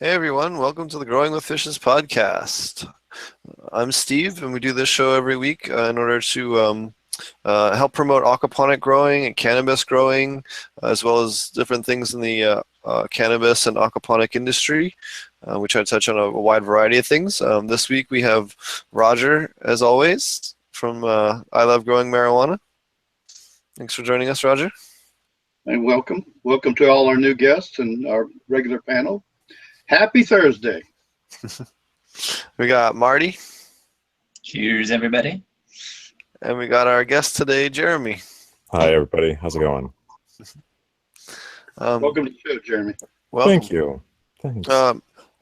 Hey everyone, welcome to the Growing with Fishes podcast. I'm Steve, and we do this show every week in order to help promote aquaponic growing and cannabis growing, as well as different things in the cannabis and aquaponic industry. We try to touch on a wide variety of things. This week we have Roger, as always, from I Love Growing Marijuana. Thanks for joining us, Roger. And welcome to all our new guests and our regular panel. Happy Thursday. We got Marty. Cheers, everybody. And we got our guest today, Jeremy. Hi, everybody. How's it going? Welcome to the show, Jeremy. Thank you. Thanks.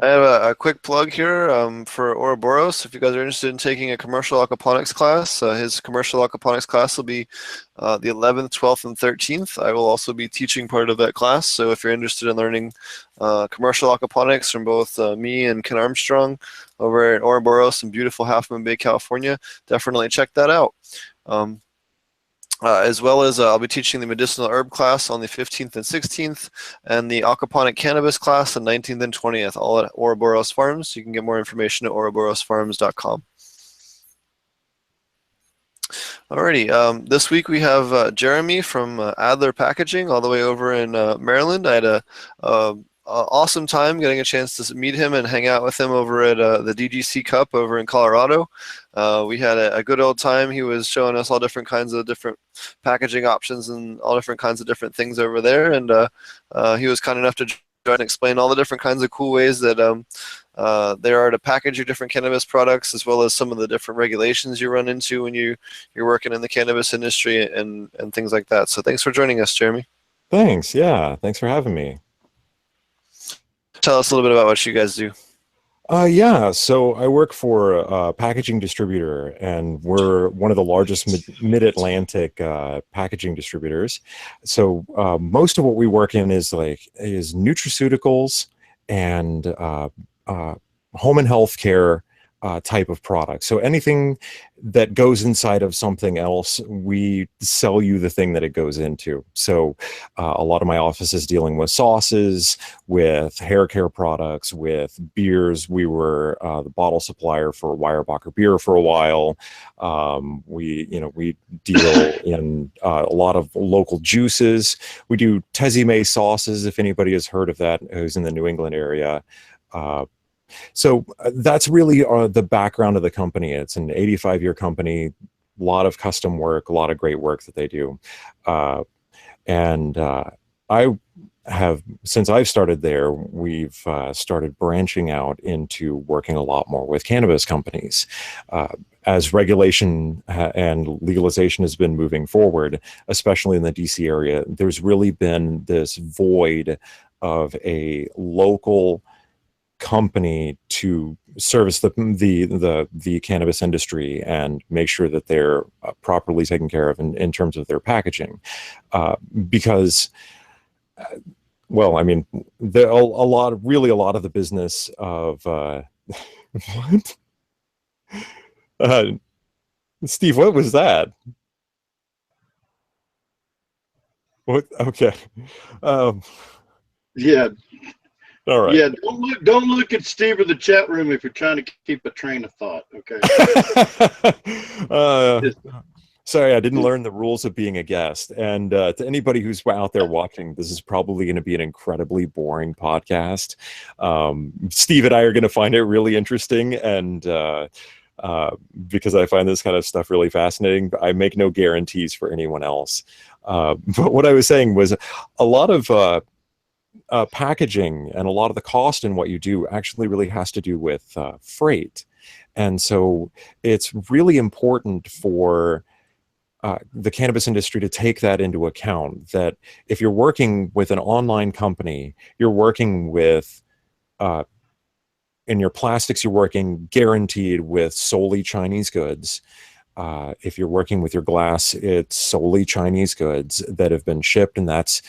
I have a quick plug here for Ouroboros. If you guys are interested in taking a commercial aquaponics class, his commercial aquaponics class will be the 11th, 12th, and 13th. I will also be teaching part of that class. So if you're interested in learning commercial aquaponics from both me and Ken Armstrong over at Ouroboros in beautiful Half Moon Bay, California, definitely check that out. As well as I'll be teaching the medicinal herb class on the 15th and 16th, and the aquaponic cannabis class on 19th and 20th, all at Ouroboros Farms. You can get more information at ouroborosfarms.com. Alrighty, this week we have Jeremy from Adler Packaging, all the way over in Maryland. I had a awesome time getting a chance to meet him and hang out with him over at the DGC Cup over in Colorado. We had a good old time. He was showing us all different kinds of different packaging options and all different kinds of different things over there. And he was kind enough to try and explain all the different kinds of cool ways that there are to package your different cannabis products, as well as some of the different regulations you run into when you're working in the cannabis industry and things like that. So thanks for joining us, Jeremy. Thanks. Yeah. Thanks for having me. Tell us a little bit about what you guys do. Yeah, so I work for a packaging distributor, and we're one of the largest mid-Atlantic packaging distributors. So most of what we work in is nutraceuticals and home and health care type of product. So anything that goes inside of something else, we sell you the thing that it goes into. So a lot of my office is dealing with sauces, with hair care products, with beers. We were the bottle supplier for Weyerbacher beer for a while. We deal in a lot of local juices. We do Tezime sauces, if anybody has heard of that, who's in the New England area. So that's really the background of the company. It's an 85-year company, a lot of custom work, a lot of great work that they do. I have, since I've started there, we've started branching out into working a lot more with cannabis companies. As regulation and legalization has been moving forward, especially in the DC area, there's really been this void of a local company to service the cannabis industry and make sure that they're properly taken care of in terms of their packaging, because well, I mean, a lot of the business of what? Steve, what was that? What? Okay. Yeah. All right. Yeah, don't look at Steve or the chat room if you're trying to keep a train of thought, okay? Sorry, I didn't learn the rules of being a guest. And to anybody who's out there watching, this is probably going to be an incredibly boring podcast. Steve and I are going to find it really interesting, and because I find this kind of stuff really fascinating. But I make no guarantees for anyone else. But what I was saying was a lot of packaging and a lot of the cost in what you do actually really has to do with freight. And so it's really important for the cannabis industry to take that into account, that if you're working with an online company, you're working with, in your plastics, you're working guaranteed with solely Chinese goods. If you're working with your glass, it's solely Chinese goods that have been shipped, and that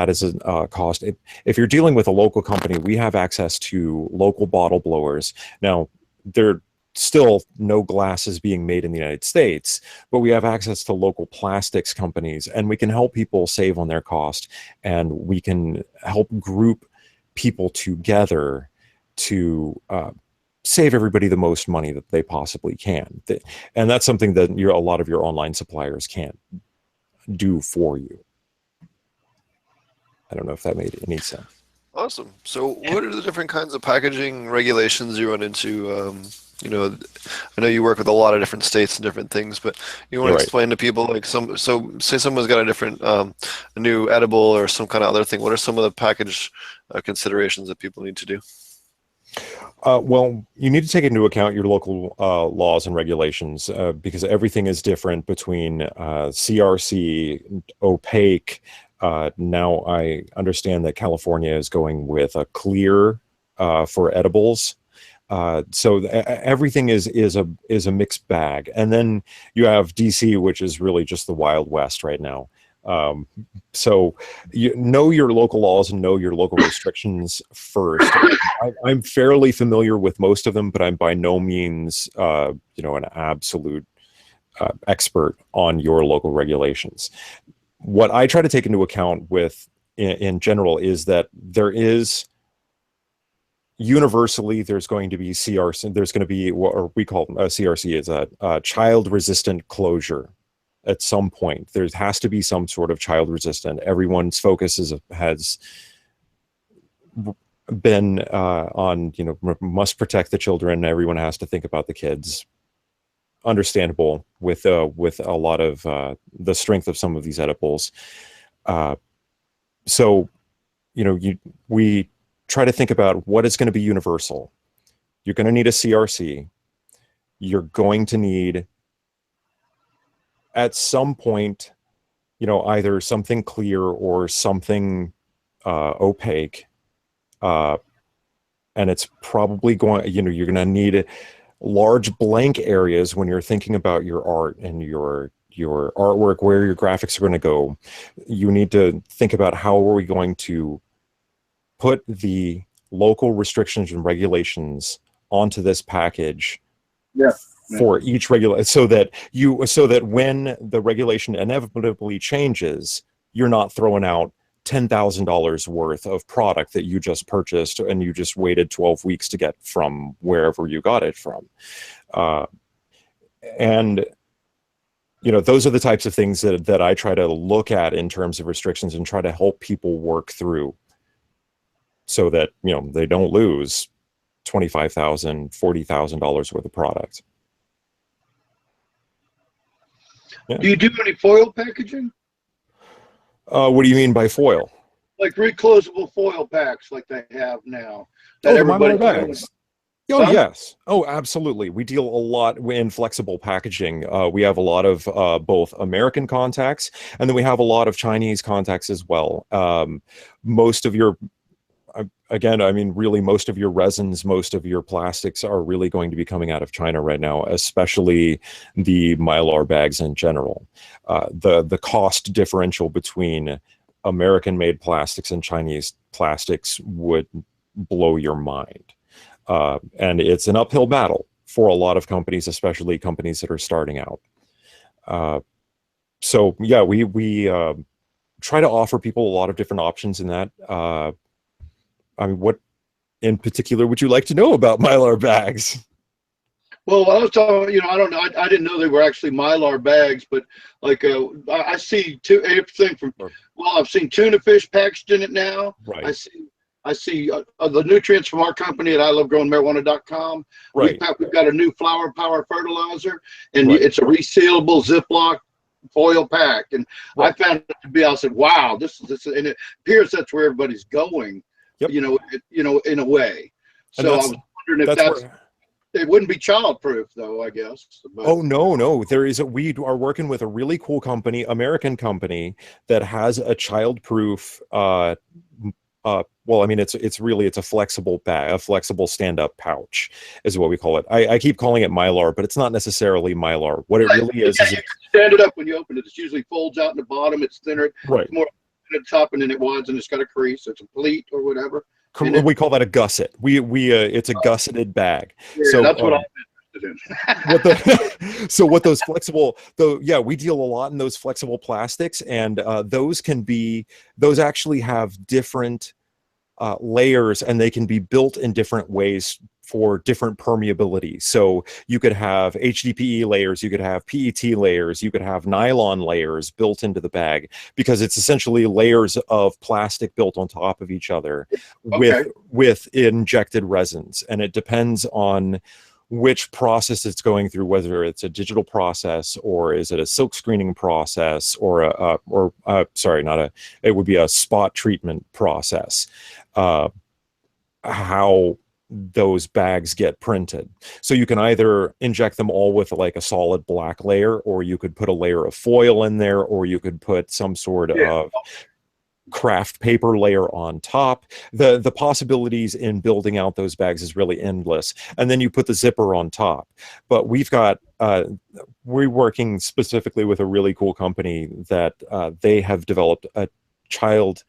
is a cost. If you're dealing with a local company, we have access to local bottle blowers. Now, there are still no glasses being made in the United States, but we have access to local plastics companies, and we can help people save on their cost, and we can help group people together to save everybody the most money that they possibly can. And that's something that a lot of your online suppliers can't do for you. I don't know if that made any sense. Awesome. So what are the different kinds of packaging regulations you run into? You know, I know you work with a lot of different states and different things, but you want to explain to people, like, so say someone's got a different a new edible or some kind of other thing. What are some of the package considerations that people need to do? Well, you need to take into account your local laws and regulations because everything is different between CRC, opaque. Now I understand that California is going with a clear for edibles. So everything is a mixed bag. And then you have DC, which is really just the Wild West right now. So you know your local laws and know your local restrictions first. I'm fairly familiar with most of them, but I'm by no means, an absolute expert on your local regulations. What I try to take into account in general is that there is universally, there's going to be CRC, there's going to be what we call CRC is a child resistant closure. At some point, there has to be some sort of child resistant. Everyone's focus has been on, must protect the children. Everyone has to think about the kids. Understandable with a lot of the strength of some of these edibles. So, we try to think about what is going to be universal. You're going to need a CRC. You're going to need, at some point, either something clear or something opaque. And it's probably going, you're going to need large blank areas when you're thinking about your art and your artwork, where your graphics are going to go. You need to think about how are we going to put the local restrictions and regulations onto this package. Yeah. For each so that when the regulation inevitably changes, you're not throwing out $10,000 worth of product that you just purchased and you just waited 12 weeks to get from wherever you got it from. And those are the types of things that I try to look at in terms of restrictions and try to help people work through so that they don't lose $25,000, $40,000 worth of product. Yeah. Do you do any foil packaging? What do you mean by foil? Like reclosable foil packs like they have now. That everybody bags. Oh, Huh? yes. Oh, absolutely. We deal a lot in flexible packaging. We have a lot of both American contacts, and then we have a lot of Chinese contacts as well. Most of your really most of your resins, most of your plastics are really going to be coming out of China right now, especially the Mylar bags in general. The cost differential between American-made plastics and Chinese plastics would blow your mind. And it's an uphill battle for a lot of companies, especially companies that are starting out. So yeah, we try to offer people a lot of different options in that. What in particular would you like to know about Mylar bags? Well, I was talking, I don't know. I didn't know they were actually Mylar bags, but like I see everything from, I've seen tuna fish packaged in it now. Right. I see the nutrients from our company at ilovegrowingmarijuana.com. Right. We've got a new flower power fertilizer, and Right. it's a resealable Ziploc foil pack. And Right. I found it to be, I said, wow, this, and it appears that's where everybody's going. Yep. In a way. So I was wondering if it wouldn't be childproof, though, I guess. But. Oh, no. We are working with a really cool company, American company, that has a childproof, it's a flexible bag, a flexible stand-up pouch is what we call it. I keep calling it Mylar, but it's not necessarily Mylar. What it really is you can stand it up when you open it. It usually folds out in the bottom. It's thinner. Right. It's more at the top, and then it widens, and it's got a crease. It's a pleat or whatever. We call that a gusset. It's a gusseted bag. Yeah, so that's what I'm interested in. So what those flexible, we deal a lot in those flexible plastics, and those actually have different layers, and they can be built in different ways for different permeability. So you could have HDPE layers, you could have PET layers, you could have nylon layers built into the bag, because it's essentially layers of plastic built on top of each other with injected resins. And it depends on which process it's going through, whether it's a digital process or is it a silk screening process or it would be a spot treatment process, how those bags get printed. So you can either inject them all with like a solid black layer, or you could put a layer of foil in there, or you could put some sort of craft paper layer on top. The possibilities in building out those bags is really endless. And then you put the zipper on top. But we're working specifically with a really cool company that they have developed a child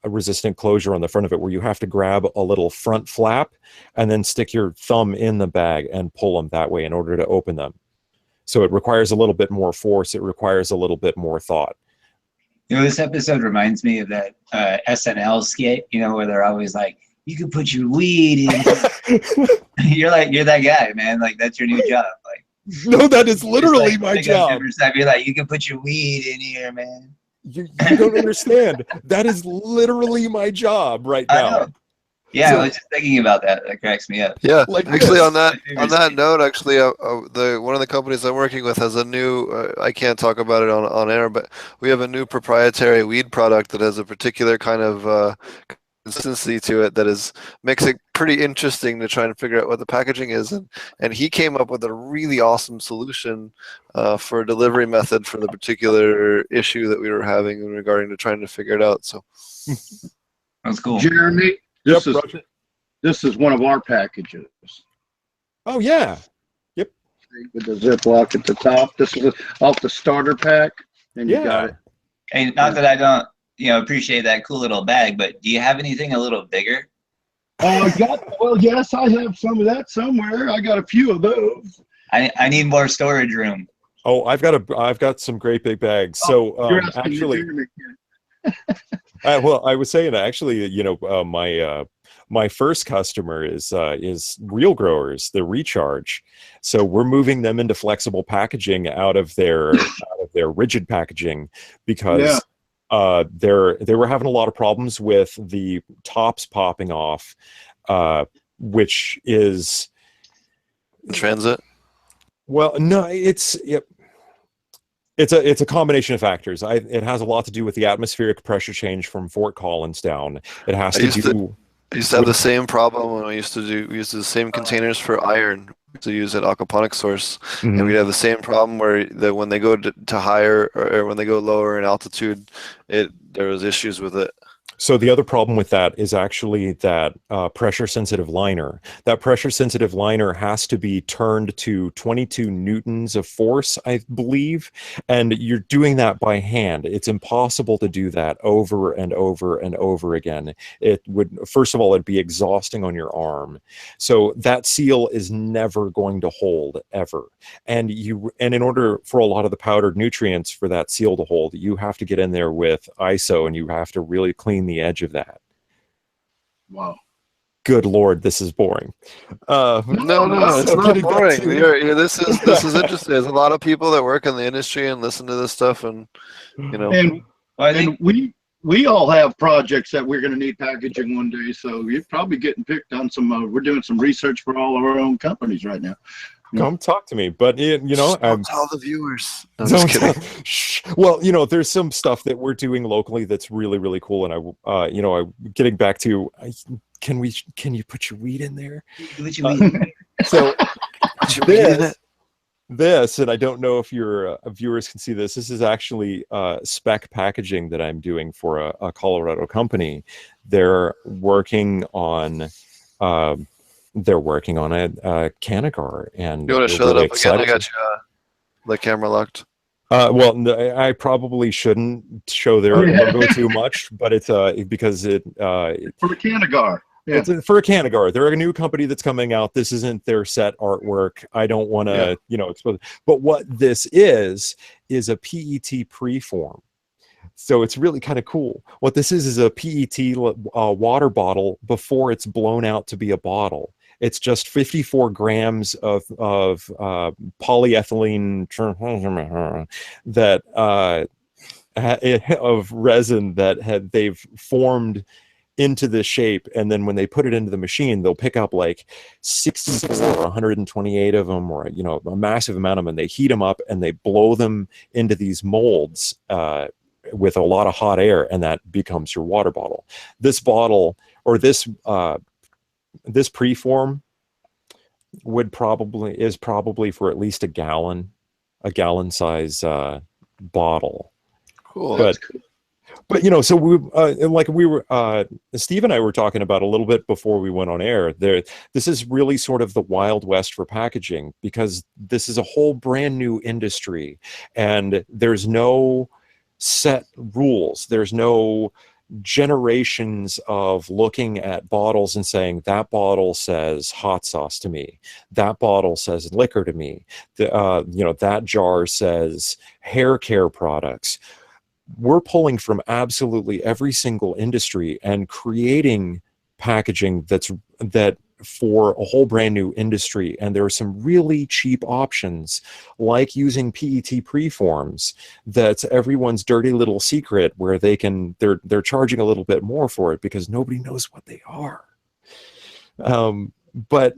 resistant closure on the front of it, where you have to grab a little front flap and then stick your thumb in the bag and pull them that way in order to open them. So it requires a little bit more force. It requires a little bit more thought. You know, this episode reminds me of that SNL skit, you know, where they're always like, you can put your weed in. You're that guy, man. Like, that's your new job. Like, no, that is literally my job. You're like, you can put your weed in here, man. You don't understand. That is literally my job right now. Yeah, so, I was just thinking about that. That cracks me up. Yeah, like actually, on that note, actually, one of the companies I'm working with has a new. I can't talk about it on air, but we have a new proprietary weed product that has a particular kind of consistency to it that makes it pretty interesting to try and figure out what the packaging is. And he came up with a really awesome solution for a delivery method for the particular issue that we were having in regarding to trying to figure it out. So that's cool. Jeremy, this is one of our packages. Oh yeah. Yep. With the Ziploc at the top. This is off the starter pack, and you got it. And not that I don't, appreciate that cool little bag, but do you have anything a little bigger? Well, yes, I have some of that somewhere. I got a few of those. I need more storage room. Oh, I've got some great big bags. So actually, well, I was saying actually, my first customer is Real Growers, the Recharge. So we're moving them into flexible packaging out of their rigid packaging, because they were having a lot of problems with the tops popping off, which is transit. Well, no, it's a combination of factors. It has a lot to do with the atmospheric pressure change from Fort Collins down. It has to do. I used to have the same problem when we used to use the same containers for iron to use at Aquaponic source, and we'd have the same problem where when they go to higher or when they go lower in altitude, there was issues with it. So the other problem with that is actually that pressure-sensitive liner. That pressure-sensitive liner has to be turned to 22 newtons of force, I believe, and you're doing that by hand. It's impossible to do that over and over and over again. It would, first of all, it'd be exhausting on your arm. So that seal is never going to hold, ever. And in order for a lot of the powdered nutrients for that seal to hold, you have to get in there with ISO, and you have to really clean the edge of that. Wow. Good Lord, this is boring. No, it's not boring. This is interesting. There's a lot of people that work in the industry and listen to this stuff, and And we all have projects that we're going to need packaging one day. So you're probably getting picked on some. We're doing some research for all of our own companies right now. Come talk to me, but don't tell the viewers. No, just kidding. Well, there's some stuff that we're doing locally that's really, really cool, and I'm getting back to, can you put your weed in there? Put your weed in there. So this, and I don't know if your viewers can see this. This is actually spec packaging that I'm doing for a Colorado company. They're working on a Cannagar, and you want to show that up again? I got you the camera locked. Well, no, I probably shouldn't show their logo too much, but it's because it for the Cannagar. Yeah. It's for a Cannagar. They're a new company that's coming out. This isn't their set artwork. I don't want to, expose it. But what this is a PET preform. So it's really kind of cool. What this is a PET water bottle before it's blown out to be a bottle. It's just 54 grams of polyethylene that of resin that they've formed into this shape, and then when they put it into the machine, they'll pick up like 64 or 128 of them, or a massive amount of them, and they heat them up and they blow them into these molds with a lot of hot air, and that becomes your water bottle. This bottle, or this preform is probably for at least a gallon size bottle. Cool. But so Steve and I were talking about a little bit before we went on air. This is really sort of the Wild West for packaging, because this is a whole brand new industry, and there's no set rules. There's no generations of looking at bottles and saying that bottle says hot sauce to me, that bottle says liquor to me, that jar says hair care products. We're pulling from absolutely every single industry and creating packaging that for a whole brand new industry. And there are some really cheap options, like using PET preforms. That's everyone's dirty little secret, where they're charging a little bit more for it because nobody knows what they are. But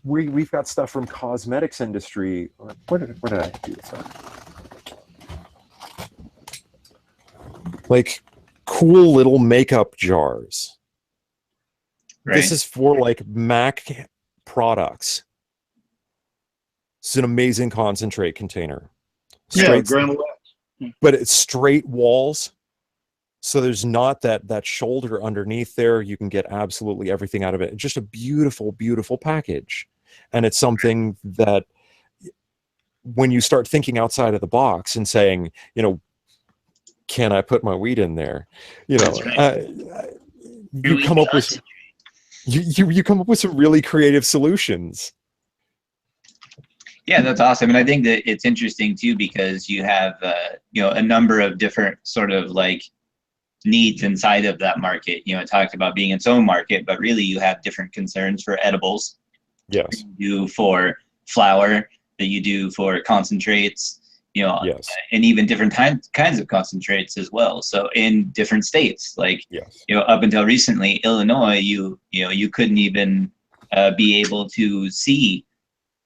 we've got stuff from cosmetics industry. What did I do with that? Like cool little makeup jars. Right. This is for like MAC products. It's an amazing concentrate container. But it's straight walls. So there's not that shoulder underneath there. You can get absolutely everything out of it. It's just a beautiful, beautiful package. And it's something that when you start thinking outside of the box and saying, can I put my weed in there? You come up with you come up with some really creative solutions. Yeah, that's awesome. And I think that it's interesting too, because you have a number of different sort of like needs inside of that market. It talked about being its own market, but really you have different concerns for edibles. Yes. You do for flour, that you do for concentrates. Yes. And even different kinds of concentrates as well. So in different states, like, yes. Up until recently, Illinois, you couldn't even be able to see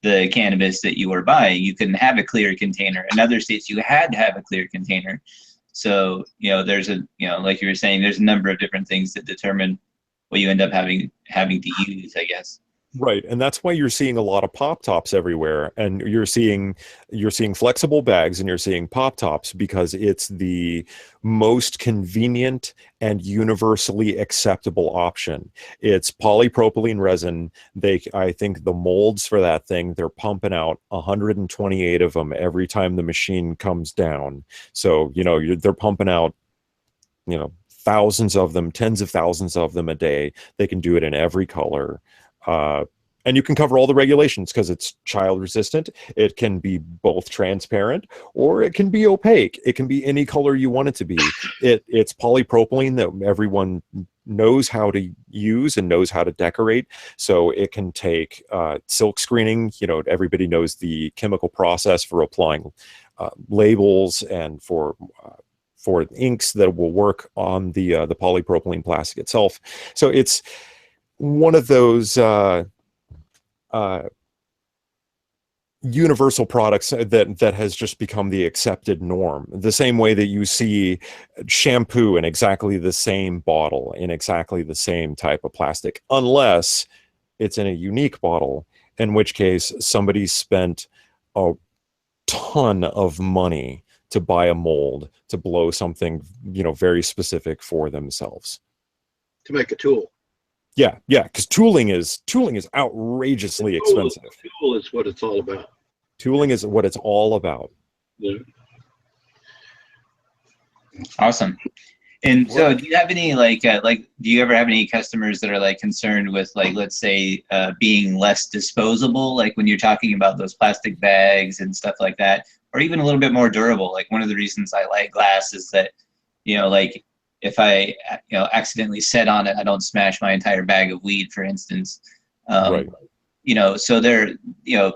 the cannabis that you were buying. You couldn't have a clear container. In other states, you had to have a clear container. So, there's like you were saying, there's a number of different things that determine what you end up having to use, I guess. Right, and that's why you're seeing a lot of pop tops everywhere, and you're seeing flexible bags and you're seeing pop tops, because it's the most convenient and universally acceptable option. It's polypropylene resin. I think the molds for that thing, they're pumping out 128 of them every time the machine comes down. So they're pumping out thousands of them, tens of thousands of them a day. They can do it in every color. And you can cover all the regulations because it's child resistant. It can be both transparent or it can be opaque. It can be any color you want it to be. It's polypropylene that everyone knows how to use and knows how to decorate. So it can take silk screening. Everybody knows the chemical process for applying labels and for inks that will work on the polypropylene plastic itself. So it's one of those universal products that has just become the accepted norm. The same way that you see shampoo in exactly the same bottle, in exactly the same type of plastic, unless it's in a unique bottle, in which case somebody spent a ton of money to buy a mold to blow something, very specific for themselves. To make a tool. Yeah, because tooling is outrageously expensive. Tool is what it's all about. Tooling is what it's all about. Yeah. Awesome. And so, do you have any do you ever have any customers that are concerned with let's say being less disposable, when you're talking about those plastic bags and stuff like that? or even a little bit more durable. Like one of the reasons I like glass is that, like if I, accidentally set on it, I don't smash my entire bag of weed, for instance. Right. So there,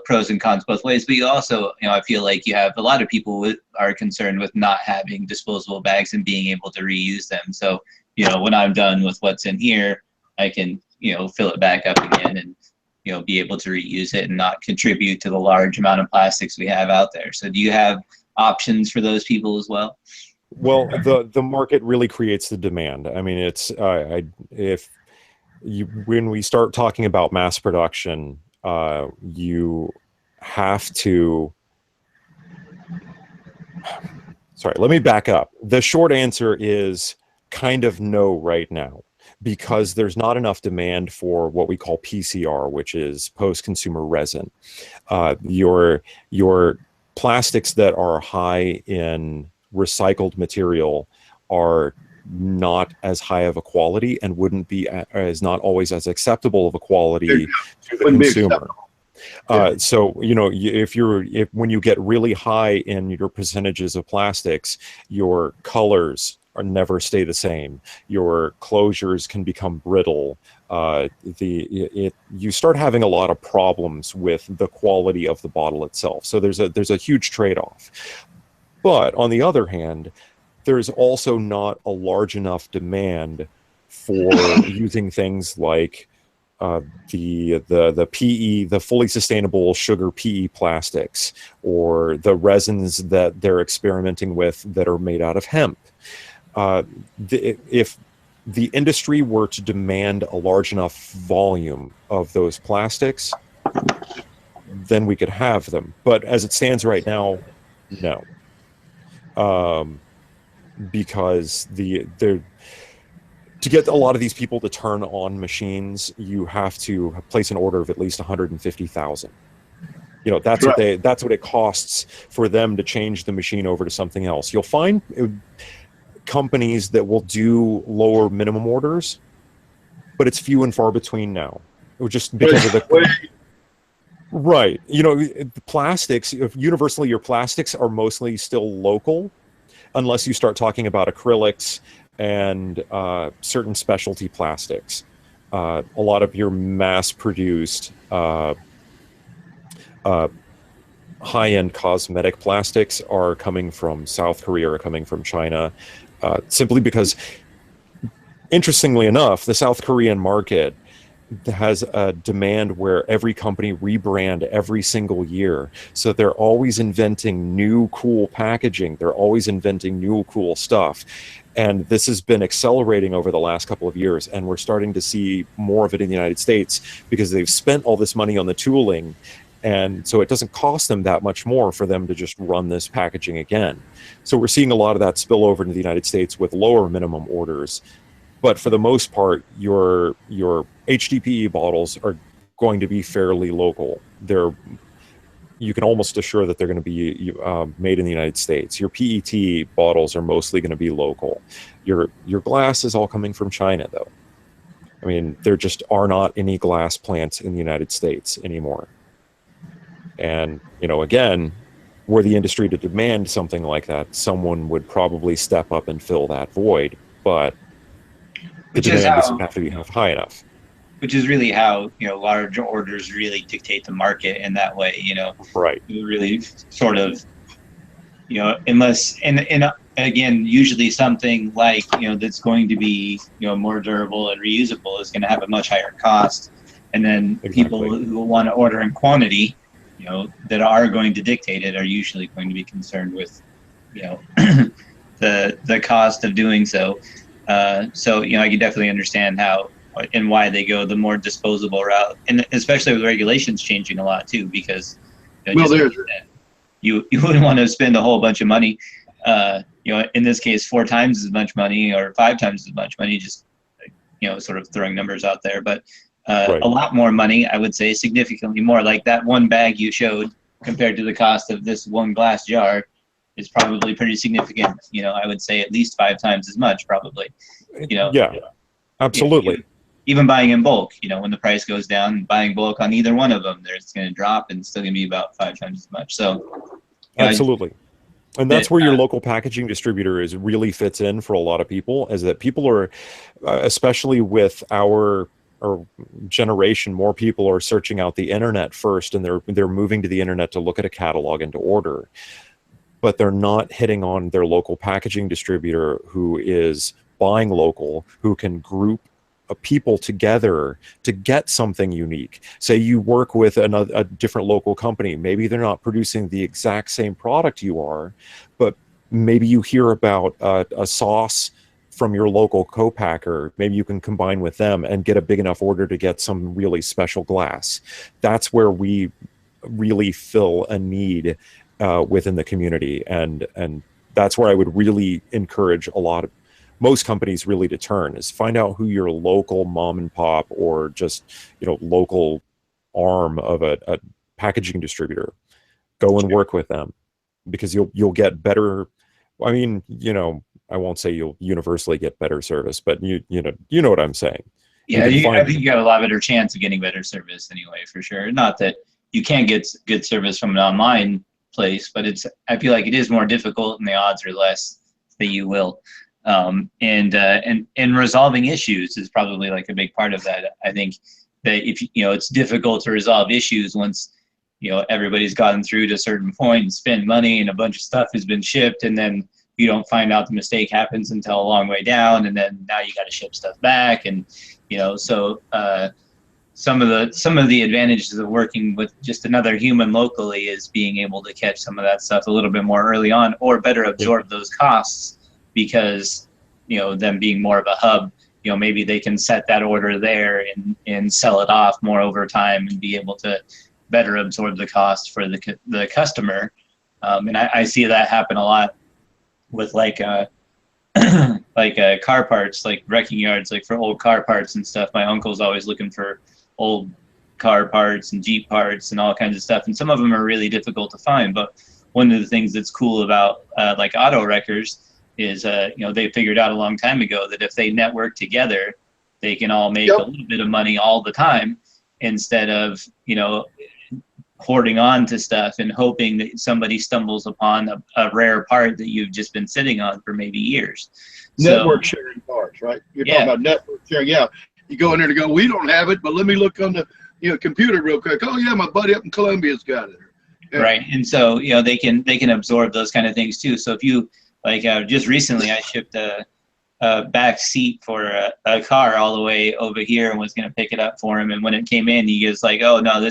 pros and cons both ways, but you also, I feel like you have a lot of people are concerned with not having disposable bags and being able to reuse them. So, when I'm done with what's in here, I can, fill it back up again and, be able to reuse it and not contribute to the large amount of plastics we have out there. So do you have options for those people as well? Well, the market really creates the demand. I mean, it's when we start talking about mass production, you have to. Sorry, let me back up. The short answer is kind of no right now, because there's not enough demand for what we call PCR, which is post-consumer resin. Your plastics that are high in recycled material are not as high of a quality and wouldn't be as not always as acceptable of a quality to the consumer. So when you get really high in your percentages of plastics, your colors never stay the same. Your closures can become brittle. You start having a lot of problems with the quality of the bottle itself. So there's a huge trade-off. But on the other hand, there's also not a large enough demand for using things like the PE, the fully sustainable sugar PE plastics, or the resins that they're experimenting with that are made out of hemp. If the industry were to demand a large enough volume of those plastics, then we could have them. But as it stands right now, no. Because to get a lot of these people to turn on machines, you have to place an order of at least 150,000. That's right. That's what it costs for them to change the machine over to something else. You'll find companies that will do lower minimum orders, but it's few and far between now. Just because of the right. The plastics, universally, your plastics are mostly still local, unless you start talking about acrylics and certain specialty plastics. A lot of your mass-produced high-end cosmetic plastics are coming from South Korea or coming from China, simply because, interestingly enough, the South Korean market has a demand where every company rebrand every single year. So they're always inventing new cool packaging. They're always inventing new cool stuff. And this has been accelerating over the last couple of years. And we're starting to see more of it in the United States because they've spent all this money on the tooling. And so it doesn't cost them that much more for them to just run this packaging again. So we're seeing a lot of that spill over into the United States with lower minimum orders. But for the most part, your HDPE bottles are going to be fairly local. You can almost assure that they're going to be made in the United States. Your PET bottles are mostly going to be local. Your glass is all coming from China, though. I mean, there just are not any glass plants in the United States anymore. And, again, were the industry to demand something like that, someone would probably step up and fill that void. But the demand doesn't have to be high enough. Which is really how, large orders really dictate the market in that way, Right. You really sort of, unless, and again, usually something like, that's going to be, more durable and reusable is going to have a much higher cost. And then people who want to order in quantity, that are going to dictate it are usually going to be concerned with, the cost of doing so. So, I can definitely understand how and why they go the more disposable route, and especially with regulations changing a lot too, because you wouldn't want to spend a whole bunch of money, in this case 4 times as much money or 5 times as much money, just sort of throwing numbers out there, but a lot more money, I would say significantly more. Like that one bag you showed compared to the cost of this one glass jar is probably pretty significant. I would say at least 5 times as much, probably. Yeah, absolutely. Even buying in bulk, when the price goes down, buying bulk on either one of them, it's going to drop and it's still going to be about 5 times as much. So, Absolutely. And that that's where your local packaging distributor is really fits in for a lot of people, is that people are, especially with our generation, more people are searching out the internet first, and they're moving to the internet to look at a catalog and to order, but they're not hitting on their local packaging distributor who is buying local, who can group people together to get something unique. Say you work with a different local company. Maybe they're not producing the exact same product you are, but maybe you hear about a sauce from your local co-packer. Maybe you can combine with them and get a big enough order to get some really special glass. That's where we really fill a need within the community, and that's where I would really encourage most companies really to turn, is find out who your local mom and pop or just local arm of a packaging distributor. Go and work with them, because you'll get better. I mean, I won't say you'll universally get better service, but you know what I'm saying. Yeah, I think you got a lot better chance of getting better service anyway, for sure. Not that you can't get good service from an online place, but I feel like it is more difficult, and the odds are less that you will. And resolving issues is probably like a big part of that. I think that if it's difficult to resolve issues once everybody's gotten through to a certain point and spent money and a bunch of stuff has been shipped, and then you don't find out the mistake happens until a long way down, and then now you got to ship stuff back, and so some of the advantages of working with just another human locally is being able to catch some of that stuff a little bit more early on, or better absorb those costs, because them being more of a hub, maybe they can set that order there and sell it off more over time and be able to better absorb the cost for the customer. And I see that happen a lot with like car parts, like wrecking yards, like for old car parts and stuff. My uncle's always looking for old car parts and Jeep parts and all kinds of stuff, and some of them are really difficult to find. But one of the things that's cool about like auto wreckers is they figured out a long time ago that if they network together, they can all make a little bit of money all the time, instead of hoarding on to stuff and hoping that somebody stumbles upon a rare part that you've just been sitting on for maybe years. Network sharing parts, right? You're talking about network sharing. Yeah, you go in there to go, we don't have it, but let me look on the computer real quick. Oh yeah, my buddy up in Columbia's got it. Yeah. Right, and so they can absorb those kind of things too. So if you just recently, I shipped a back seat for a car all the way over here and was going to pick it up for him. And when it came in, he was like, "Oh no,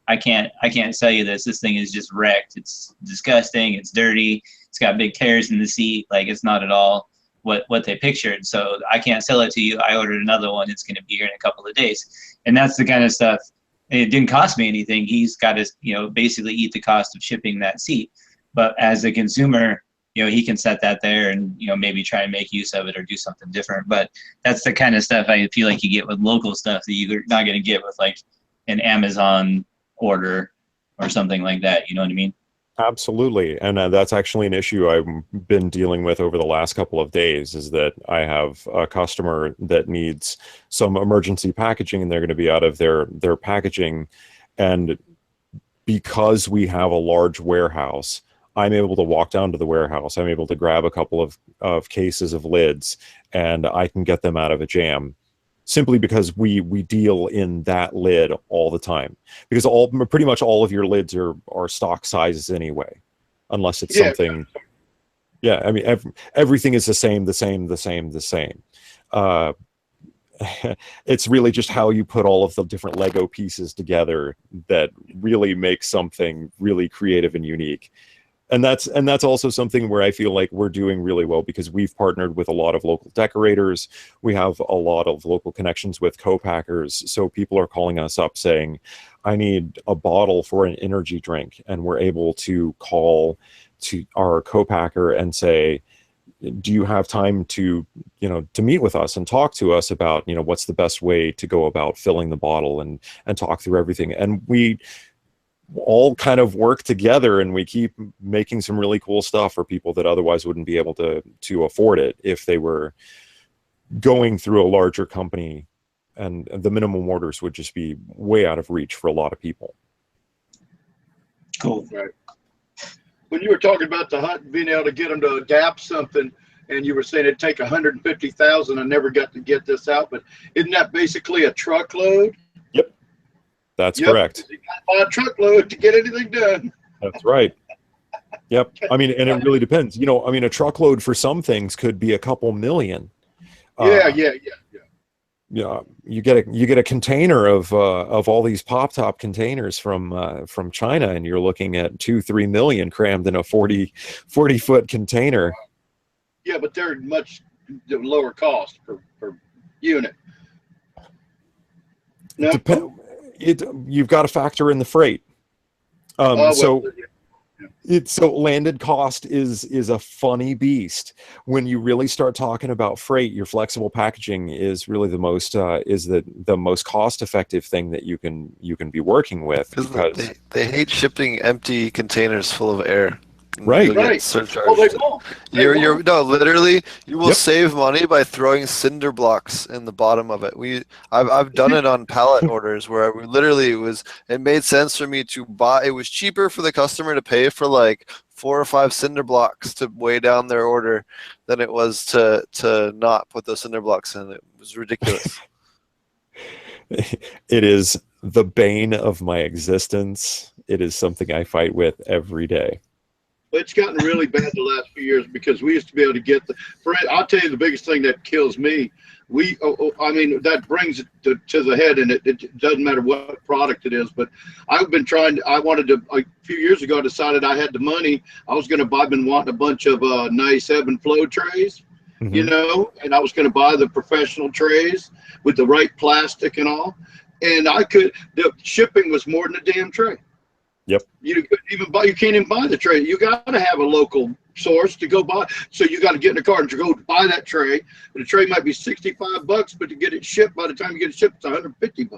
I can't sell you this. This thing is just wrecked. It's disgusting. It's dirty. It's got big tears in the seat. Like, it's not at all what they pictured. So I can't sell it to you. I ordered another one. It's going to be here in a couple of days." And that's the kind of stuff. It didn't cost me anything. He's got to basically eat the cost of shipping that seat. But as a consumer, he can set that there and, maybe try and make use of it or do something different. But that's the kind of stuff I feel like you get with local stuff that you're not going to get with like an Amazon order or something like that. You know what I mean? Absolutely. And that's actually an issue I've been dealing with over the last couple of days, is that I have a customer that needs some emergency packaging, and they're going to be out of their packaging. And because we have a large warehouse, I'm able to walk down to the warehouse. I'm able to grab a couple of cases of lids, and I can get them out of a jam, simply because we deal in that lid all the time. Because pretty much all of your lids are stock sizes anyway, unless it's something. Yeah, I mean, everything is the same. It's really just how you put all of the different Lego pieces together that really makes something really creative and unique. And that's also something where I feel like we're doing really well, because we've partnered with a lot of local decorators. We have a lot of local connections with co-packers. So people are calling us up saying, I need a bottle for an energy drink. And we're able to call to our co-packer and say, do you have time to meet with us and talk to us about, what's the best way to go about filling the bottle, and talk through everything. And we all kind of work together, and we keep making some really cool stuff for people that otherwise wouldn't be able to afford it if they were going through a larger company, and the minimum orders would just be way out of reach for a lot of people. Cool. Right. when you were talking about the hunt, being able to get them to adapt something, and you were saying it'd take 150,000. I never got to get this out, but isn't that basically a truckload? Yep, that's Yep. correct. You got to buy a truckload to get anything done. That's right. Yep. I mean, and it really depends. You know, I mean, a truckload for some things could be a couple million. Yeah. Yeah, you get a container of all these pop top containers from China, and you're looking at 2-3 million crammed in a 40 foot container. Yeah, but they're much lower cost per unit. No? You've got to factor in the freight. So landed cost is a funny beast. When you really start talking about freight, your flexible packaging is really the most the most cost effective thing that you can be working with, because they hate shipping empty containers full of air. Right. You'll get Right. surcharged. Oh, they won't. You're no, literally, you will Yep. save money by throwing cinder blocks in the bottom of it. I've done it on pallet orders where we literally it made sense for me to buy. It was cheaper for the customer to pay for like 4 or 5 cinder blocks to weigh down their order than it was to not put those cinder blocks in. It was ridiculous. it is the bane of my existence. It is something I fight with every day. It's gotten really bad the last few years, because we used to be able to get I'll tell you the biggest thing that kills me. I mean, that brings it to the head, and it doesn't matter what product it is, but I wanted to, a few years ago, I decided I had the money. I was going to buy, been wanting a bunch of nice ebb and flow trays, you know, and I was going to buy the professional trays with the right plastic and all. And the shipping was more than a damn tray. Yep. You can't even buy the tray. You got to have a local source to go buy. So you got to get in the car and go buy that tray. And the tray might be $65, but to get it shipped, by the time you get it shipped, it's $150.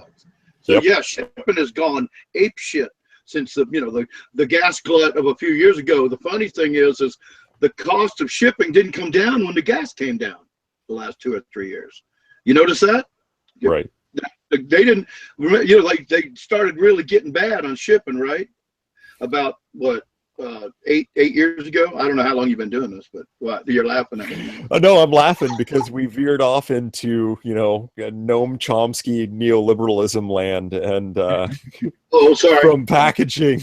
So Yep. Yeah, shipping has gone ape shit since the gas glut of a few years ago. The funny thing is the cost of shipping didn't come down when the gas came down the last 2 or 3 years. You notice that? Right. They didn't, like they started really getting bad on shipping, right? About what, 8 years ago? I don't know how long you've been doing this, but what, you're laughing at me. No, I'm laughing because we veered off into, Noam Chomsky neoliberalism land, and Oh, sorry. from packaging.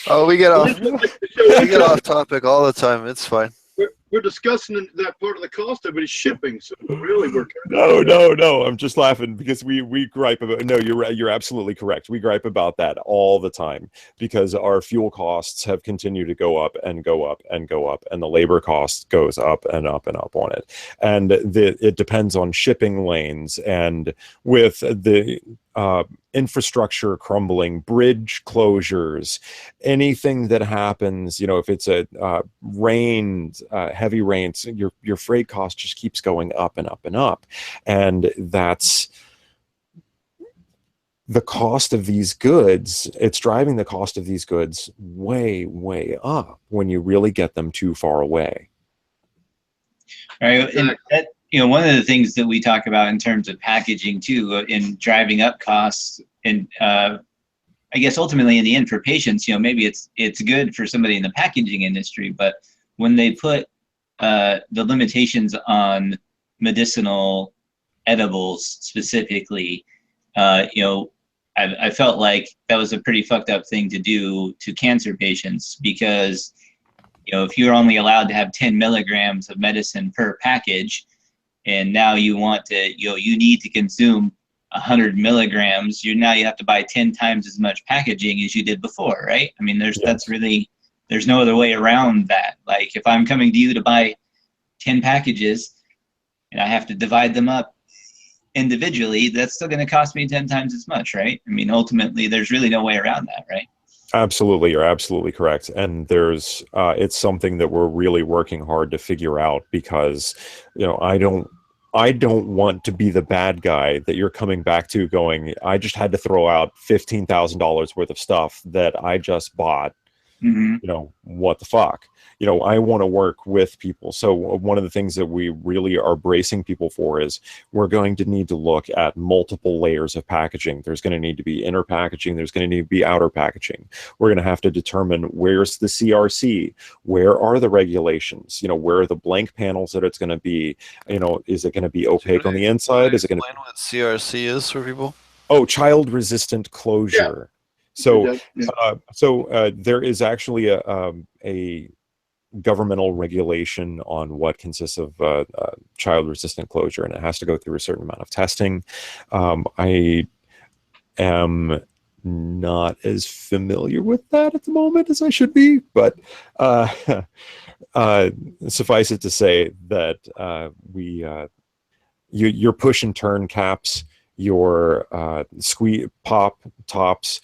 Oh, we get off topic all the time. It's fine. We're discussing that part of the cost of it is shipping. So really, No. I'm just laughing because we gripe about. No, you're absolutely correct. We gripe about that all the time because our fuel costs have continued to go up and go up and go up, and the labor cost goes up and up and up on it. And it depends on shipping lanes, and with the infrastructure crumbling, bridge closures, anything that happens, if it's a heavy rains, your freight cost just keeps going up and up and up. And that's the cost of these goods. It's driving the cost of these goods way, way up when you really get them too far away. All right. And that, one of the things that we talk about in terms of packaging too, in driving up costs, and I guess ultimately in the end for patients, maybe it's good for somebody in the packaging industry, but when they put the limitations on medicinal edibles specifically, I felt like that was a pretty fucked up thing to do to cancer patients, because if you're only allowed to have 10 milligrams of medicine per package, and now you want to, you need to consume 100 milligrams, you have to buy 10 times as much packaging as you did before, right? I mean, there's no other way around that. Like, if I'm coming to you to buy 10 packages and I have to divide them up individually, that's still going to cost me 10 times as much, right? I mean, ultimately, there's really no way around that, right? Absolutely, you're absolutely correct. And there's it's something that we're really working hard to figure out, because I don't want to be the bad guy that you're coming back to going, I just had to throw out $15,000 worth of stuff that I just bought Mm-hmm. What the fuck? I want to work with people. So one of the things that we really are bracing people for is we're going to need to look at multiple layers of packaging. There's going to need to be inner packaging. There's going to need to be outer packaging. We're going to have to determine where's the CRC, where are the regulations, where are the blank panels that it's going to be, is it going to be opaque on the inside? Is it going to explain what CRC is for people? Oh, child resistant closure. So, there is actually a governmental regulation on what consists of child resistant closure, and it has to go through a certain amount of testing. I am not as familiar with that at the moment as I should be, but suffice it to say that your push and turn caps, your squeeze pop tops.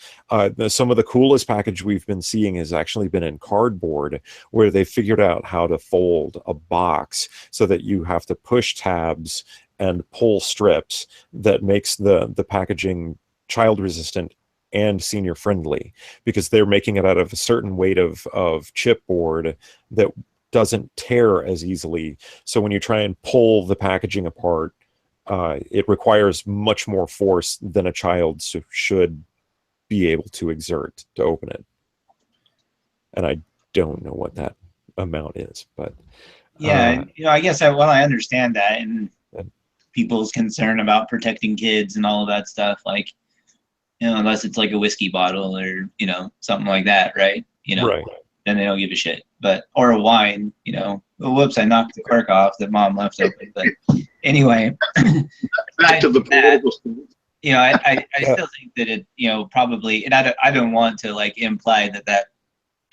Some of the coolest package we've been seeing has actually been in cardboard, where they figured out how to fold a box so that you have to push tabs and pull strips that makes the packaging child resistant and senior friendly, because they're making it out of a certain weight of chipboard that doesn't tear as easily. So when you try and pull the packaging apart, it requires much more force than a child should be able to exert to open it. And I don't know what that amount is, but yeah, I guess while I understand that and people's concern about protecting kids and all of that stuff, like, unless it's like a whiskey bottle or something like that, right? Right. Then they don't give a shit. But or a wine, whoops, I knocked the cork off that mom left open. But anyway, back to the political stuff. I still think that it, probably, and I don't want to like imply that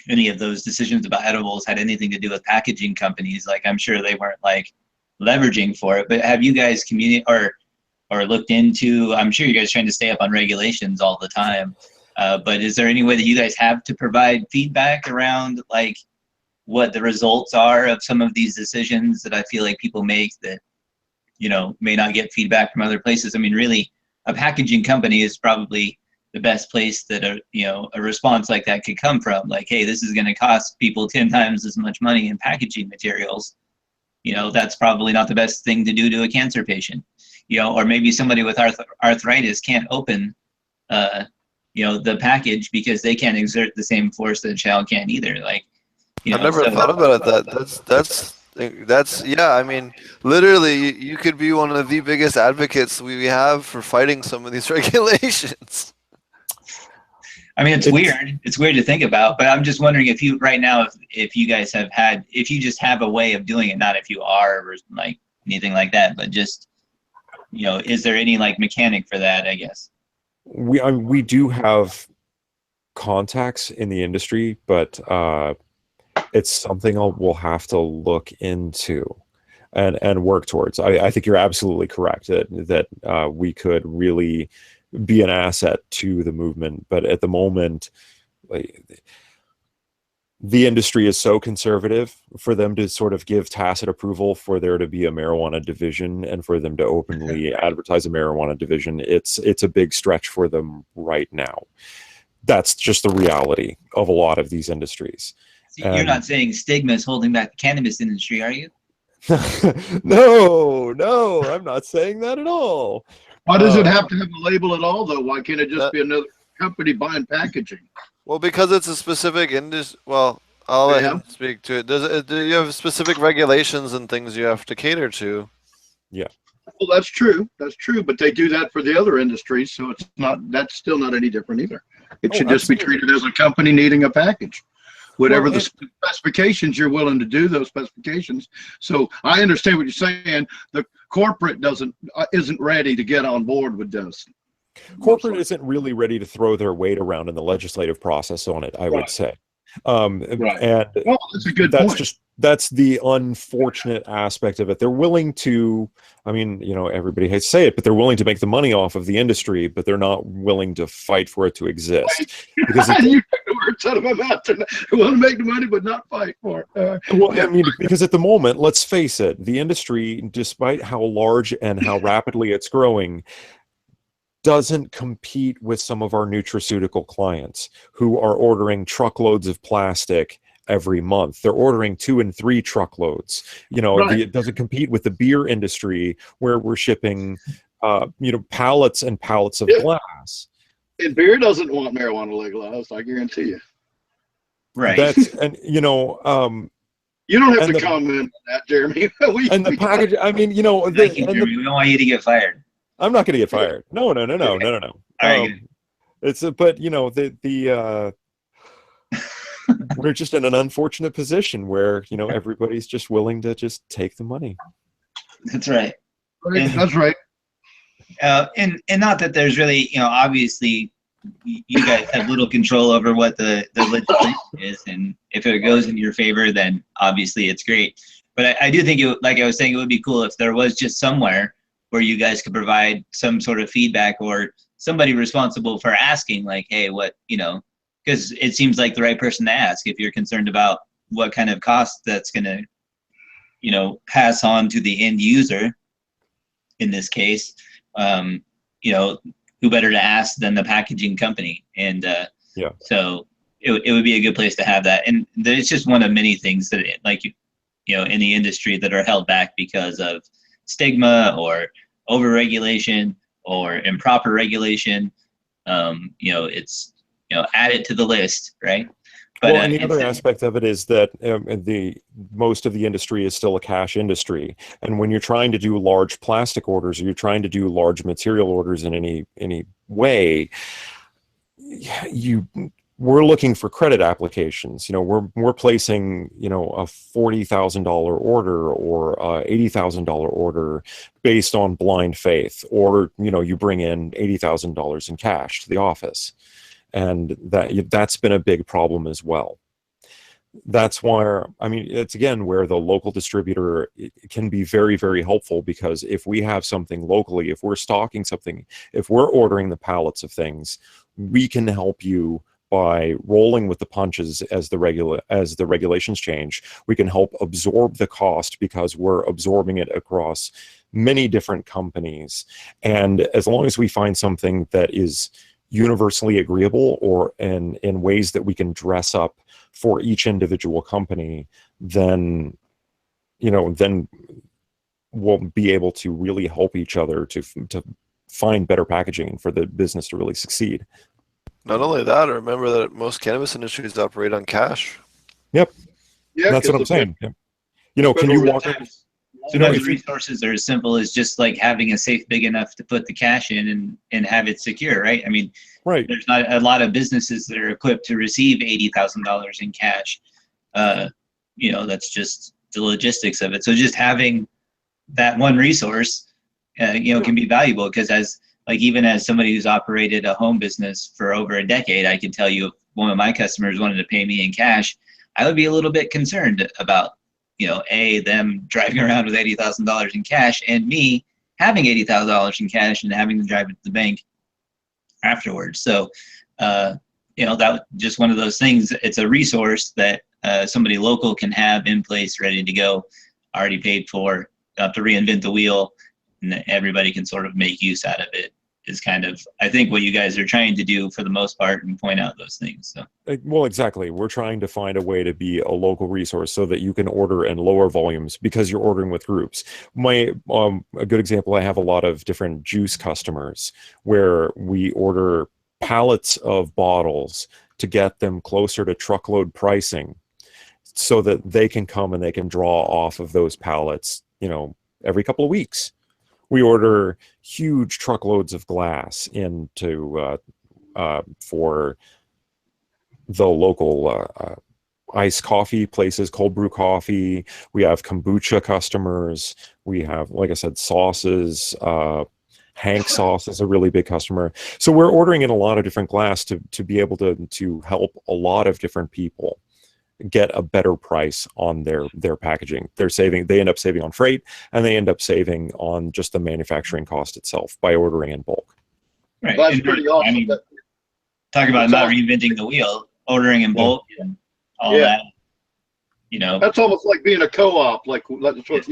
any of those decisions about edibles had anything to do with packaging companies. Like, I'm sure they weren't like leveraging for it. But have you guys or looked into? I'm sure you guys are trying to stay up on regulations all the time. But is there any way that you guys have to provide feedback around like what the results are of some of these decisions that I feel like people make that, may not get feedback from other places? I mean, really, a packaging company is probably the best place that a response like that could come from. Like, hey, this is going to cost people 10 times as much money in packaging materials. That's probably not the best thing to do to a cancer patient. Or maybe somebody with arthritis can't open the package because they can't exert the same force that a child can either. Like, I've never thought about it. That's yeah. I mean, literally, you could be one of the biggest advocates we have for fighting some of these regulations. I mean, it's weird. It's weird to think about, but I'm just wondering if you right now, if you guys if you just have a way of doing it, not if you are or like anything like that, but just is there any like mechanic for that? I guess. We do have contacts in the industry, but it's something we'll have to look into and work towards. I think you're absolutely correct that we could really be an asset to the movement, but at the moment, the industry is so conservative for them to sort of give tacit approval for there to be a marijuana division and for them to openly advertise a marijuana division. It's a big stretch for them right now. That's just the reality of a lot of these industries. So you're not saying stigma is holding back the cannabis industry, are you? No, I'm not saying that at all. Why does it have to have a label at all, though? Why can't it just be another company buying packaging? Well, because it's a specific industry. Well, I'll let him speak to it. Do you have specific regulations and things you have to cater to? Yeah. Well, that's true. That's true. But they do that for the other industries, so it's not. That's still not any different either. It should just be treated as a company needing a package. Whatever the specifications you're willing to do, those specifications. So I understand what you're saying. The corporate isn't ready to get on board with this. Corporate isn't really ready to throw their weight around in the legislative process on it, I would say. And that's a good point. That's the unfortunate aspect of it. They're willing to, I mean, everybody hates to say it, but they're willing to make the money off of the industry, but they're not willing to fight for it to exist. Because you took the words out of my mouth. They want to make the money, but not fight for it. I mean, because at the moment, let's face it, the industry, despite how large and how rapidly it's growing, doesn't compete with some of our nutraceutical clients who are ordering truckloads of plastic every month. They're ordering 2 and 3 truckloads. Right. It doesn't compete with the beer industry where we're shipping, pallets and pallets of Yeah. glass. And beer doesn't want marijuana legalized, I guarantee you. Right. That's, and You don't have and to the, comment on that, Jeremy. and the package. I mean, Thank you, Jeremy. We don't want you to get fired. I'm not going to get fired. No. All right. But we're just in an unfortunate position where everybody's just willing to just take the money. That's right. That's right. And not that there's really, obviously you guys have little control over what the legislation is, and if it goes in your favor, then obviously it's great. But I do think like I was saying, it would be cool if there was just somewhere where you guys could provide some sort of feedback, or somebody responsible for asking, like, hey, what, because it seems like the right person to ask if you're concerned about what kind of cost that's going to, pass on to the end user in this case. Who better to ask than the packaging company? And so it would be a good place to have that. And it's just one of many things that, in the industry that are held back because of stigma or overregulation or improper regulation. It's, add it to the list, right? But, and the other aspect of it is that most of the industry is still a cash industry, and when you're trying to do large plastic orders, or you're trying to do large material orders in any way, we're looking for credit applications. We're placing a $40,000 order or $80,000 order based on blind faith, or you bring in $80,000 in cash to the office. And that's been a big problem as well. That's why, it's again where the local distributor can be very, very helpful, because if we have something locally, if we're stocking something, if we're ordering the pallets of things, we can help you by rolling with the punches as the regulations change. We can help absorb the cost because we're absorbing it across many different companies. And as long as we find something that is universally agreeable, or in ways that we can dress up for each individual company, then we'll be able to really help each other to find better packaging and for the business to really succeed. Not only that, remember that most cannabis industries operate on cash. Yep. Yeah, that's what I'm saying. Can you walk up? Those resources are as simple as just like having a safe big enough to put the cash in and have it secure, right? Right. There's not a lot of businesses that are equipped to receive $80,000 in cash. That's just the logistics of it. So just having that one resource, can be valuable, because even as somebody who's operated a home business for over a decade, I can tell you if one of my customers wanted to pay me in cash, I would be a little bit concerned about them driving around with $80,000 in cash, and me having $80,000 in cash and having to drive it to the bank afterwards. So, that just one of those things. It's a resource that somebody local can have in place, ready to go, already paid for. Not to reinvent the wheel, and everybody can sort of make use out of it. Is kind of, I think, what you guys are trying to do for the most part, and point out those things. So. Well, exactly. We're trying to find a way to be a local resource so that you can order in lower volumes because you're ordering with groups. A good example, I have a lot of different juice customers where we order pallets of bottles to get them closer to truckload pricing so that they can come and they can draw off of those pallets, every couple of weeks. We order huge truckloads of glass into for the local iced coffee places, cold brew coffee. We have kombucha customers. We have, like I said, sauces. Hank Sauce is a really big customer. So we're ordering in a lot of different glass to be able to help a lot of different people get a better price on their packaging. They end up saving on freight, and they end up saving on just the manufacturing cost itself by ordering in bulk. Right. Well, that's pretty awesome. Talk about not reinventing the wheel, ordering in bulk and all that. That's almost like being a co-op. Like that's what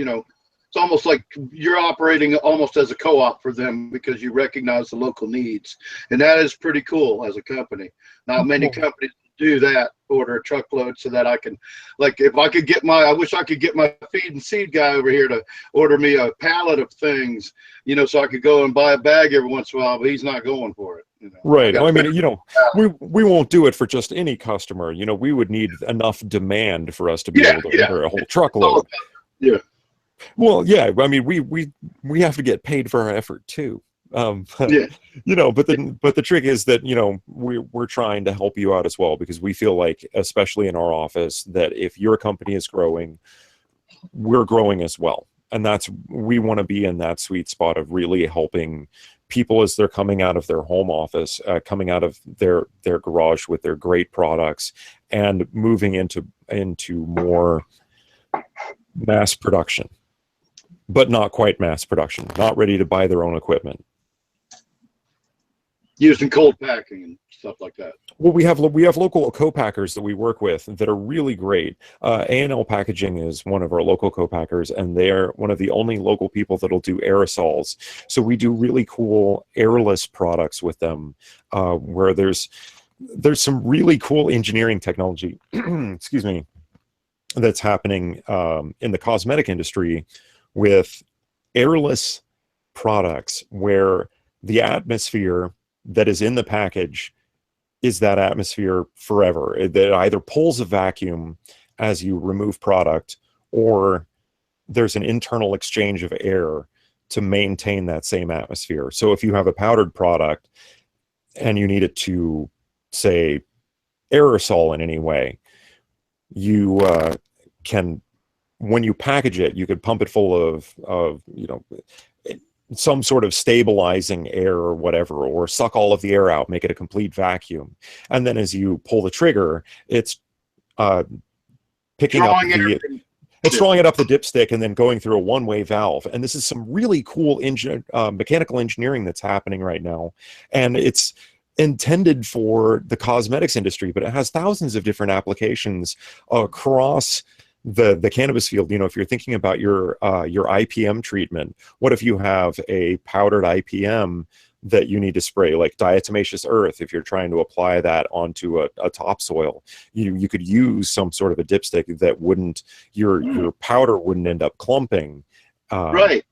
it's almost like you're operating almost as a co-op for them because you recognize the local needs, and that is pretty cool as a company. Not many companies do that, order a truckload so that I can, like, if I could get I wish I could get my feed and seed guy over here to order me a pallet of things, you know, so I could go and buy a bag every once in a while, but he's not going for it. You know? Right. I mean, you know, we won't do it for just any customer. You know, we would need enough demand for us to be able to order a whole truckload. Yeah. Well, yeah. I mean, we have to get paid for our effort too. Yeah. You know, but the trick is that, you know, we're trying to help you out as well, because we feel like, especially in our office, that if your company is growing, we're growing as well. And we want to be in that sweet spot of really helping people as they're coming out of their home office, coming out of their garage with their great products, and moving into more mass production, but not quite mass production, not ready to buy their own equipment. Using cold packing and stuff like that. Well, we have local co-packers that we work with that are really great. A&L Packaging is one of our local co-packers, and they're one of the only local people that'll do aerosols. So we do really cool airless products with them, where there's some really cool engineering technology, excuse me, that's happening in the cosmetic industry with airless products, where the atmosphere that is in the package is that atmosphere forever. It either pulls a vacuum as you remove product, or there's an internal exchange of air to maintain that same atmosphere. So if you have a powdered product and you need it to, say, aerosol in any way, you can, when you package it, you could pump it full of you know, some sort of stabilizing air or whatever, or suck all of the air out, make it a complete vacuum. And then as you pull the trigger, it's picking up it's drawing it up the dipstick and then going through a one-way valve. And this is some really cool mechanical engineering that's happening right now. And it's intended for the cosmetics industry, but it has thousands of different applications across the cannabis field. You know, if you're thinking about your IPM treatment, what if you have a powdered IPM that you need to spray, like diatomaceous earth? If you're trying to apply that onto a topsoil, you could use some sort of a dipstick that wouldn't, your powder wouldn't end up clumping. Right.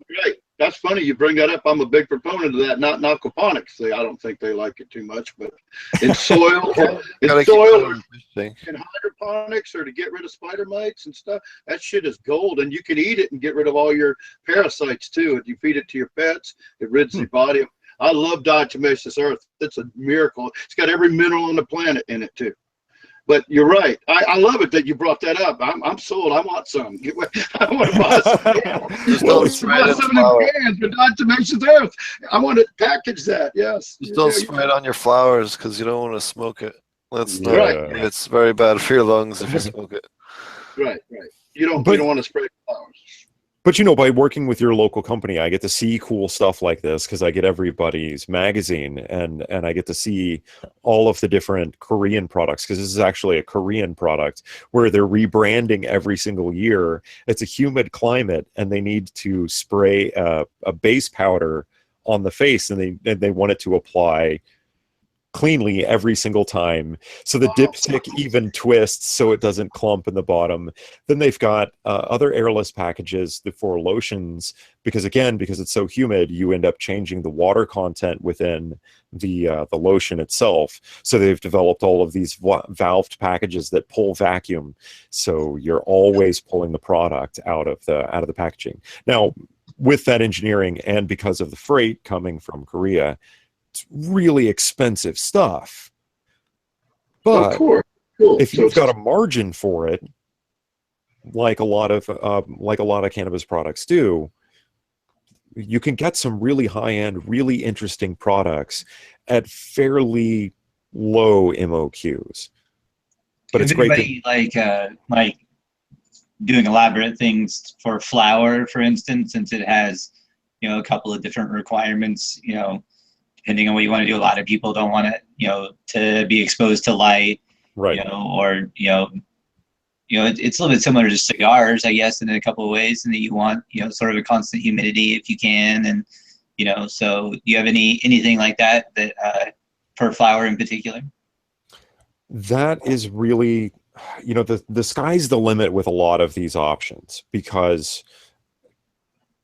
That's funny you bring that up. I'm a big proponent of that. Not in aquaponics. I don't think they like it too much, but in soil, in hydroponics, or to get rid of spider mites and stuff, that shit is gold. And you can eat it and get rid of all your parasites too. If you feed it to your pets, it rids the body. I love diatomaceous earth. It's a miracle. It's got every mineral on the planet in it too. But you're right. I love it that you brought that up. I'm sold. I want some. I want to buy some. Just don't spray it in flour. But diatomaceous earth. I want to package that. Yes. Just don't spray it on your flowers, because you don't want to smoke it. That's not, right. It's very bad for your lungs if you smoke it. Right. You don't want to spray flowers. But, you know, by working with your local company, I get to see cool stuff like this, because I get everybody's magazine, and I get to see all of the different Korean products, because this is actually a Korean product where they're rebranding every single year. It's a humid climate, and they need to spray a base powder on the face, and they want it to apply cleanly every single time. So the dipstick even twists so it doesn't clump in the bottom. Then they've got other airless packages for lotions, because it's so humid, you end up changing the water content within the lotion itself. So they've developed all of these valved packages that pull vacuum, so you're always pulling the product out of the packaging. Now, with that engineering, and because of the freight coming from Korea, it's really expensive stuff. But if you've got a margin for it, like a lot of cannabis products do, you can get some really high-end, really interesting products at fairly low MOQs. But it's great. Like doing elaborate things for flour, for instance, since it has, you know, a couple of different requirements, you know, depending on what you want to do. A lot of people don't want it, you know, to be exposed to light, right? You know, or you know, it's a little bit similar to cigars, I guess, in a couple of ways, and that you want, sort of a constant humidity if you can. And, so do you have anything like that for flower in particular? That is really, the sky's the limit with a lot of these options, because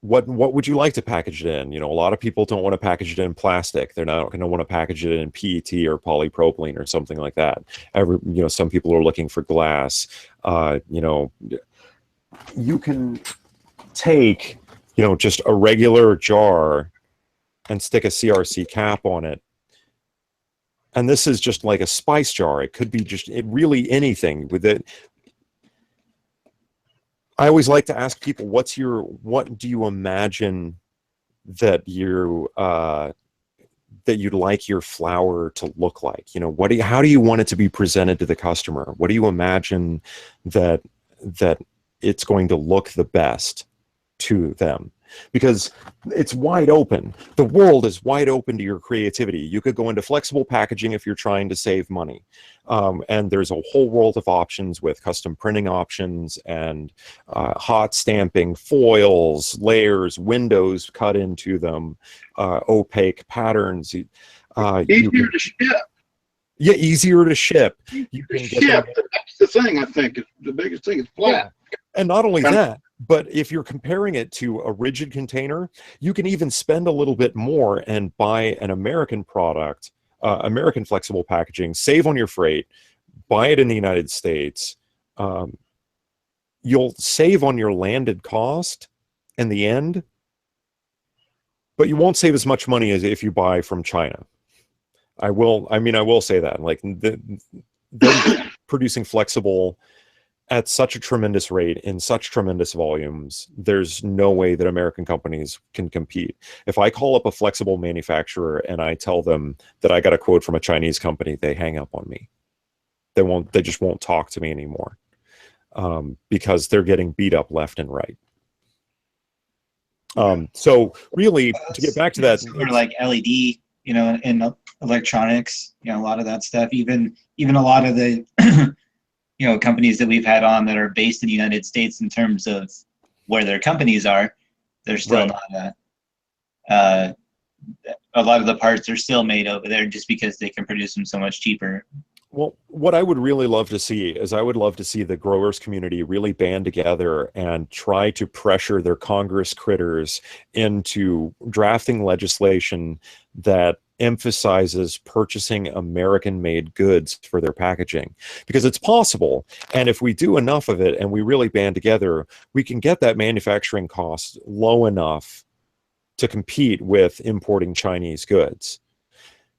what would you like to package it in? A lot of people don't want to package it in plastic. They're not going to want to package it in PET or polypropylene or something like that. Some people are looking for glass. You can take, just a regular jar and stick a CRC cap on it. And this is just like a spice jar. It could be really anything with it. I always like to ask people, what do you imagine that that you'd like your flower to look like? How do you want it to be presented to the customer? What do you imagine that it's going to look the best to them? Because it's wide open. The world is wide open to your creativity. You could go into flexible packaging if you're trying to save money. And there's a whole world of options with custom printing options and hot stamping, foils, layers, windows cut into them, opaque patterns. Easier to ship. Yeah, easier to ship. You can ship. That's the thing, I think. The biggest thing is flat. Yeah. And not only that, but if you're comparing it to a rigid container, you can even spend a little bit more and buy an American product, American flexible packaging, save on your freight, buy it in the United States. You'll save on your landed cost in the end, but you won't save as much money as if you buy from China. I will say that. Like, they're producing flexible at such a tremendous rate in such tremendous volumes. There's no way that American companies can compete. If I call up a flexible manufacturer and I tell them that I got a quote from a Chinese company, they hang up on me. They just won't talk to me anymore, because they're getting beat up left and right. So really, to get back to that, sort of like LED, in electronics, a lot of that stuff, even a lot of the companies that we've had on that are based in the United States, in terms of where their companies are, they're still not a lot of the parts are still made over there just because they can produce them so much cheaper. Well, what I would really love to see is I would love to see the growers community really band together and try to pressure their Congress critters into drafting legislation that emphasizes purchasing American-made goods for their packaging, because it's possible. And if we do enough of it and we really band together, we can get that manufacturing cost low enough to compete with importing Chinese goods.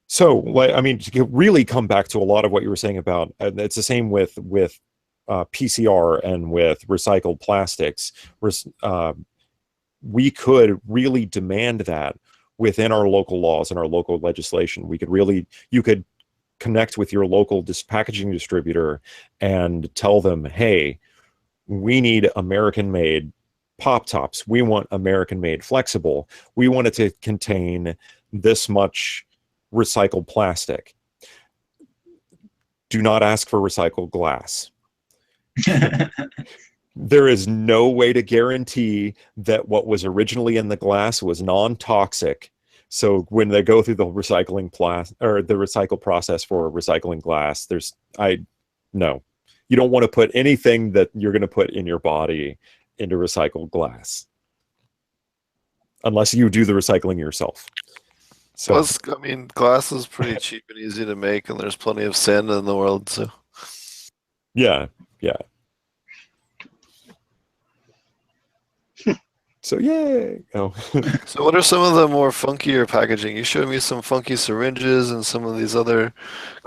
So, to really come back to a lot of what you were saying about, it's the same with PCR and with recycled plastics. We could really demand that within our local laws and our local legislation. You could connect with your local packaging distributor and tell them, hey, we need American-made pop tops. We want American-made flexible. We want it to contain this much recycled plastic. Do not ask for recycled glass. There is no way to guarantee that what was originally in the glass was non-toxic. So when they go through the recycling the recycle process for recycling glass, no. You don't want to put anything that you're going to put in your body into recycled glass, unless you do the recycling yourself. So, plus, glass is pretty cheap and easy to make, and there's plenty of sand in the world, so. Yeah. So, yay! Oh. So what are some of the more funkier packaging? You showed me some funky syringes and some of these other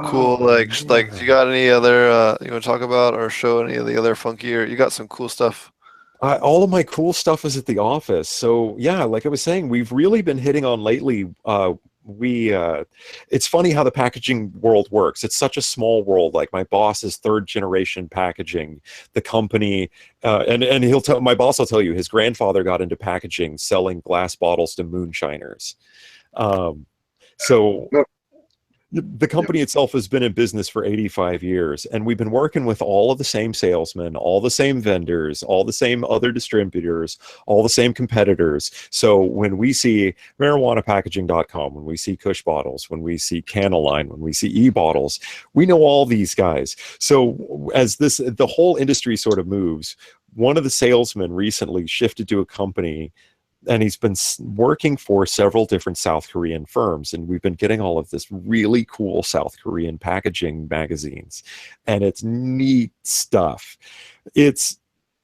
cool, like you got any other, you want to talk about or show any of the other funkier? You got some cool stuff. All of my cool stuff is at the office. So yeah, like I was saying, we've really been hitting on lately. It's funny how the packaging world works. It's such a small world. Like, my boss is third generation packaging. The company, and my boss will tell you, his grandfather got into packaging, selling glass bottles to moonshiners. So The company itself has been in business for 85 years, and we've been working with all of the same salesmen, all the same vendors, all the same other distributors, all the same competitors. So when we see marijuanapackaging.com, when we see Kush Bottles, when we see Canaline, when we see e-bottles, we know all these guys. So as the whole industry sort of moves, one of the salesmen recently shifted to a company, and he's been working for several different South Korean firms, and we've been getting all of this really cool South Korean packaging magazines, and it's neat stuff. It's,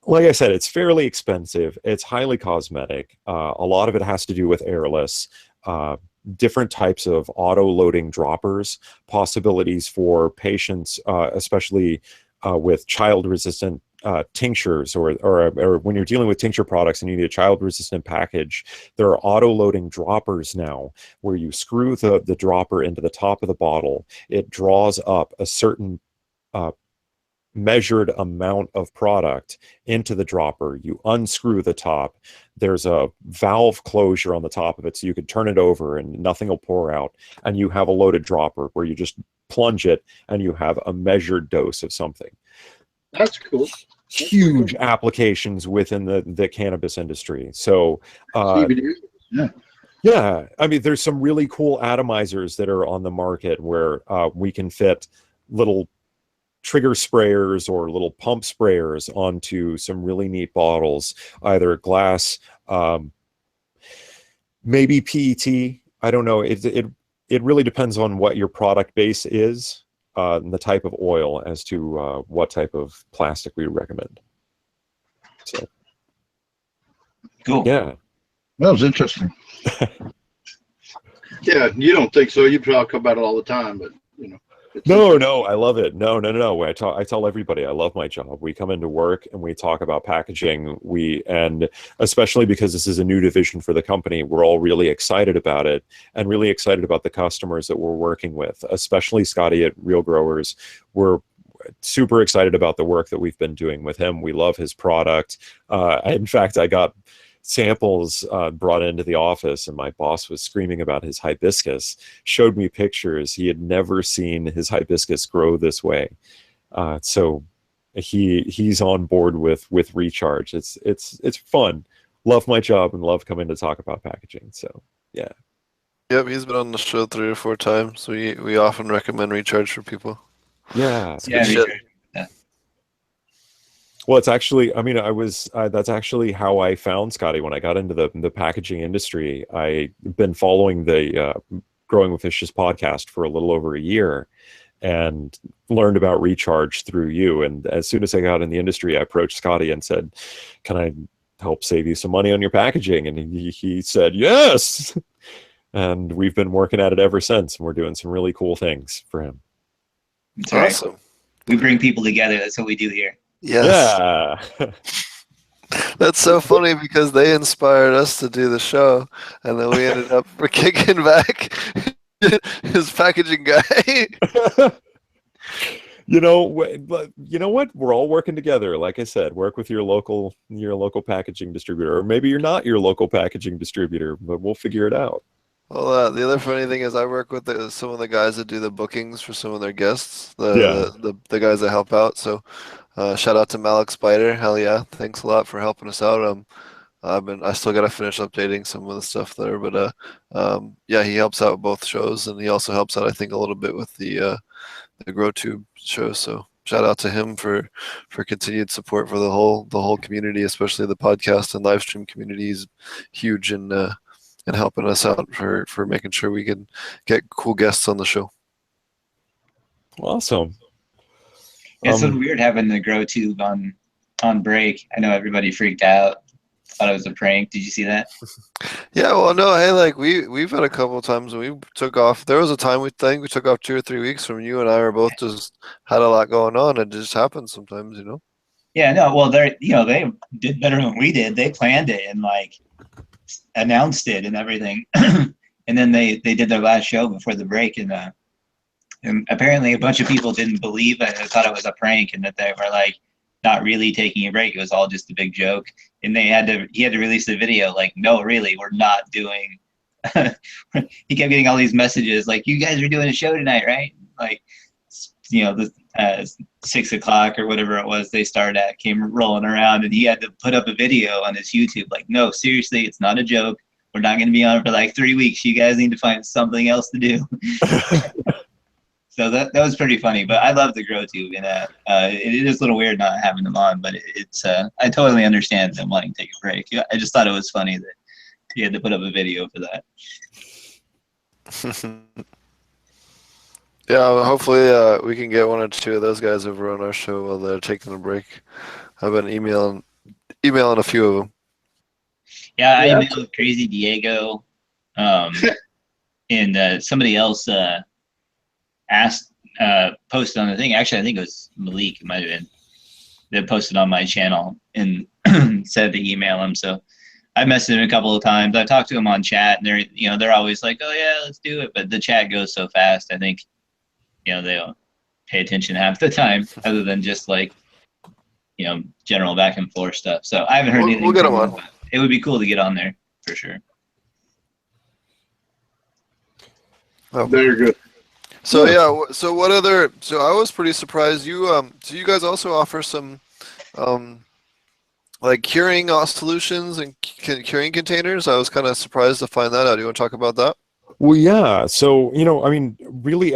like I said, it's fairly expensive. It's highly cosmetic. A lot of it has to do with airless, different types of auto-loading droppers, possibilities for patients, especially with child-resistant tinctures, or when you're dealing with tincture products and you need a child-resistant package, there are auto-loading droppers now where you screw the dropper into the top of the bottle. It draws up a certain measured amount of product into the dropper. You unscrew the top. There's a valve closure on the top of it, so you could turn it over and nothing will pour out. And you have a loaded dropper where you just plunge it and you have a measured dose of something. That's cool. Huge applications within the cannabis industry. So CBD. yeah, I mean, there's some really cool atomizers that are on the market where we can fit little trigger sprayers or little pump sprayers onto some really neat bottles, either glass, maybe PET. I don't know. It really depends on what your product base is. And the type of oil as to what type of plastic we recommend. So, cool. Yeah, That was interesting. Yeah, you don't think so? You talk about it all the time, but you know. No, I love it. No. I tell everybody I love my job. We come into work and we talk about packaging. And especially because this is a new division for the company, we're all really excited about it and really excited about the customers that we're working with, especially Scotty at Real Growers. We're super excited about the work that we've been doing with him. We love his product. In fact, I got samples brought into the office, and my boss was screaming about his hibiscus, showed me pictures. He had never seen his hibiscus grow this way. So he's on board with Recharge. It's fun. Love my job and love coming to talk about packaging. So yeah. Yep, he's been on the show 3 or 4 times. We often recommend Recharge for people. Yeah. It's good shit. Well, it's actually, I mean, that's actually how I found Scotty when I got into the packaging industry. I've been following the Growing with Fishes podcast for a little over a year and learned about Recharge through you. And as soon as I got in the industry, I approached Scotty and said, can I help save you some money on your packaging? And he said, yes. And we've been working at it ever since. And we're doing some really cool things for him. That's Awesome. right. We bring people together. That's what we do here. Yes. Yeah. That's so funny because they inspired us to do the show, and then we ended up kicking back his packaging guy. You know what? We're all working together. Like I said, work with your local packaging distributor, or maybe you're not your local packaging distributor, but we'll figure it out. Well, the other funny thing is I work with some of the guys that do the bookings for some of their guests, Yeah. the guys that help out. So shout out to Malik Spider. Hell yeah. Thanks a lot for helping us out. I still got to finish updating some of the stuff there, but yeah, he helps out with both shows, and he also helps out, I think, a little bit with the GrowTube show. So shout out to him for continued support for the whole community, especially the podcast and live stream community is huge and helping us out for making sure we can get cool guests on the show. Awesome. It's so weird having the GrowTube on break. I know everybody freaked out, thought it was a prank. Did you see that? Yeah, well, no, hey, like we've had a couple of times when we took off. There was a time we took off 2 or 3 weeks from you, and I were both just had a lot going on. It just happens sometimes, you know. Yeah, no, well, they did better than we did. They planned it and like announced it and everything, and then they did their last show before the break, and apparently a bunch of people didn't believe it and thought it was a prank, and that they were like not really taking a break. It was all just a big joke, and he had to release the video like, no, really, we're not doing he kept getting all these messages like, "You guys are doing a show tonight, right?" Like, the 6 o'clock or whatever it was they started at came rolling around, and he had to put up a video on his YouTube like, "No, seriously, it's not a joke. We're not going to be on for like 3 weeks. You guys need to find something else to do." So that was pretty funny. But I love the grow tube, and it is a little weird not having them on, but it's I totally understand them wanting to take a break. I just thought it was funny that he had to put up a video for that. Yeah, well, hopefully we can get one or two of those guys over on our show while they're taking a break. I've been emailing a few of them. Yeah, I emailed Crazy Diego, and somebody else asked, posted on the thing. Actually, I think it was Malik. It might have been that posted on my channel and said to email him. So I messaged him a couple of times. I talked to him on chat, and they're always like, "Oh yeah, let's do it." But the chat goes so fast. I think they don't pay attention half the time, other than just like general back and forth stuff. So I haven't heard anything. We'll get him on. It would be cool to get on there for sure. Oh, very good. So yeah, so what other? So I was pretty surprised. So you guys also offer some, like curing solutions and curing containers. I was kind of surprised to find that out. Do you want to talk about that? Well, yeah. So I mean, really,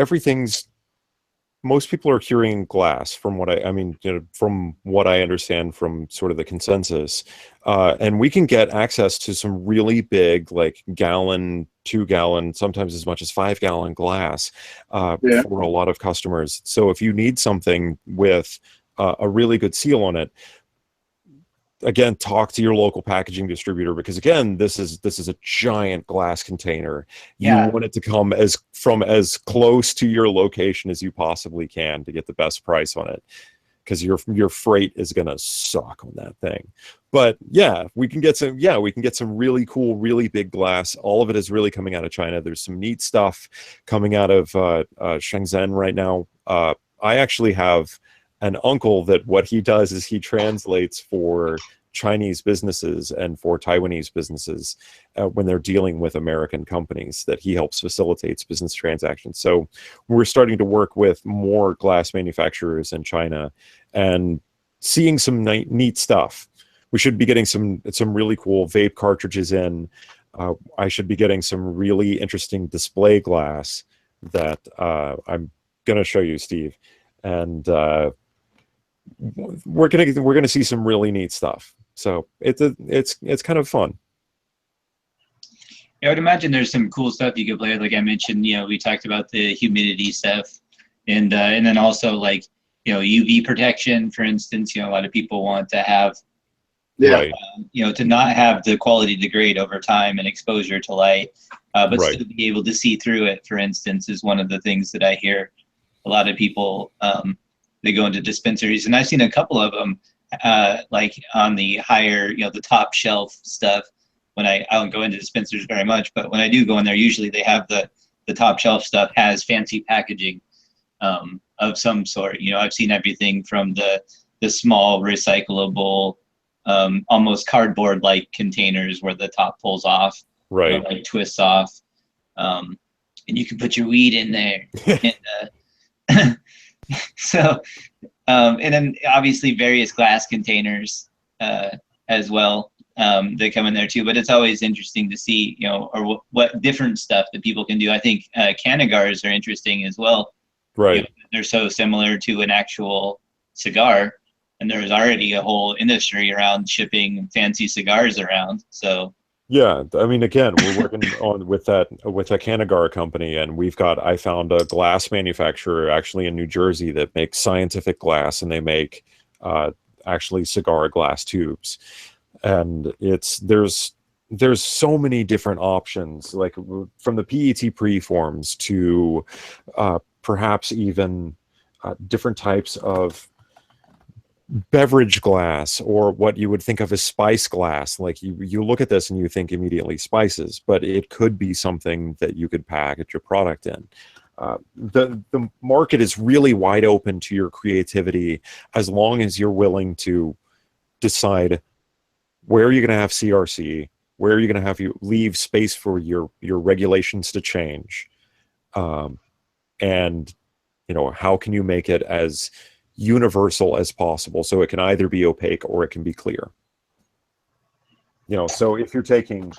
most people are curing glass from what from what I understand from sort of the consensus, and we can get access to some really big, like gallon, 2-gallon, sometimes as much as 5-gallon glass for a lot of customers. So if you need something with a really good seal on it, again, talk to your local packaging distributor, because again, this is a giant glass container. You want it to come from as close to your location as you possibly can to get the best price on it, because your freight is gonna suck on that thing. But yeah, we can get some really cool, really big glass. All of it is really coming out of China. There's some neat stuff coming out of Shenzhen right now. I actually have an uncle that what he does is he translates for Chinese businesses and for Taiwanese businesses when they're dealing with American companies, that he helps facilitates business transactions. So we're starting to work with more glass manufacturers in China and seeing some neat stuff. We should be getting some really cool vape cartridges in. I should be getting some really interesting display glass that I'm going to show you, Steve. And we're gonna see some really neat stuff. So it's kind of fun. I would imagine there's some cool stuff you could play with. Like I mentioned, we talked about the humidity stuff, and then also like UV protection, for instance. A lot of people want to have to not have the quality degrade over time and exposure to light, but still be able to see through it, for instance, is one of the things that I hear a lot of people they go into dispensaries, and I've seen a couple of them like on the higher, the top shelf stuff. When I don't go into dispensaries very much, but when I do go in there, usually they have the top shelf stuff has fancy packaging of some sort. I've seen everything from the small recyclable, almost cardboard-like containers where the top pulls off, like twists off, and you can put your weed in there. And, so, and then obviously various glass containers as well that come in there too. But it's always interesting to see, or what different stuff that people can do. I think cannagars are interesting as well. Right. They're so similar to an actual cigar, and there's already a whole industry around shipping fancy cigars around. So. Yeah, I mean, again, we're working with a Canagar company, and I found a glass manufacturer actually in New Jersey that makes scientific glass, and they make actually cigar glass tubes, and there's so many different options, like from the PET preforms to perhaps even different types of beverage glass, or what you would think of as spice glass. Like you look at this and you think immediately spices, but it could be something that you could package your product in. The market is really wide open to your creativity, as long as you're willing to decide where you're going to have CRC, Where are you going to have you leave space for your regulations to change? And, you know, how can you make it as universal as possible so it can either be opaque or it can be clear? You know, so if you're taking,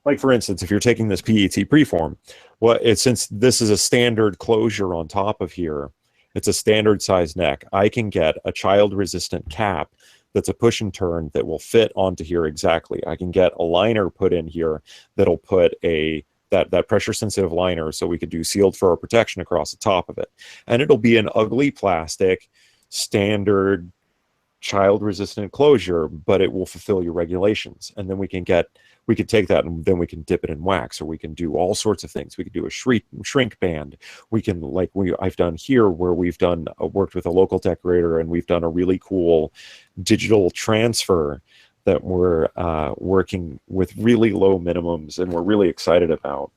like for instance, if you're taking this PET preform, well, since this is a standard closure on top of here, it's a standard size neck. I can get a child-resistant cap that's a push and turn that will fit onto here exactly. I can get a liner put in here that'll put that pressure-sensitive liner, so we could do sealed furrow protection across the top of it, and it'll be an ugly plastic, standard child-resistant closure, but it will fulfill your regulations. And then we could take that and then we can dip it in wax, or we can do all sorts of things. We could do a shrink band. We can, like I've done here, where we've done worked with a local decorator, and we've done a really cool digital transfer that we're working with really low minimums, and we're really excited about.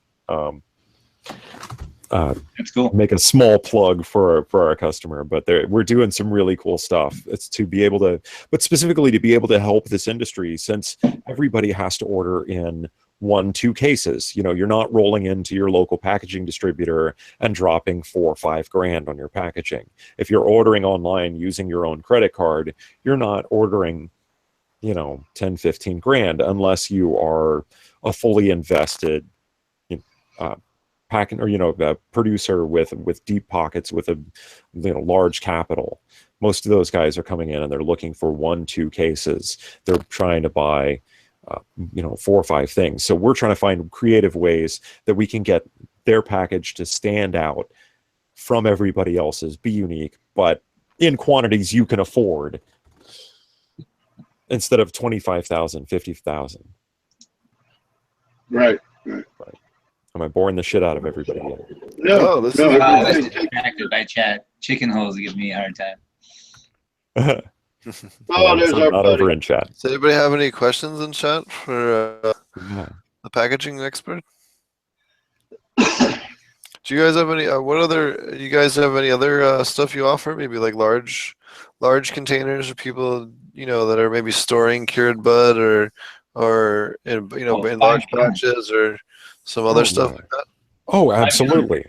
That's cool. Make a small plug for our customer, but we're doing some really cool stuff. It's to be able to, but specifically to be able to help this industry, since everybody has to order in 1-2 cases. You know, you're not rolling into your local packaging distributor and dropping $4 or $5 grand on your packaging. If you're ordering online using your own credit card, you're not ordering, you know, 10, 15 grand unless you are a fully invested packing, or, you know, a producer with deep pockets, with a, you know, large capital. Most of those guys are coming in and they're looking for 1-2 cases. They're trying to buy, you know, 4 or 5 things. So we're trying to find creative ways that we can get their package to stand out from everybody else's, be unique, but in quantities you can afford, instead of 25,000, 50,000. Right. Am I boring the shit out of everybody yet? No, this no, is- I was everything- distracted by chat. Chicken holes give me a hard time. Oh, there's I'm our not buddy. over in chat. Does anybody have any questions in chat for Yeah. the packaging expert? Do you guys have any? You guys have any other stuff you offer? Maybe like large containers for people, you know, that are maybe storing cured bud, or in, you know, in large batches, or some other stuff like that. Oh, absolutely.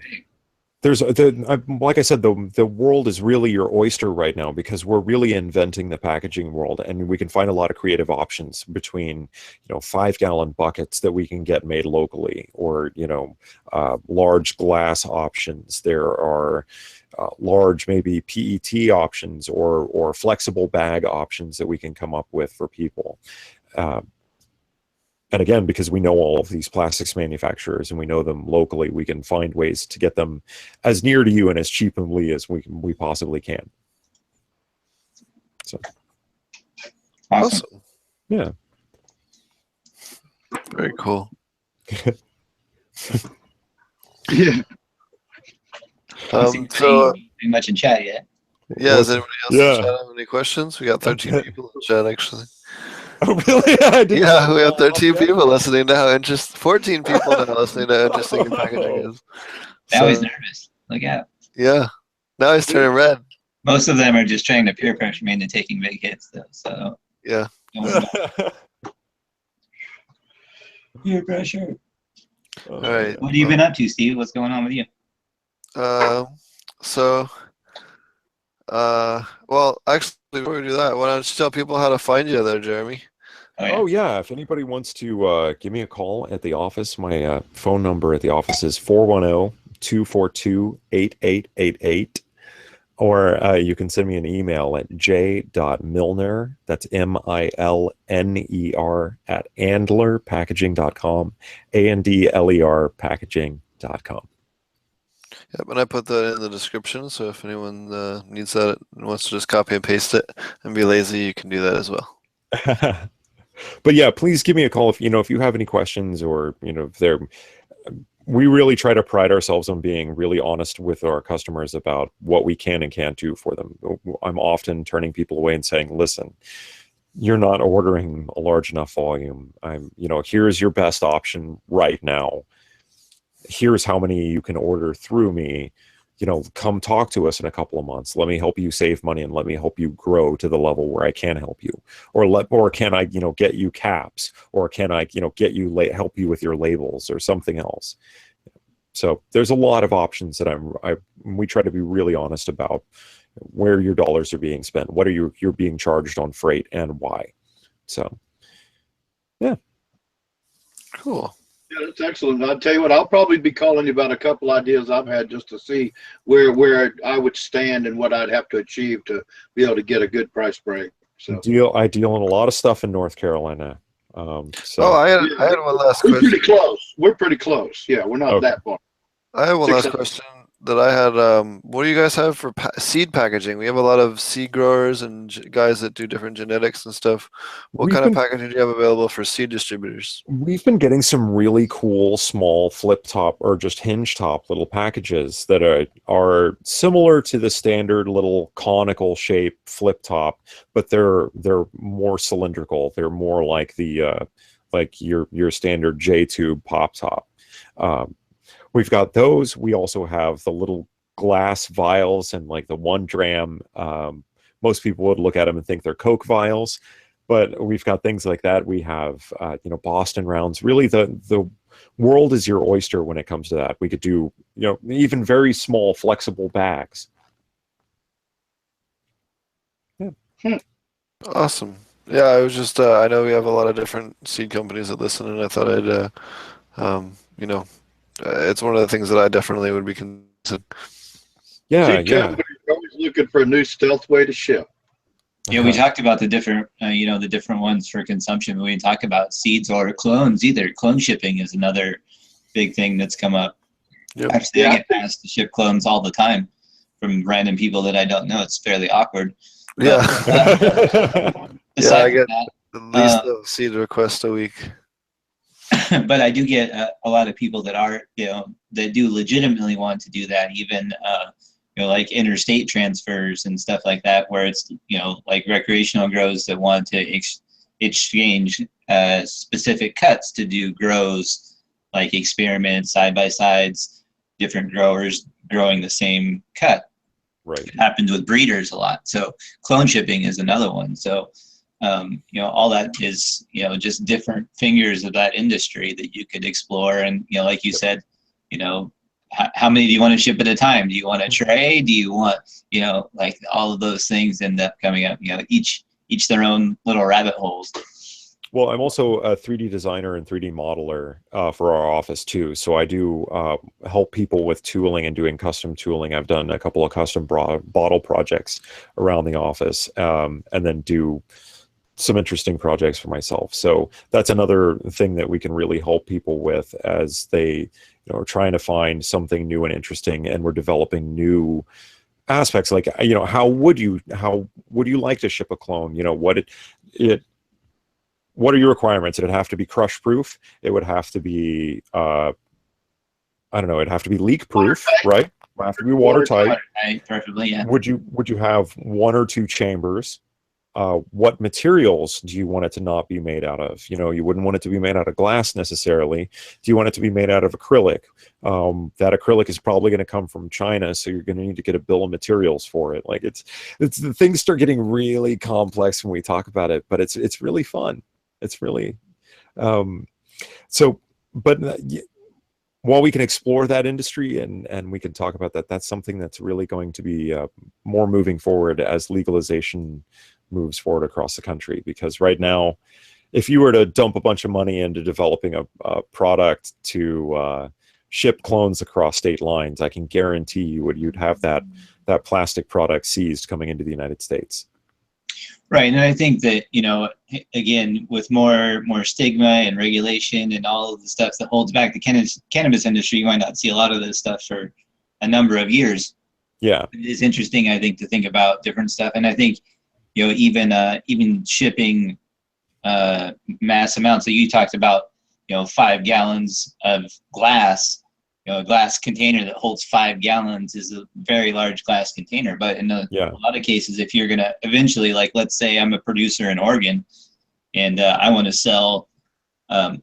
There's like I said, the world is really your oyster right now, because we're really inventing the packaging world, and we can find a lot of creative options between, you know, 5-gallon buckets that we can get made locally, or, you know, large glass options. There are large maybe PET options, or flexible bag options that we can come up with for people. And again, because we know all of these plastics manufacturers and we know them locally, we can find ways to get them as near to you and as cheaply as we possibly can. So, Awesome. yeah. Very cool. Yeah. So Pretty much in chat yet. yeah, does anybody else Yeah. in chat have any questions? We got 13 people in chat actually. Oh, really? I didn't Yeah, we have 13 people listening to how 14 people now listening to how interesting packaging is. Now he's So, nervous. Look out. yeah. Now he's turning red. Most of them are just trying to peer pressure me into taking big hits, though. So Yeah. don't worry about it. Peer pressure. All right. What have you been up to, Steve? What's going on with you? Well, actually, before we do that, why don't you tell people how to find you there, Jeremy? Oh, yeah. If anybody wants to give me a call at the office, my phone number at the office is 410-242-8888. Or you can send me an email at j.milner, that's Milner, at andlerpackaging.com, ANDLER packaging.com. Yep, and I put that in the description, so if anyone needs that and wants to just copy and paste it and be lazy, you can do that as well. But yeah, please give me a call if you have any questions, or if we really try to pride ourselves on being really honest with our customers about what we can and can't do for them. I'm often turning people away and saying, listen, you're not ordering a large enough volume. Here's your best option right now. Here's how many you can order through me. come talk to us in a couple of months. Let me help you save money and let me help you grow to the level where I can help you. Or can I, get you caps, or can I, get you help you with your labels or something else. So there's a lot of options that we try to be really honest about where your dollars are being spent, what are you're being charged on freight, and why. So, yeah. Cool. Yeah, that's excellent. I'll tell you what, I'll probably be calling you about a couple ideas I've had just to see where I would stand and what I'd have to achieve to be able to get a good price break. So I deal in a lot of stuff in North Carolina. So Oh, I yeah, had one last we're question. pretty close. We're pretty close. Yeah, we're not okay. that far. I have one last 600. question that I had. What do you guys have for seed packaging? We have a lot of seed growers and guys that do different genetics and stuff. What We've kind of been packaging do you have available for seed distributors? We've been getting some really cool small flip top or just hinge top little packages that are similar to the standard little conical shape flip top, but they're more cylindrical. They're more like the like your standard J tube pop top. We've got those. We also have the little glass vials and like the 1 gram. Most people would look at them and think they're Coke vials, but we've got things like that. We have, Boston rounds. Really, the world is your oyster when it comes to that. We could do, even very small, flexible bags. Yeah. Awesome. Yeah, I was just I know we have a lot of different seed companies that listen, and I thought I'd it's one of the things that I definitely would be considering. Yeah, Seed yeah. companies are always looking for a new stealth way to ship. Yeah, we talked about the different, the different ones for consumption. When we talk about seeds or clones, either clone shipping is another big thing that's come up. Yep. Actually, Yeah, I get asked to ship clones all the time from random people that I don't know. It's fairly awkward. Yeah. But, Yeah, I aside from get that, at least a seed request a week. but I do get a lot of people that are, that do legitimately want to do that, even, like interstate transfers and stuff like that, where it's, like recreational grows that want to exchange specific cuts to do grows, like experiments, side-by-sides, different growers growing the same cut. Right. It happens with breeders a lot. So clone shipping is another one. So all that is, just different fingers of that industry that you could explore. And, like you said, how many do you want to ship at a time? Do you want a tray? Do you want, like all of those things end up coming up, each their own little rabbit holes. Well, I'm also a 3D designer and 3D modeler for our office too. So I do help people with tooling and doing custom tooling. I've done a couple of custom bottle projects around the office, and then do some interesting projects for myself. So that's another thing that we can really help people with as they, are trying to find something new and interesting, and we're developing new aspects. Like, how would you like to ship a clone? What are your requirements? It'd have to be crush proof. It would have to be, I don't know, it'd have to be leak proof, right? It would have to be watertight. Watertight, preferably, yeah. Would you have 1 or 2 chambers? What materials do you want it to not be made out of? You wouldn't want it to be made out of glass necessarily. Do you want it to be made out of acrylic? That acrylic is probably going to come from China, so you're going to need to get a bill of materials for it. Like it's the things start getting really complex when we talk about it, but it's really fun. It's really but while we can explore that industry and we can talk about that, that's something that's really going to be more moving forward as legalization moves forward across the country. Because right now, if you were to dump a bunch of money into developing a product to ship clones across state lines, I can guarantee you'd have that plastic product seized coming into the United States. Right, and I think that, again, with more stigma and regulation and all of the stuff that holds back the cannabis industry, you might not see a lot of this stuff for a number of years. Yeah, it is interesting, I think, to think about different stuff, and I think, even shipping mass amounts. So you talked about, 5 gallons of glass. A glass container that holds 5 gallons is a very large glass container. But in a lot of cases, if you're going to eventually, like, let's say I'm a producer in Oregon and I want to sell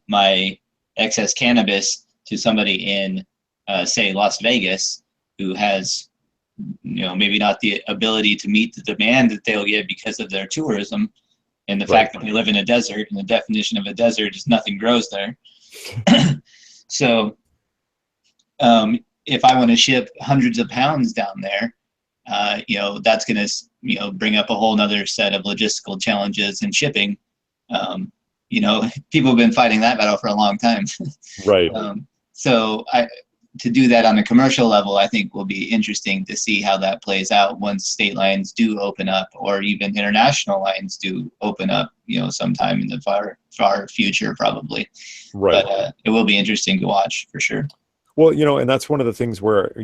my excess cannabis to somebody in, say, Las Vegas, who has, maybe not the ability to meet the demand that they'll get because of their tourism and the fact that they live in a desert, and the definition of a desert is nothing grows there. So if I want to ship hundreds of pounds down there, that's going to, bring up a whole nother set of logistical challenges in shipping. People have been fighting that battle for a long time. Right. So to do that on a commercial level, I think will be interesting to see how that plays out once state lines do open up, or even international lines do open up, sometime in the far future, probably. Right. But it will be interesting to watch for sure. Well, and that's one of the things where,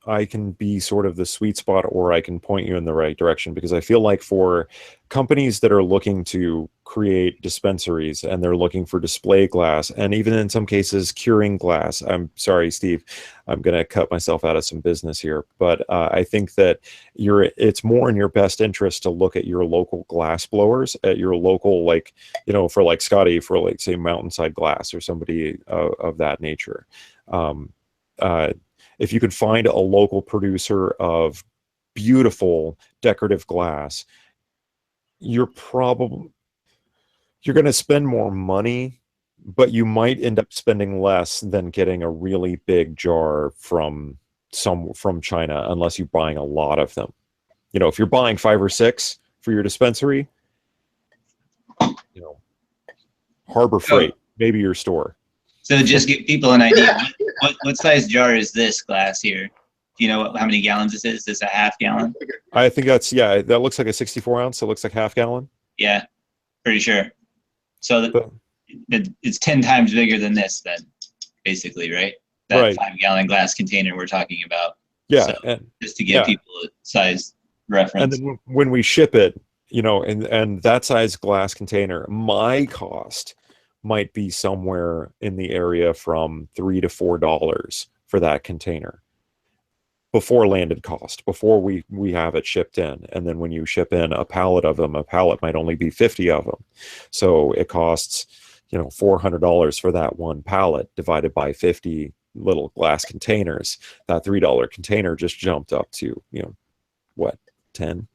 I can be sort of the sweet spot, or I can point you in the right direction, because I feel like for companies that are looking to create dispensaries and they're looking for display glass, and even in some cases curing glass, I'm sorry, Steve, I'm going to cut myself out of some business here, but I think that it's more in your best interest to look at your local glass blowers, at your local, for like Scotty, for like, say, Mountainside Glass or somebody of that nature. If you could find a local producer of beautiful decorative glass, you're going to spend more money, but you might end up spending less than getting a really big jar from China, unless you're buying a lot of them. If you're buying 5 or 6 for your dispensary, Harbor Freight, maybe your store. So just give people an idea, what size jar is this glass here? Do you know how many gallons this is? Is this a half gallon? I think that looks like a 64 ounce. It looks like half gallon. Yeah, pretty sure. So it's 10 times bigger than this then, basically, right? That right. 5-gallon glass container we're talking about. Yeah. So and, just to give people a size reference. And then when we ship it, and that size glass container, my cost might be somewhere in the area from $3 to $4 for that container before landed cost, before we have it shipped in. And then when you ship in a pallet of them, a pallet might only be 50 of them. So it costs, $400 for that one pallet divided by 50 little glass containers. That $3 container just jumped up to, 10?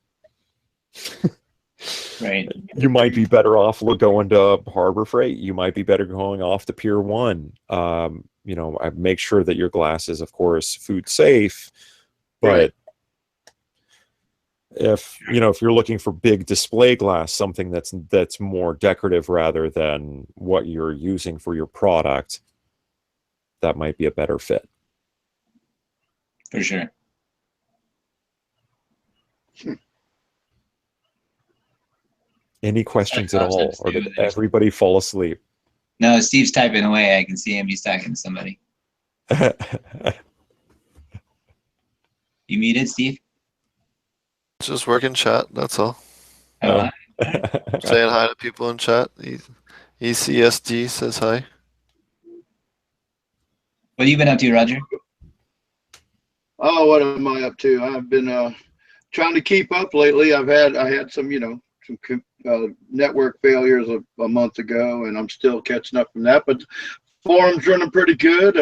Right. You might be better off going to Harbor Freight. You might be better going off to Pier 1. I make sure that your glass is, of course, food safe. But right. if you're looking for big display glass, something that's more decorative rather than what you're using for your product, that might be a better fit. For sure. Any questions at all, or did everybody fall asleep? No, Steve's typing away. I can see him. He's talking to somebody. You muted, Steve? Just working chat, that's all. Oh. Saying hi to people in chat. ECSD says hi. What have you been up to, Roger? Oh, what am I up to? I've been trying to keep up lately. I had some, some network failures a month ago, and I'm still catching up from that. But the forum's running pretty good.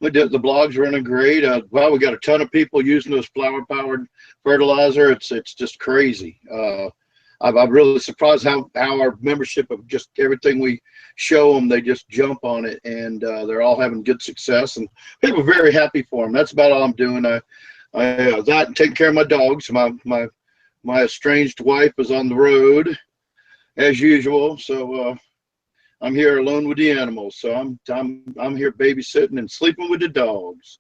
The blog's running great. Well, we got a ton of people using this flower-powered fertilizer. It's just crazy. I'm really surprised how our membership of just everything we show them, they just jump on it, and they're all having good success, and people are very happy for them. That's about all I'm doing. That and taking care of my dogs. My estranged wife is on the road as usual, so I'm here alone with the animals. So I'm here babysitting and sleeping with the dogs.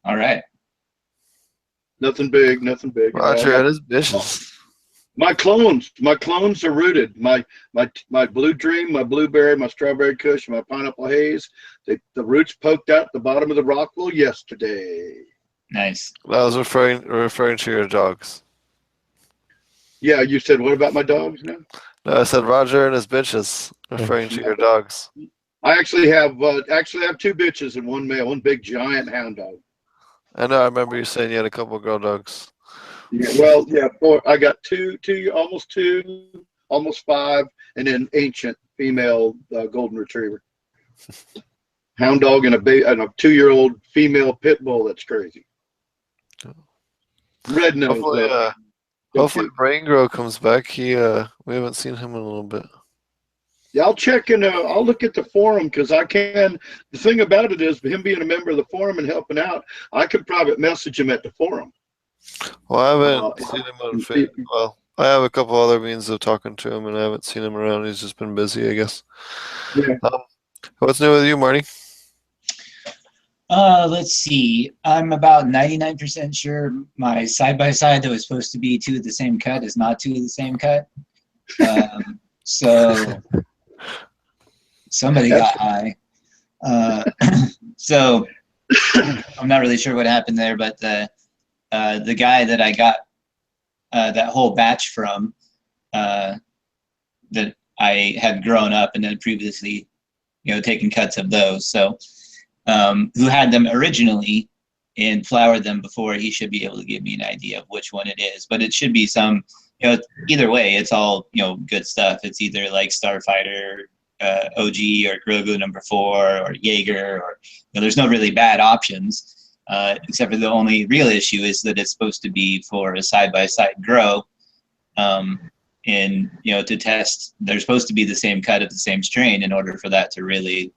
All right. Nothing big. Roger and his bitches. My clones are rooted. My Blue Dream, my Blueberry, my Strawberry Kush, my Pineapple Haze. The roots poked out the bottom of the Rockville yesterday. Nice. I was referring to your dogs. Yeah, you said what about my dogs now? No, I said Roger and his bitches, referring to your dogs. I actually have two bitches and one male, one big giant hound dog. I know. I remember you saying you had a couple of girl dogs. Yeah, well, yeah, I got two, almost 5, and then ancient female golden retriever. hound dog and a 2-year-old female pit bull. That's crazy. Red nose. Hopefully Brain Grow comes back. We haven't seen him in a little bit. Yeah, I'll check and I'll look at the forum because I can. The thing about it is, him being a member of the forum and helping out, I could private message him at the forum. Well, I haven't seen him on Facebook. Well, I have a couple other means of talking to him, and I haven't seen him around. He's just been busy, I guess. Yeah. What's new with you, Marty? Let's see. I'm about 99% sure my side-by-side that was supposed to be 2 of the same cut is not 2 of the same cut. So somebody got high. So I'm not really sure what happened there, but the guy that I got that whole batch from that I had grown up and then previously, taken cuts of those. So who had them originally and flowered them before, he should be able to give me an idea of which one it is. But it should be some, either way, it's all, good stuff. It's either like Starfighter, OG, or Grogu #4, or Jaeger, or there's no really bad options, except for the only real issue is that it's supposed to be for a side-by-side grow. And to test, they're supposed to be the same cut of the same strain in order for that to really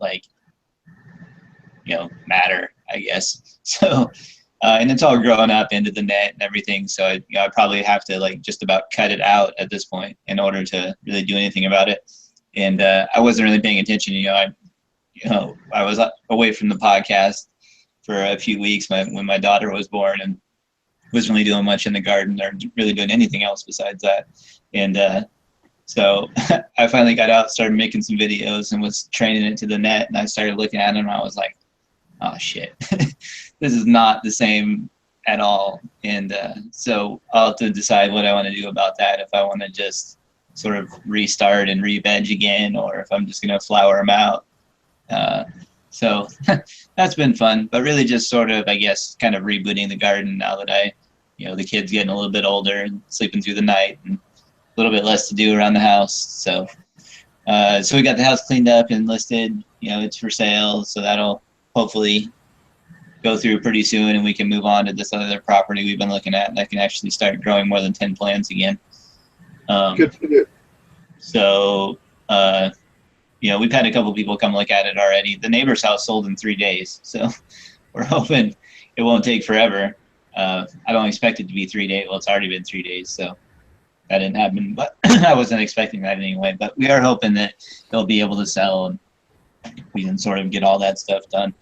matter, I guess. So and it's all growing up into the net and everything, so I probably have to just about cut it out at this point in order to really do anything about it. And I wasn't really paying attention. I was away from the podcast for a few weeks when my daughter was born, and wasn't really doing much in the garden or really doing anything else besides that. And so I finally got out, started making some videos, and was training it to the net. And I started looking at it, and I was like, oh shit, this is not the same at all. And so I'll have to decide what I want to do about that, if I want to just sort of restart and re-veg again, or if I'm just going to flower them out. So that's been fun, but really just sort of, I guess, kind of rebooting the garden now that the kid's getting a little bit older and sleeping through the night and a little bit less to do around the house. So so we got the house cleaned up and listed, it's for sale. So that'll hopefully go through pretty soon, and we can move on to this other property we've been looking at, and I can actually start growing more than 10 plants again. Good for you. So, we've had a couple people come look at it already. The neighbor's house sold in 3 days, so we're hoping it won't take forever. I don't expect it to be 3 days. Well, it's already been 3 days, so that didn't happen, but I wasn't expecting that anyway. But we are hoping that they'll be able to sell, and we can sort of get all that stuff done.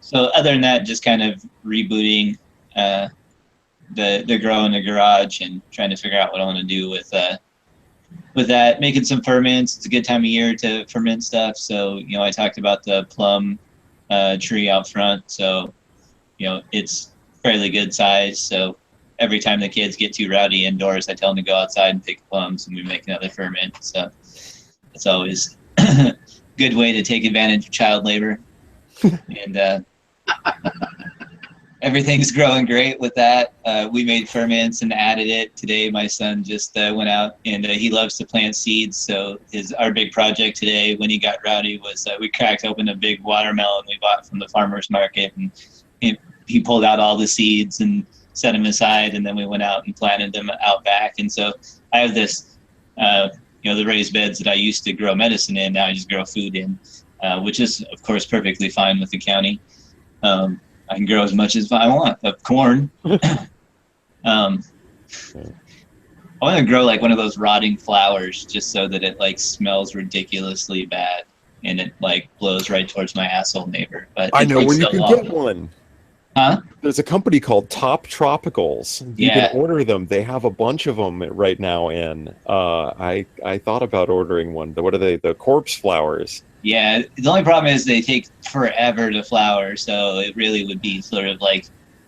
So other than that, just kind of rebooting the grow in the garage and trying to figure out what I want to do with that. Making some ferments. It's a good time of year to ferment stuff. So I talked about the plum tree out front. So it's fairly good size. So every time the kids get too rowdy indoors, I tell them to go outside and pick plums, and we make another ferment. So it's always a good way to take advantage of child labor. And everything's growing great with that. We made ferments and added it today. My son just went out, and he loves to plant seeds. So our big project today, when he got rowdy, was we cracked open a big watermelon we bought from the farmer's market, and he pulled out all the seeds and set them aside, and then we went out and planted them out back. And so I have this, the raised beds that I used to grow medicine in, now I just grow food in, which is, of course, perfectly fine with the county. I can grow as much as I want of corn. I want to grow like one of those rotting flowers, just so that it smells ridiculously bad, and it blows right towards my asshole neighbor. But I know where you can get one. Huh? There's a company called Top Tropicals. You can order them. They have a bunch of them right now in. I thought about ordering one. What are they? The corpse flowers. Yeah, the only problem is they take forever to flower, so it really would be sort of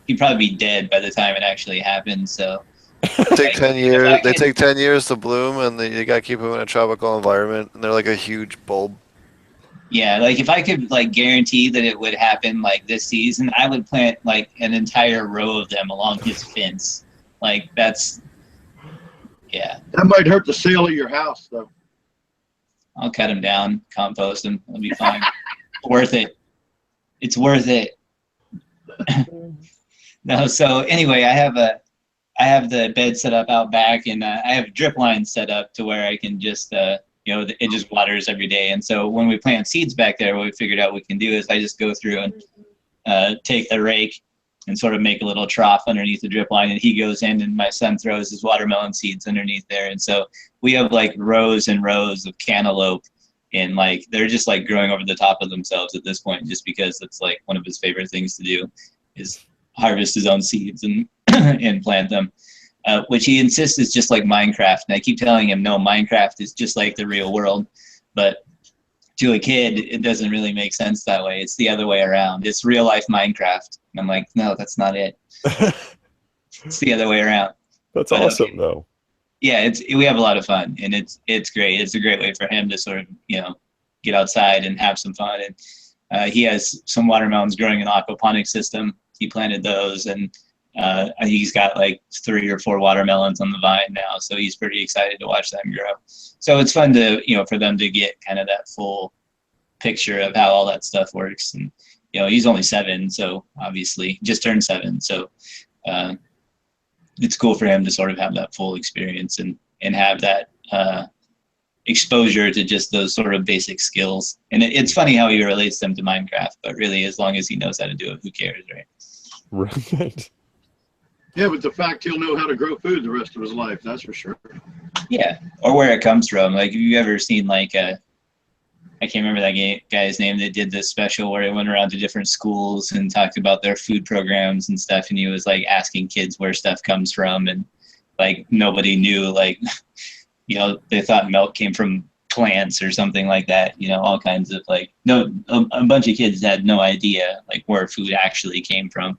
he'd probably be dead by the time it actually happens. So They take 10 years. They take 10 years to bloom, and you gotta keep them in a tropical environment, and they're like a huge bulb. Yeah, if I could guarantee that it would happen this season, I would plant an entire row of them along his fence. That's, yeah. That might hurt the sale of your house, though. I'll cut them down, compost them. It'll be fine. Worth it. It's worth it. No, so anyway, I have the bed set up out back, and I have drip lines set up to where I can just it just waters every day. And so when we plant seeds back there, what we figured out we can do is I just go through and take the rake and sort of make a little trough underneath the drip line, and he goes in, and my son throws his watermelon seeds underneath there. And so we have like rows and rows of cantaloupe, and like they're just like growing over the top of themselves at this point, just because it's like one of his favorite things to do is harvest his own seeds and and plant them, which he insists is just like Minecraft. And I keep telling him, no, Minecraft is just like the real world. But to a kid, it doesn't really make sense that way. It's the other way around. It's real life Minecraft. And I'm like, no, that's not it. It's the other way around. That's But, awesome, though. Yeah, we have a lot of fun, and it's great. It's a great way for him to sort of get outside and have some fun. And he has some watermelons growing in the aquaponic system. He planted those, and he's got like 3 or 4 watermelons on the vine now, so he's pretty excited to watch them grow. So it's fun to for them to get kind of that full picture of how all that stuff works. And he's only 7, so obviously just turned 7, so it's cool for him to sort of have that full experience and have that exposure to just those sort of basic skills. And it's funny how he relates them to Minecraft, but really, as long as he knows how to do it, who cares, right? Right. Yeah, but the fact he'll know how to grow food the rest of his life, that's for sure. Yeah, or where it comes from. Like, have you ever seen like I can't remember that guy's name that did this special where he went around to different schools and talked about their food programs and stuff, and he was like asking kids where stuff comes from, and like nobody knew, like they thought milk came from plants or something like that. All kinds of like a bunch of kids had no idea like where food actually came from,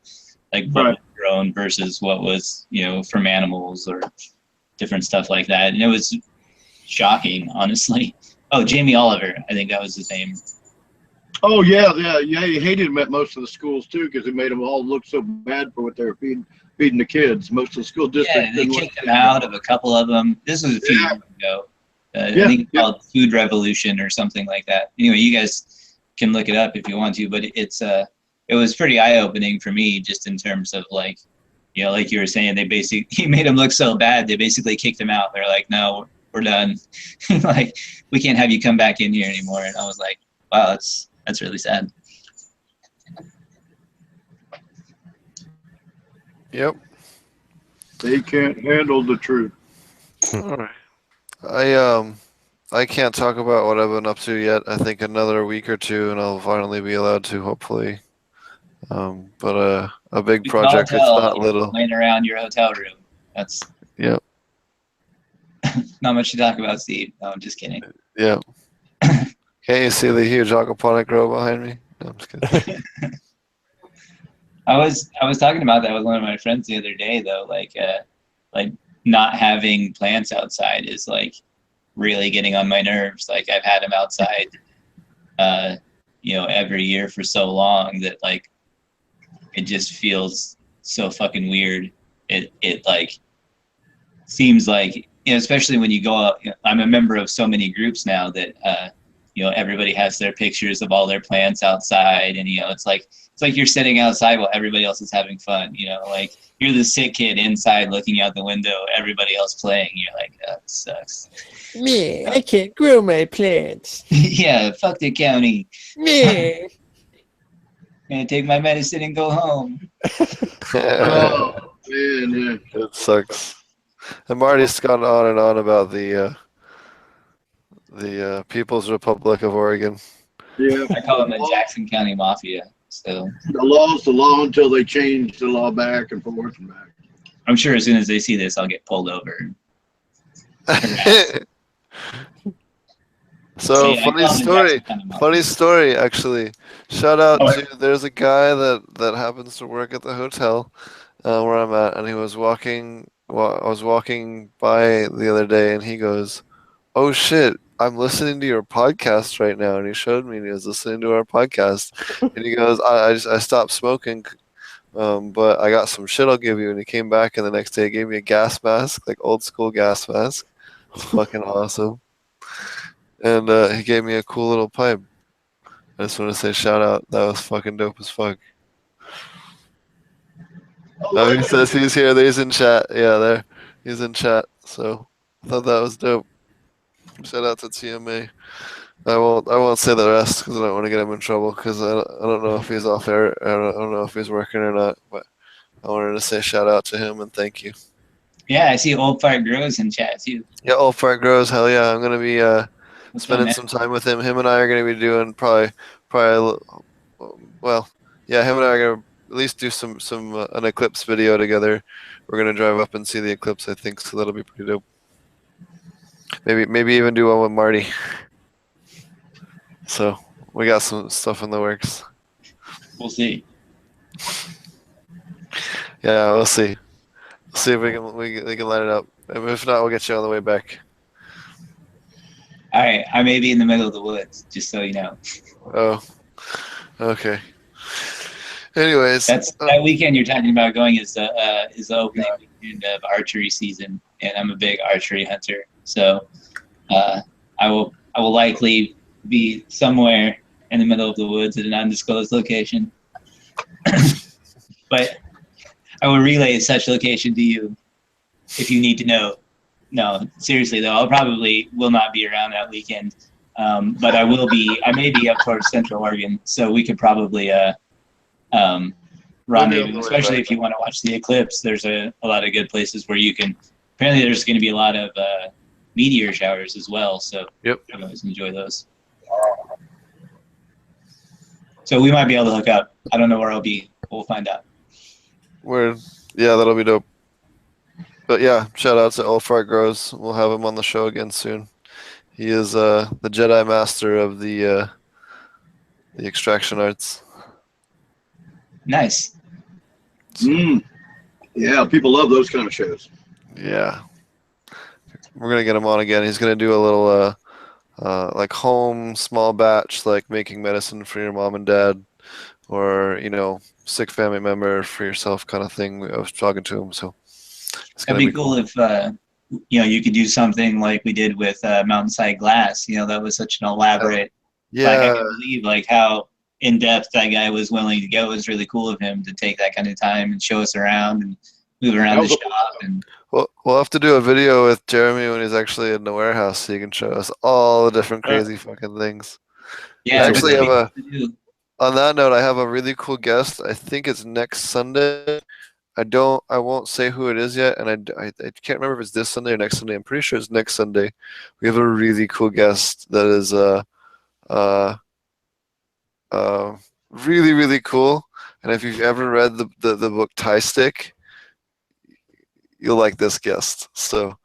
like what was grown versus what was from animals or different stuff like that. And it was shocking, honestly. Oh, Jamie Oliver, I think that was his name. Oh yeah. He hated him at most of the schools too, because it made them all look so bad for what they were feeding the kids. Most of the school districts. Yeah, they kicked him out of a couple of them. This was a few years ago. I think it's called Food Revolution or something like that. Anyway, you guys can look it up if you want to, but it was pretty eye-opening for me, just in terms of like, like you were saying, he made him look so bad, they basically kicked him out. They're like, no, we're done. Like, we can't have you come back in here anymore. And I was like, wow, that's really sad. Yep. They can't handle the truth. All right. I can't talk about what I've been up to yet. I think another week or two, and I'll finally be allowed to, hopefully. But a big project. It's not little. Laying around your hotel room. That's not much to talk about, Steve. No, I'm just kidding. Yeah. Can't you see the huge aquaponic grow behind me? No, I'm just kidding. I was talking about that with one of my friends the other day, though. Like not having plants outside is like really getting on my nerves. Like, I've had them outside, every year for so long that like it just feels so fucking weird. It like seems like, especially when you go out. I'm a member of so many groups now that everybody has their pictures of all their plants outside, and it's like you're sitting outside while everybody else is having fun. Like, you're the sick kid inside looking out the window, everybody else playing. You're like, oh, it sucks. Me, I can't grow my plants. Yeah, fuck the county. Me. Gonna take my medicine and go home. Oh man, It sucks. And Marty's gone on and on about the People's Republic of Oregon. yeah. I call them the Jackson County Mafia. So The law's the law until they change the law back and forth and back. I'm sure as soon as they see this, I'll get pulled over. So Yeah, I funny call them the story. Jackson County Mafia. Funny story, actually. Shout out to there's a guy that happens to work at the hotel where I'm at, and he was walking. Well, I was walking by the other day, and he goes, "Oh shit, I'm listening to your podcast right now." And he showed me, and he was listening to our podcast, and he goes, "I stopped smoking, but I got some shit I'll give you." And he came back, and the next day he gave me a gas mask, like old school gas mask. It's fucking awesome. And he gave me a cool little pipe. I just want to say shout out. That was fucking dope as fuck. Oh, he says he's here. He's in chat. Yeah, there. He's in chat. So I thought that was dope. Shout out to TMA. I won't say the rest because I don't want to get him in trouble because I don't know if he's off air. I don't know if he's working or not. But I wanted to say shout out to him and thank you. Yeah, I see Old Fart Grows in chat too. Yeah, Old Fart Grows. Hell yeah, I'm gonna be spending some time with him. Him and I are gonna be doing probably well, yeah, him and I are gonna at least do some an eclipse video together. We're gonna drive up and see the eclipse, I think, so that'll be pretty dope. Maybe even do one with Marty. So we got some stuff in the works. We'll see. Yeah, we'll see. See if we can line it up. If not, we'll get you on the way back. All right, I may be in the middle of the woods, just so you know. Oh, okay. Anyways, that weekend you're talking about going is the opening weekend of archery season, and I'm a big archery hunter, so I will likely be somewhere in the middle of the woods at an undisclosed location. But I will relay such location to you if you need to know. No, seriously though, will not be around that weekend. But I may be up towards Central Oregon, so we could probably rendezvous, especially if you want to watch the eclipse. There's a lot of good places where you can. Apparently, there's going to be a lot of meteor showers as well, so yep, you always enjoy those. So we might be able to hook up. I don't know where I'll be. We'll find out. Yeah, that'll be dope. But yeah, shout out to Old Fart Grows. We'll have him on the show again soon. He is the Jedi Master of the extraction arts. Nice. Yeah, people love those kind of shows. Yeah. We're gonna get him on again. He's gonna do a little like home small batch, like making medicine for your mom and dad, or sick family member for yourself kind of thing. I was talking to him, so it'd be cool if you could do something like we did with Mountainside Glass. That was such an elaborate. Yeah. Like I can't believe how in depth that guy was willing to go. It was really cool of him to take that kind of time and show us around and move around the shop. And we'll have to do a video with Jeremy when he's actually in the warehouse, so you can show us all the different crazy fucking things. Yeah, actually on that note, I have a really cool guest. I think it's next Sunday. I won't say who it is yet, and I can't remember if it's this Sunday or next Sunday. I'm pretty sure it's next Sunday. We have a really cool guest that is really, really cool. And if you've ever read the book Tie Stick, you'll like this guest. So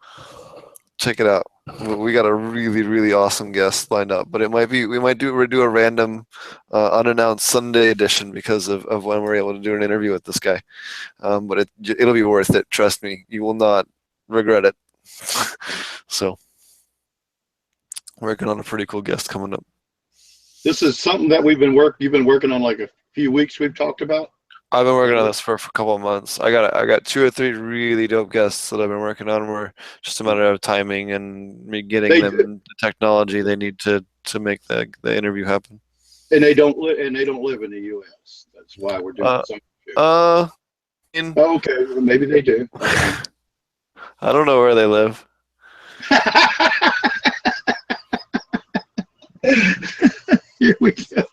check it out. We got a really, really awesome guest lined up, but we might do a random unannounced Sunday edition because of when we're able to do an interview with this guy. But it'll be worth it. Trust me, you will not regret it. So working on a pretty cool guest coming up. This is something that you've been working on like a few weeks. We've talked about. I've been working on this for a couple of months. I got 2 or 3 really dope guests that I've been working on. We're just a matter of timing and me getting them the technology they need to make the interview happen. And they don't live in the U.S. That's why we're doing something. Okay, well, maybe they do. I don't know where they live. Here we go.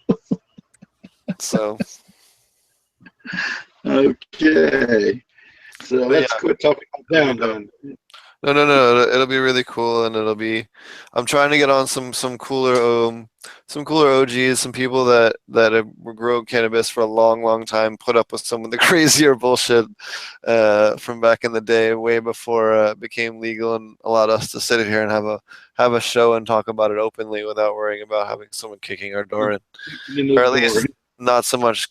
So. Okay. So let's quit talking down. No. It'll be really cool, and I'm trying to get on some cooler OGs, some people that have grown cannabis for a long, long time, put up with some of the crazier bullshit from back in the day, way before it became legal, and allowed us to sit here and have a show and talk about it openly without worrying about having someone kicking our door in, or at least not so much.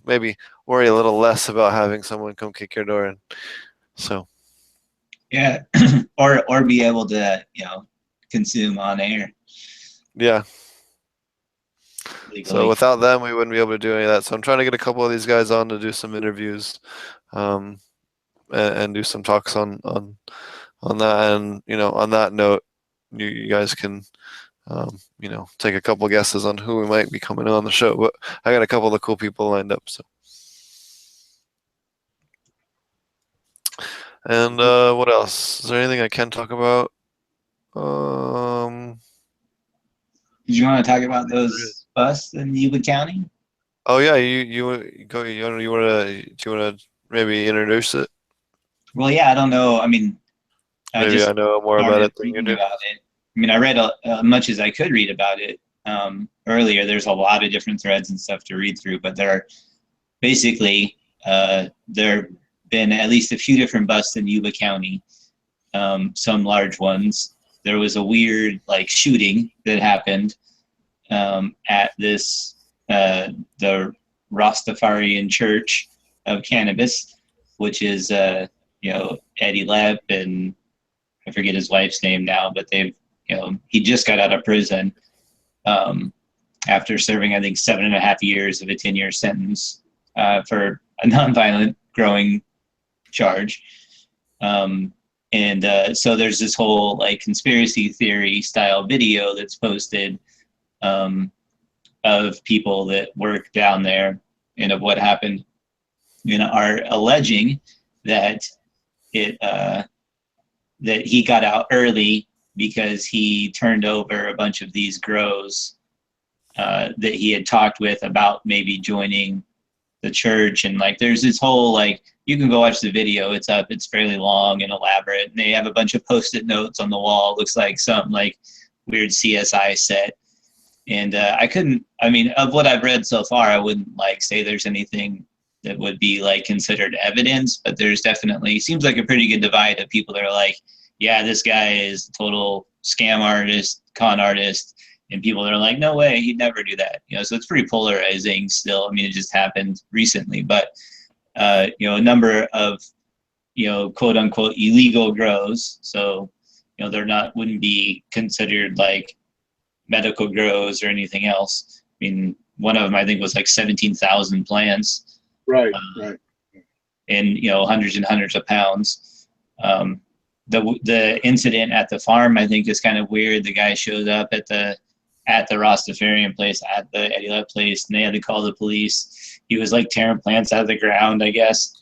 Maybe worry a little less about having someone come kick your door in. So. Yeah, or be able to consume on air. Yeah. Legally. So without them, we wouldn't be able to do any of that. So I'm trying to get a couple of these guys on to do some interviews, and do some talks on that. And on that note, you guys can take a couple guesses on who we might be coming on the show. But I got a couple of cool people lined up. So, and what else? Is there anything I can talk about? Did you want to talk about those busts in Yuba County? Oh yeah, you go. You want to maybe introduce it? Well, yeah, I don't know. I mean, I Maybe just I know more about started it than you reading do. about it. I mean, I read much as I could read about it earlier. There's a lot of different threads and stuff to read through, but there are basically there have been at least a few different busts in Yuba County, some large ones. There was a weird shooting that happened at this the Rastafarian Church of Cannabis, which is Eddie Lepp, and I forget his wife's name now, but he just got out of prison after serving, I think, 7.5 years of a 10-year sentence for a nonviolent growing charge. So there's this whole conspiracy theory style video that's posted of people that work down there and of what happened, and are alleging that that he got out early because he turned over a bunch of these grows that he had talked with about maybe joining the church. And there's this whole you can go watch the video, it's up, it's fairly long and elaborate, and they have a bunch of post-it notes on the wall. It looks like some weird CSI set. And of what I've read so far, I wouldn't say there's anything that would be considered evidence, but there's definitely seems like a pretty good divide of people that are yeah, this guy is a total scam artist, con artist, and people that are no way, he'd never do that. So it's pretty polarizing still. I mean, it just happened recently, but a number of quote unquote illegal grows. So they're wouldn't be considered medical grows or anything else. I mean, one of them I think was 17,000 plants. Right. And hundreds and hundreds of pounds. The incident at the farm I think is kind of weird. The guy showed up at the Rastafarian place, at the Eddie Lepp place, and they had to call the police. He was tearing plants out of the ground, I guess.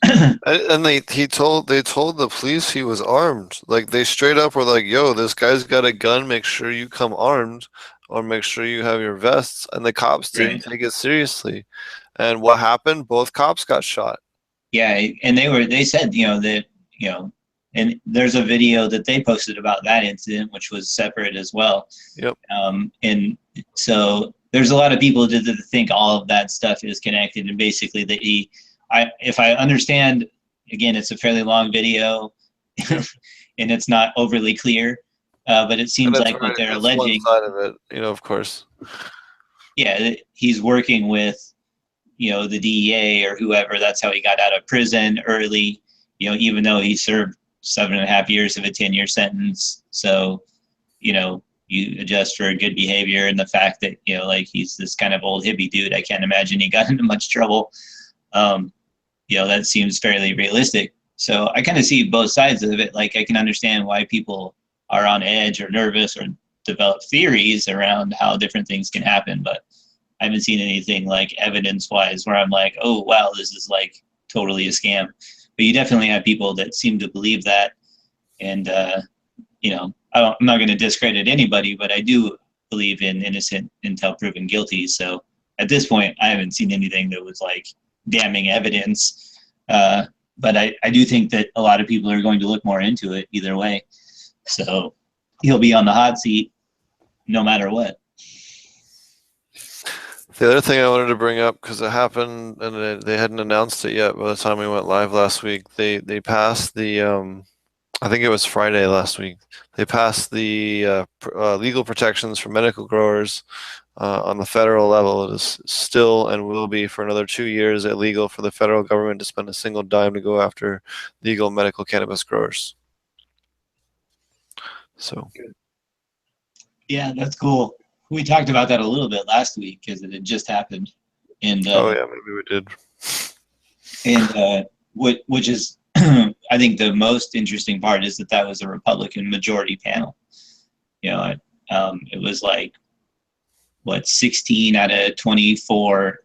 And they told the police he was armed. They straight up were "Yo, this guy's got a gun. Make sure you come armed, or make sure you have your vests." And the cops didn't take it seriously. And what happened? Both cops got shot. Yeah, and they said that and there's a video that they posted about that incident, which was separate as well. Yep. And so there's a lot of people that think all of that stuff is connected, and basically that if I understand, again, it's a fairly long video, and it's not overly clear, but it seems like what they're alleging. One side of it, of course. Yeah, he's working with, the DEA or whoever. That's how he got out of prison early. Even though he served 7.5 years of a 10-year sentence. So, you adjust for good behavior, and the fact that, he's this kind of old hippie dude, I can't imagine he got into much trouble. That seems fairly realistic. So I kind of see both sides of it. I can understand why people are on edge or nervous or develop theories around how different things can happen, but I haven't seen anything evidence-wise where I'm oh, wow, this is totally a scam. But you definitely have people that seem to believe that. And, I'm not going to discredit anybody, but I do believe in innocent until proven guilty. So at this point, I haven't seen anything that was damning evidence. But I do think that a lot of people are going to look more into it either way. So he'll be on the hot seat no matter what. The other thing I wanted to bring up, because it happened and they hadn't announced it yet by the time we went live last week, they passed the, I think it was Friday last week, they passed the legal protections for medical growers on the federal level. It is still and will be for another 2 years illegal for the federal government to spend a single dime to go after legal medical cannabis growers. So. Yeah, that's cool. We talked about that a little bit last week because it had just happened. And oh yeah, maybe we did. And which is, I think the most interesting part is that was a Republican majority panel. I It was like, what, 16 out of 24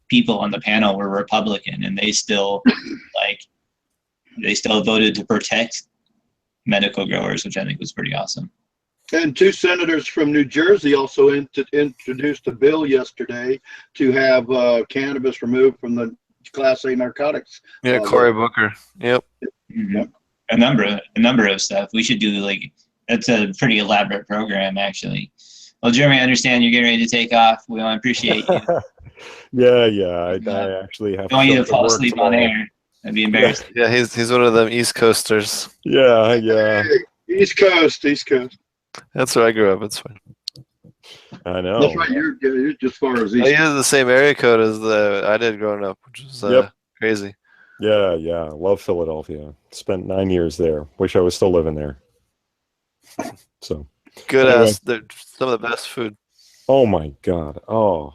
people on the panel were Republican, and they still voted to protect medical growers, which I think was pretty awesome. And two senators from New Jersey also introduced a bill yesterday to have cannabis removed from the Class A narcotics. Yeah, Cory Booker. Yep. Mm-hmm. A number of stuff. We should do that's a pretty elaborate program, actually. Well, Jeremy, I understand you're getting ready to take off. We want to appreciate you. Yeah. I actually have. Don't want you to fall asleep on air. That'd be embarrassing. Yeah, he's one of them East Coasters. Yeah. Hey, East Coast. That's where I grew up. It's fine. That's I know. right. You're just far as I East. used the same area code as I did growing up, which was crazy. Yeah. Love Philadelphia. Spent 9 years there. Wish I was still living there. So Good anyway. Some of the best food. Oh my God. Oh,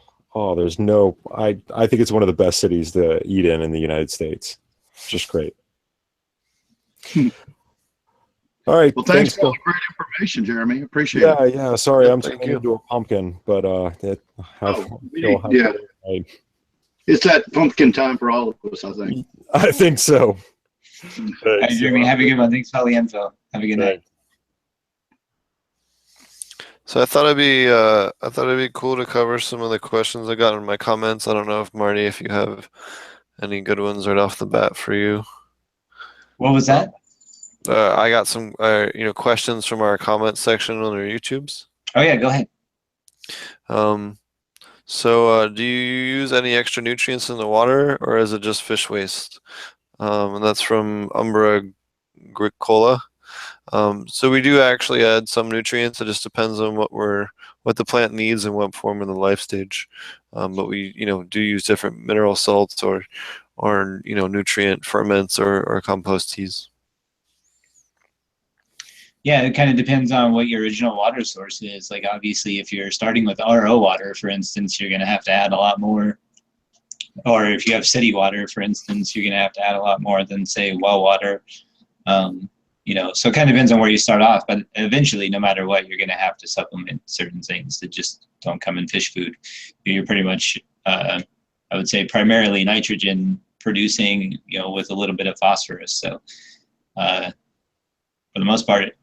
there's no. I think it's one of the best cities to eat in the United States. Just great. All right. Well, thanks for all the great information, Jeremy. Appreciate it. Yeah. Sorry, I'm thank turning you. into a pumpkin, but It's that pumpkin time for all of us, I think. I think so. All right, Jeremy, have a good one. Thanks for all the info. Have a good night. So I thought it'd be cool to cover some of the questions I got in my comments. I don't know if Marty, if you have any good ones right off the bat for you. What was that? I got some questions from our comment section on our YouTubes. Oh yeah, go ahead. So do you use any extra nutrients in the water, or is it just fish waste? And that's from Umbra Gricola. So we do actually add some nutrients. It just depends on what the plant needs and what form in the life stage. But we do use different mineral salts or nutrient ferments or compost teas. Yeah, it kind of depends on what your original water source is. Like obviously, if you're starting with RO water, for instance, you're going to have to add a lot more. Or if you have city water, for instance, you're going to have to add a lot more than say well water. So it kind of depends on where you start off, but eventually, no matter what, you're going to have to supplement certain things that just don't come in fish food. You're pretty much, I would say, primarily nitrogen producing, with a little bit of phosphorus. So for the most part,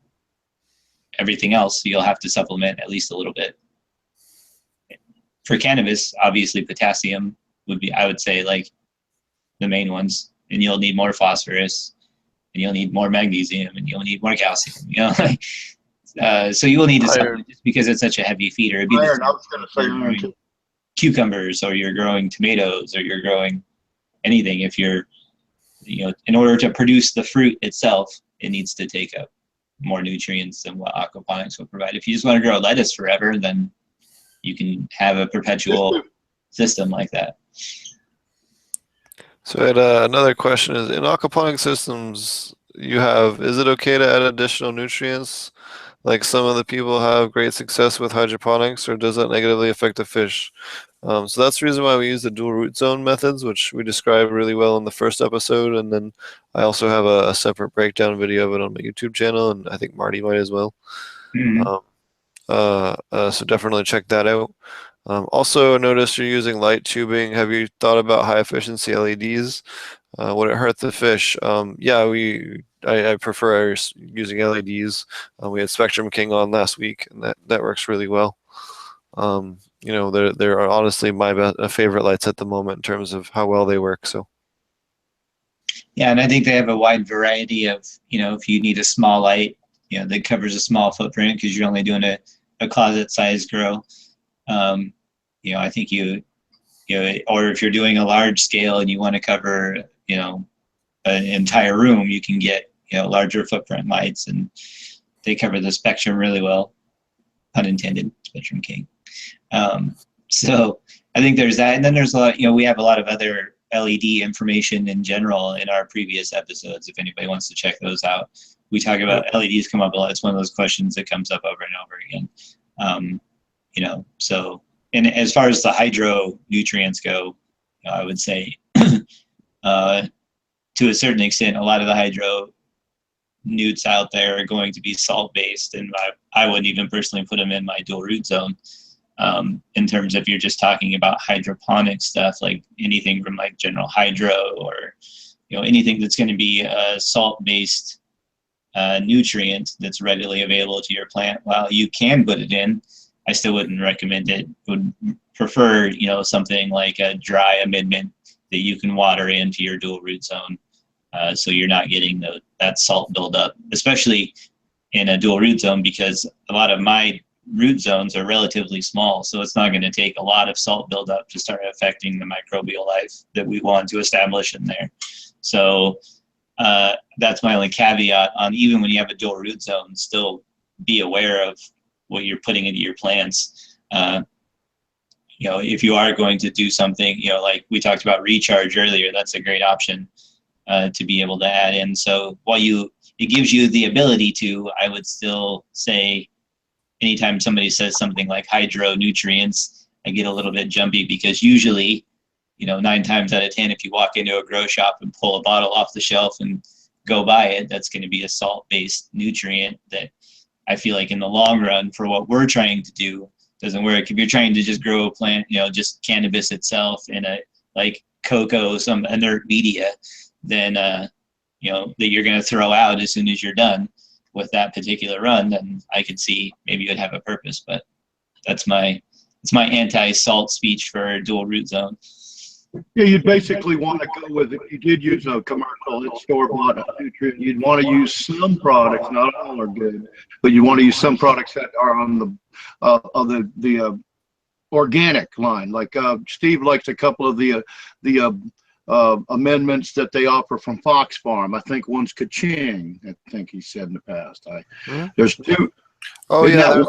everything else, you'll have to supplement at least a little bit. For cannabis, obviously, potassium would be, I would say, like the main ones, and you'll need more phosphorus. And you'll need more magnesium, and you'll need more calcium. So you will need to supplement just because it's such a heavy feeder. It'd be Iron, I was going to say iron too. Cucumbers, or you're growing tomatoes, or you're growing anything. If you're, in order to produce the fruit itself, it needs to take up more nutrients than what aquaponics will provide. If you just want to grow lettuce forever, then you can have a perpetual system like that. So I had another question: is in aquaponic systems is it okay to add additional nutrients? Like some of the people have great success with hydroponics, or does that negatively affect the fish? So that's the reason why we use the dual root zone methods, which we described really well in the first episode. And then I also have a separate breakdown video of it on my YouTube channel, and I think Marty might as well. Mm-hmm. So definitely check that out. Also, notice you're using light tubing. Have you thought about high efficiency LEDs? Would it hurt the fish? Yeah, I prefer using LEDs. We had Spectrum King on last week, and that works really well. They're honestly my favorite lights at the moment in terms of how well they work. So. Yeah, and I think they have a wide variety of, if you need a small light, that covers a small footprint because you're only doing a closet-sized grow. I think or if you're doing a large scale and you want to cover, an entire room, you can get, larger footprint lights, and they cover the spectrum really well. Pun intended, Spectrum King. So I think there's that. And then there's a lot, we have a lot of other LED information in general in our previous episodes. If anybody wants to check those out, we talk about LEDs come up a lot. It's one of those questions that comes up over and over again. So, and as far as the hydro nutrients go, I would say to a certain extent, a lot of the hydro newts out there are going to be salt-based, and I wouldn't even personally put them in my dual root zone. In terms of you're just talking about hydroponic stuff, like anything from like General Hydro or anything that's going to be a salt-based nutrient that's readily available to your plant. While you can put it in, I still wouldn't recommend it. Would prefer something like a dry amendment that you can water into your dual root zone, so you're not getting that salt buildup, especially in a dual root zone, because a lot of my root zones are relatively small, so it's not going to take a lot of salt buildup to start affecting the microbial life that we want to establish in there. So that's my only caveat on, even when you have a dual root zone, still be aware of what you're putting into your plants. If you are going to do something, like we talked about recharge earlier, that's a great option to be able to add in. So while it gives you the ability to, I would still say, anytime somebody says something like hydro nutrients, I get a little bit jumpy, because usually, 9 times out of 10, if you walk into a grow shop and pull a bottle off the shelf and go buy it, that's going to be a salt-based nutrient that I feel like in the long run, for what we're trying to do, doesn't work. If you're trying to just grow a plant, just cannabis itself in a like cocoa, some inert media, then that you're going to throw out as soon as you're done with that particular run, then I could see maybe it would have a purpose. But it's my anti-salt speech for dual root zone. Yeah, you'd basically want to go with, if you did use a commercial store-bought nutrient, you'd want to use some products, not all are good, but you want to use some products that are on the organic line. Like Steve likes a couple of the amendments that they offer from Fox Farm. I think one's Ka-Ching, I think he said in the past. There's two. Oh yeah,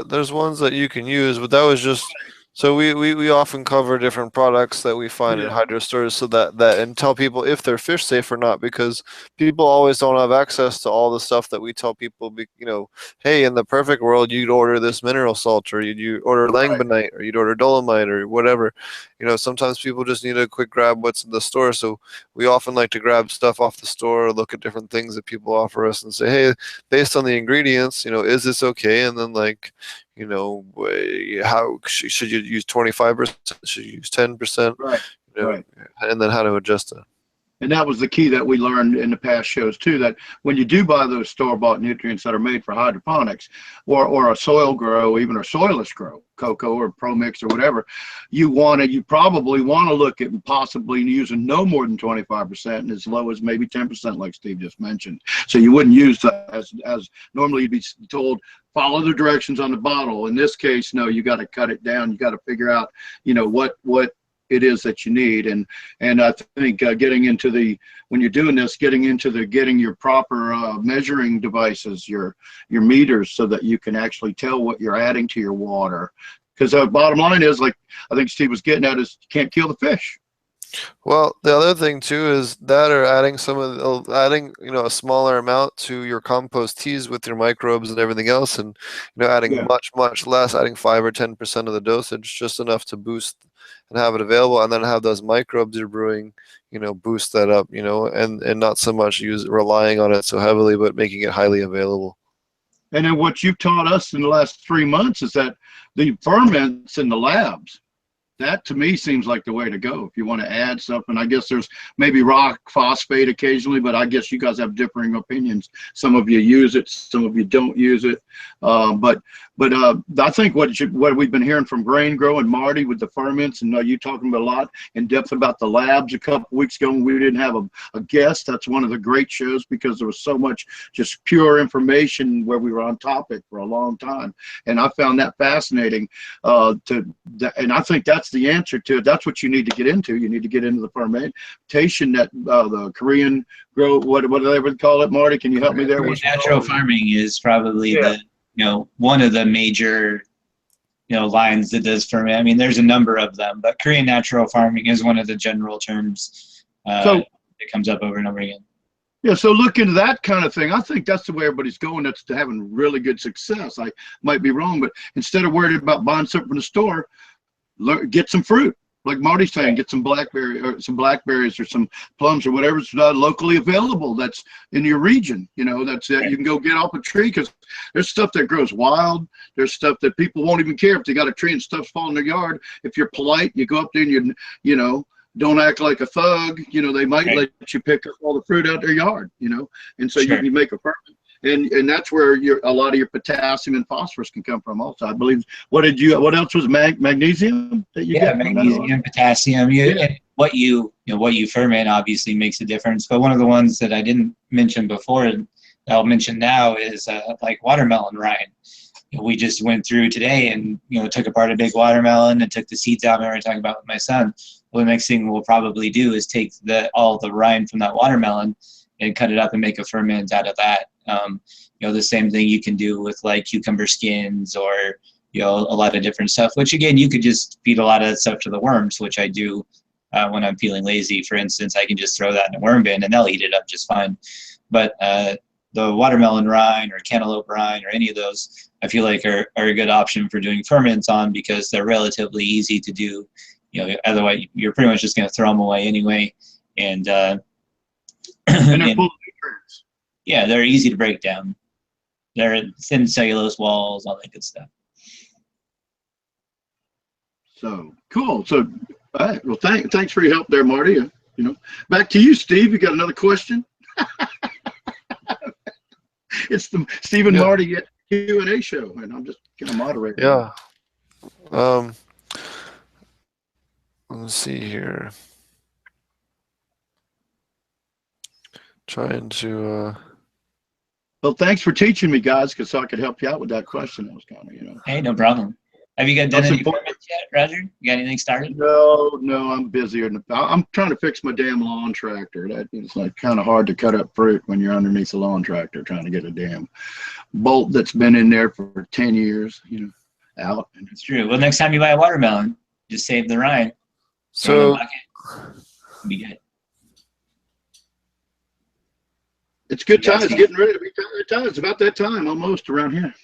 there's ones that you can use, but that was just so we often cover different products that we find in hydro stores, so that and tell people if they're fish safe or not, because people always don't have access to all the stuff that we tell people. Hey, in the perfect world, you'd order this mineral salt, or you'd order langbonite, or you'd order dolomite, or whatever. Sometimes people just need a quick grab what's in the store, so we often like to grab stuff off the store, look at different things that people offer us, and say, hey, based on the ingredients, is this okay? And then how should you use 25%? Should you use 10%? Right. And then how to adjust it. And that was the key that we learned in the past shows too, that when you do buy those store-bought nutrients that are made for hydroponics or a soil grow, even a soilless grow, cocoa or Pro Mix or whatever, you probably want to look at possibly using no more than 25% and as low as maybe 10%, like Steve just mentioned. So you wouldn't use that as normally you'd be told, follow the directions on the bottle. In this case, no, you got to cut it down. You got to figure out, what it is that you need. And I think getting into getting your proper measuring devices, your meters, so that you can actually tell what you're adding to your water. Because the bottom line is, like I think Steve was getting at, is you can't kill the fish. Well, the other thing too is that, or adding a smaller amount to your compost teas with your microbes and everything else, and adding much less, adding 5 or 10% of the dosage, just enough to boost and have it available, and then have those microbes you're brewing, boost that up, and not so much relying on it so heavily, but making it highly available. And then what you've taught us in the last 3 months is that the ferments in the labs, that to me seems like the way to go if you want to add something. I guess there's maybe rock phosphate occasionally, but I guess you guys have differing opinions. Some of you use it, some of you don't use it. But I think what we've been hearing from Grain Grow and Marty with the ferments, and you talking about a lot in depth about the labs a couple weeks ago when we didn't have a guest. That's one of the great shows, because there was so much just pure information where we were on topic for a long time. And I found that fascinating. And I think that's the answer to it. That's what you need to get into. You need to get into the fermentation that the Korean grow, what do they would call it, Marty? Can you help me there? Natural farming is probably one of the major lines that does ferment. I mean, there's a number of them, but Korean natural farming is one of the general terms that comes up over and over again. Yeah, so look into that kind of thing. I think that's the way everybody's going. That's to having really good success. I might be wrong, but instead of worried about buying something from the store, get some fruit. like Marty's saying, get some blackberries or some plums or whatever's locally available that's in your region. You know, that's that you can go get off a tree, because there's stuff that grows wild. There's stuff that people won't even care if they got a tree and stuff's falling in their yard. If you're polite, you go up there and you know, don't act like a thug. You know, they might let you pick up all the fruit out their yard. You know, and so you make a ferment. And that's where a lot of your potassium and phosphorus can come from also, I believe. What else was magnesium that you get? Magnesium, potassium. And what you ferment obviously makes a difference. But one of the ones that I didn't mention before, that I'll mention now, is like watermelon rind. We just went through today and took apart a big watermelon and took the seeds out. I remember talking about with my son. Well, the next thing we'll probably do is take all the rind from that watermelon and cut it up and make a ferment out of that. The same thing you can do with like cucumber skins or a lot of different stuff, which again, you could just feed a lot of that stuff to the worms, which I do when I'm feeling lazy. For instance, I can just throw that in a worm bin and they'll eat it up just fine. But the watermelon rind or cantaloupe rind or any of those, I feel like are a good option for doing ferments on, because they're relatively easy to do. Otherwise you're pretty much just going to throw them away anyway. And and they're full of nutrients. Yeah, they're easy to break down. They're thin cellulose walls, all that good stuff. So cool. So, all right. Well, thanks for your help there, Marty. Back to you, Steve. You got another question? It's the Steve and Marty Q&A show, and I'm just gonna moderate. Yeah. Let's see here. Trying to. Well, thanks for teaching me, guys, because so I could help you out with that question. That was kind of, Hey, no problem. Have you done any ferments yet, Roger? You got anything started? No, I'm busier. I'm trying to fix my damn lawn tractor. It's like kind of hard to cut up fruit when you're underneath a lawn tractor trying to get a damn bolt that's been in there for 10 years, out. It's true. Well, next time you buy a watermelon, just save the rind. So be good. It's good time. It's getting ready to be time. It's about that time almost around here.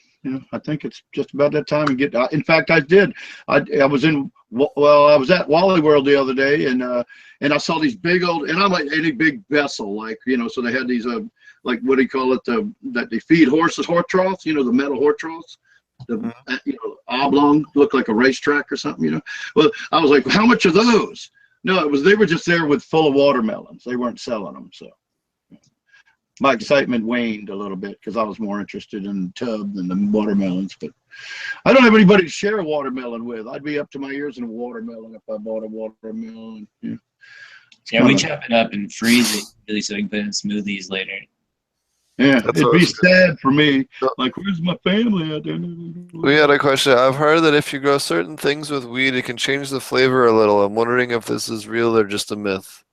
I think it's just about that time. In fact, I did. I was at Wally World the other day, and I saw these big old, and I'm like any big vessel, like so they had these like, what do you call it, that they feed horses, horse troughs, the metal horse troughs, the oblong, look like a racetrack or something, Well, I was like, how much are those? No, they were just there full of watermelons. They weren't selling them, so my excitement waned a little bit because I was more interested in the tub than the watermelons. But I don't have anybody to share a watermelon with. I'd be up to my ears in a watermelon if I bought a watermelon. Yeah, we chop it up and freeze it really so we can put it in smoothies later. Yeah, it'd be sad for me. Like, where's my family out there? We had a question. I've heard that if you grow certain things with weed, it can change the flavor a little. I'm wondering if this is real or just a myth.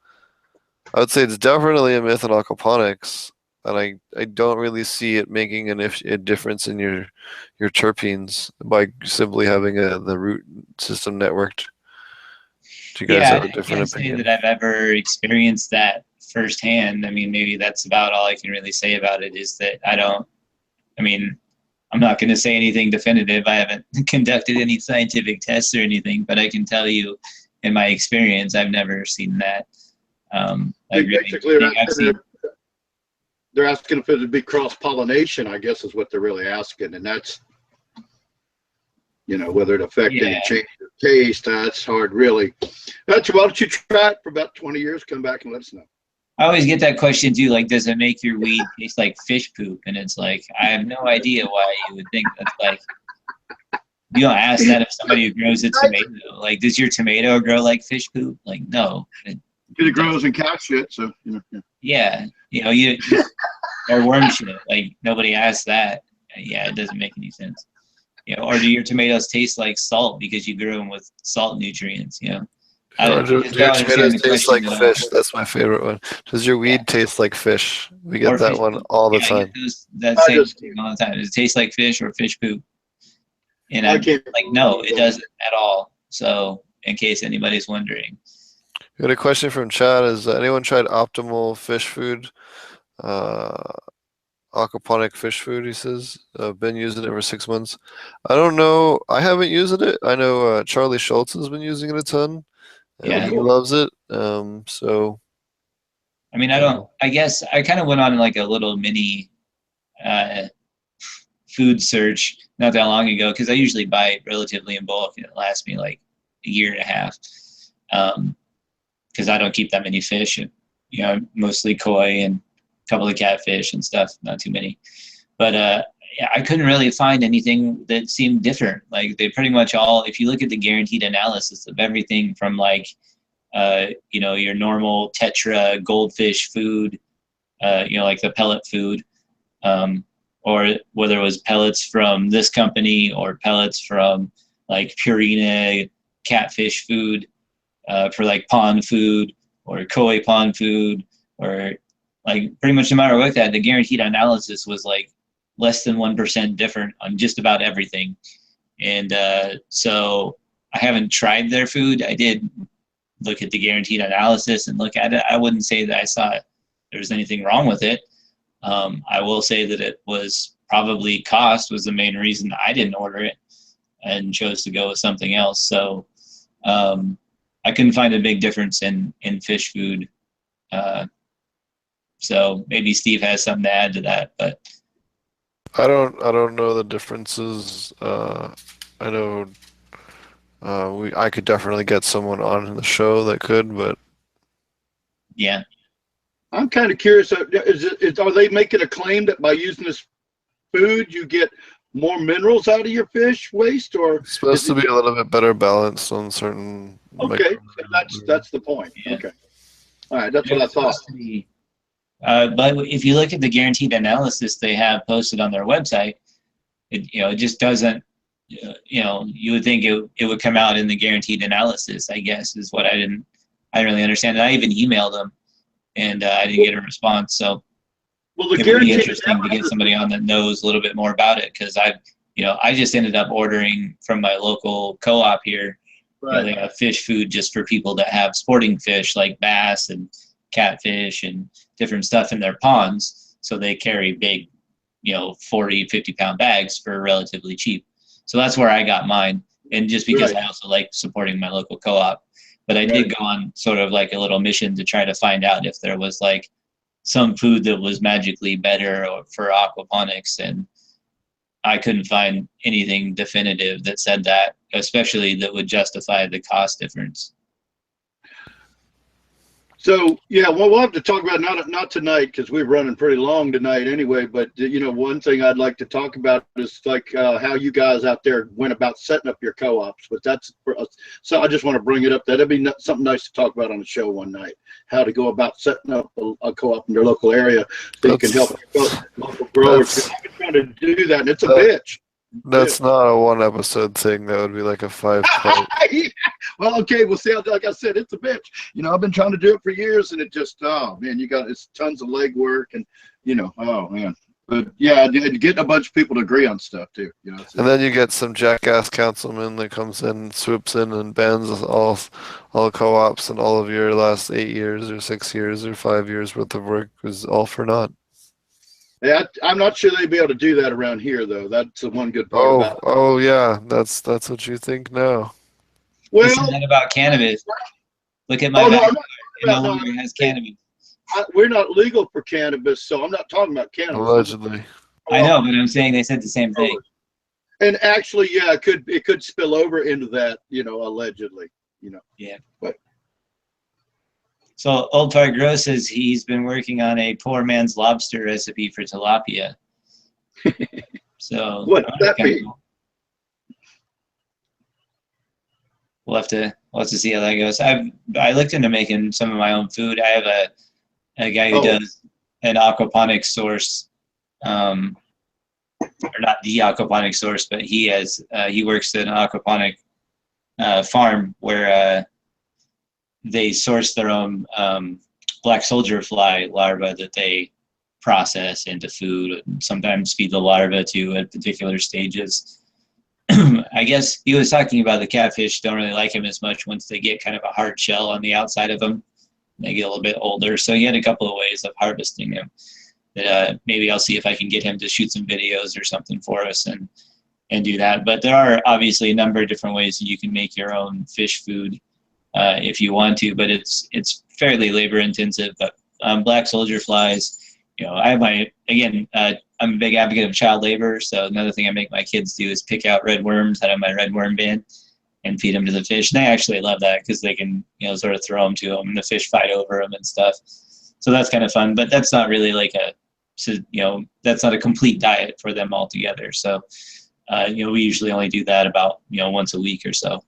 I would say it's definitely a myth in aquaponics, and I don't really see it making a difference in your terpenes by simply having the root system networked. Do you guys have a different opinion? I can't say that I've ever experienced that firsthand. I mean, maybe that's about all I can really say about it, is that I'm not going to say anything definitive. I haven't conducted any scientific tests or anything, but I can tell you in my experience, I've never seen that. They're asking if it would be cross-pollination, I guess, is what they're really asking. And that's, whether it affect any change of taste, that's hard, really. Why don't you try it for about 20 years, come back and let us know. I always get that question too, like, does it make your weed taste like fish poop? And it's like, I have no idea why you would think that's like, you don't ask that if somebody who grows a tomato. Like, does your tomato grow like fish poop? Like, no. It grows in cow shit, so, Yeah, or worm shit. Like, nobody asks that. Yeah, it doesn't make any sense. Or do your tomatoes taste like salt because you grew them with salt nutrients? Do your tomatoes taste like fish? That's my favorite one. Does your weed taste like fish? We get that one all the time. That same thing all the time. Does it taste like fish or fish poop? And I'm like, no, it doesn't at all. So, in case anybody's wondering. We got a question from Chad. Has anyone tried optimal fish food? Aquaponic fish food, he says. I've been using it for 6 months. I don't know. I haven't used it. I know Charlie Schultz has been using it a ton. and Yeah. he loves it. So I mean, I guess I kind of went on like a little mini food search not that long ago, because I usually buy relatively in bulk and it lasts me like a year and a half. Because I don't keep that many fish, and mostly koi and a couple of catfish and stuff, not too many. But yeah, I couldn't really find anything that seemed different. Like they pretty much all, if you look at the guaranteed analysis of everything from like your normal Tetra goldfish food, like the pellet food, or whether it was pellets from this company or pellets from like Purina catfish food, for like pond food or koi pond food, or like pretty much no matter what that, the guaranteed analysis was like less than 1% different on just about everything. And so I haven't tried their food. I did look at the guaranteed analysis and look at it. I wouldn't say that I saw there was anything wrong with it. I will say that it was probably cost was the main reason I didn't order it and chose to go with something else. So I couldn't find a big difference in fish food. So maybe Steve has something to add to that, but I don't know the differences. I know I could definitely get someone on the show that could, but yeah. I'm kind of curious. Are they making a claim that by using this food you get more minerals out of your fish waste, or it's supposed to be a little bit better balanced on certain. Okay, so that's the point. Yeah. Okay, all right, that's what I thought. But if you look at the guaranteed analysis they have posted on their website, it just doesn't. You would think it would come out in the guaranteed analysis, I guess, is what I didn't really understand. And I even emailed them, and I didn't get a response. So Well, the it would be guaranteed interesting to get somebody on that knows a little bit more about it, because I just ended up ordering from my local co-op here. Right. They have fish food just for people that have sporting fish like bass and catfish and different stuff in their ponds. So they carry big, 40, 50-pound bags for relatively cheap. So that's where I got mine. And just because I also like supporting my local co-op. But I did go on sort of like a little mission to try to find out if there was like some food that was magically better for aquaponics, and I couldn't find anything definitive that said that, especially that would justify the cost difference. So yeah, well, we'll have to talk about not tonight because we're running pretty long tonight anyway. But one thing I'd like to talk about is like how you guys out there went about setting up your co-ops. But so I just want to bring it up. That'd be something nice to talk about on the show one night. How to go about setting up a co-op in your local area so you can help local growers. I've been trying to do that, and it's a bitch. That's not a one episode thing. That would be like a 5-part. Well, okay, we'll see. Like I said, it's a bitch. I've been trying to do it for years, and it just, oh man, it's tons of legwork, and oh man. But yeah, getting a bunch of people to agree on stuff too. And then you get some jackass councilman that comes in, swoops in, and bans all co-ops, and all of your last 8 years or 6 years or 5 years worth of work was all for naught. Yeah, I'm not sure they'd be able to do that around here, though. That's the one good part about it. Oh yeah, that's what you think now. Well, isn't that about cannabis? Look at my backyard. It no longer has cannabis. We're not legal for cannabis, so I'm not talking about cannabis. Allegedly. I know, but I'm saying they said the same thing. And actually, yeah, it could spill over into that, allegedly, Yeah. But so Old Fire Grow says he's been working on a poor man's lobster recipe for tilapia. So what does that mean? Cool. We'll have to see how that goes. I looked into making some of my own food. I have a guy who does an aquaponic source, or not the aquaponic source, but he works at an aquaponic farm where they source their own black soldier fly larvae that they process into food, and sometimes feed the larvae to at particular stages. I guess he was talking about the catfish don't really like him as much once they get kind of a hard shell on the outside of them. They get a little bit older. So he had a couple of ways of harvesting them that maybe I'll see if I can get him to shoot some videos or something for us and do that. But there are obviously a number of different ways that you can make your own fish food. if you want to, but it's fairly labor intensive. But black soldier flies, I have I'm a big advocate of child labor. So another thing I make my kids do is pick out red worms out of my red worm bin and feed them to the fish. And they actually love that because they can, sort of throw them to them and the fish fight over them and stuff. So that's kind of fun, but that's not really like that's not a complete diet for them altogether. So, we usually only do that about, once a week or so.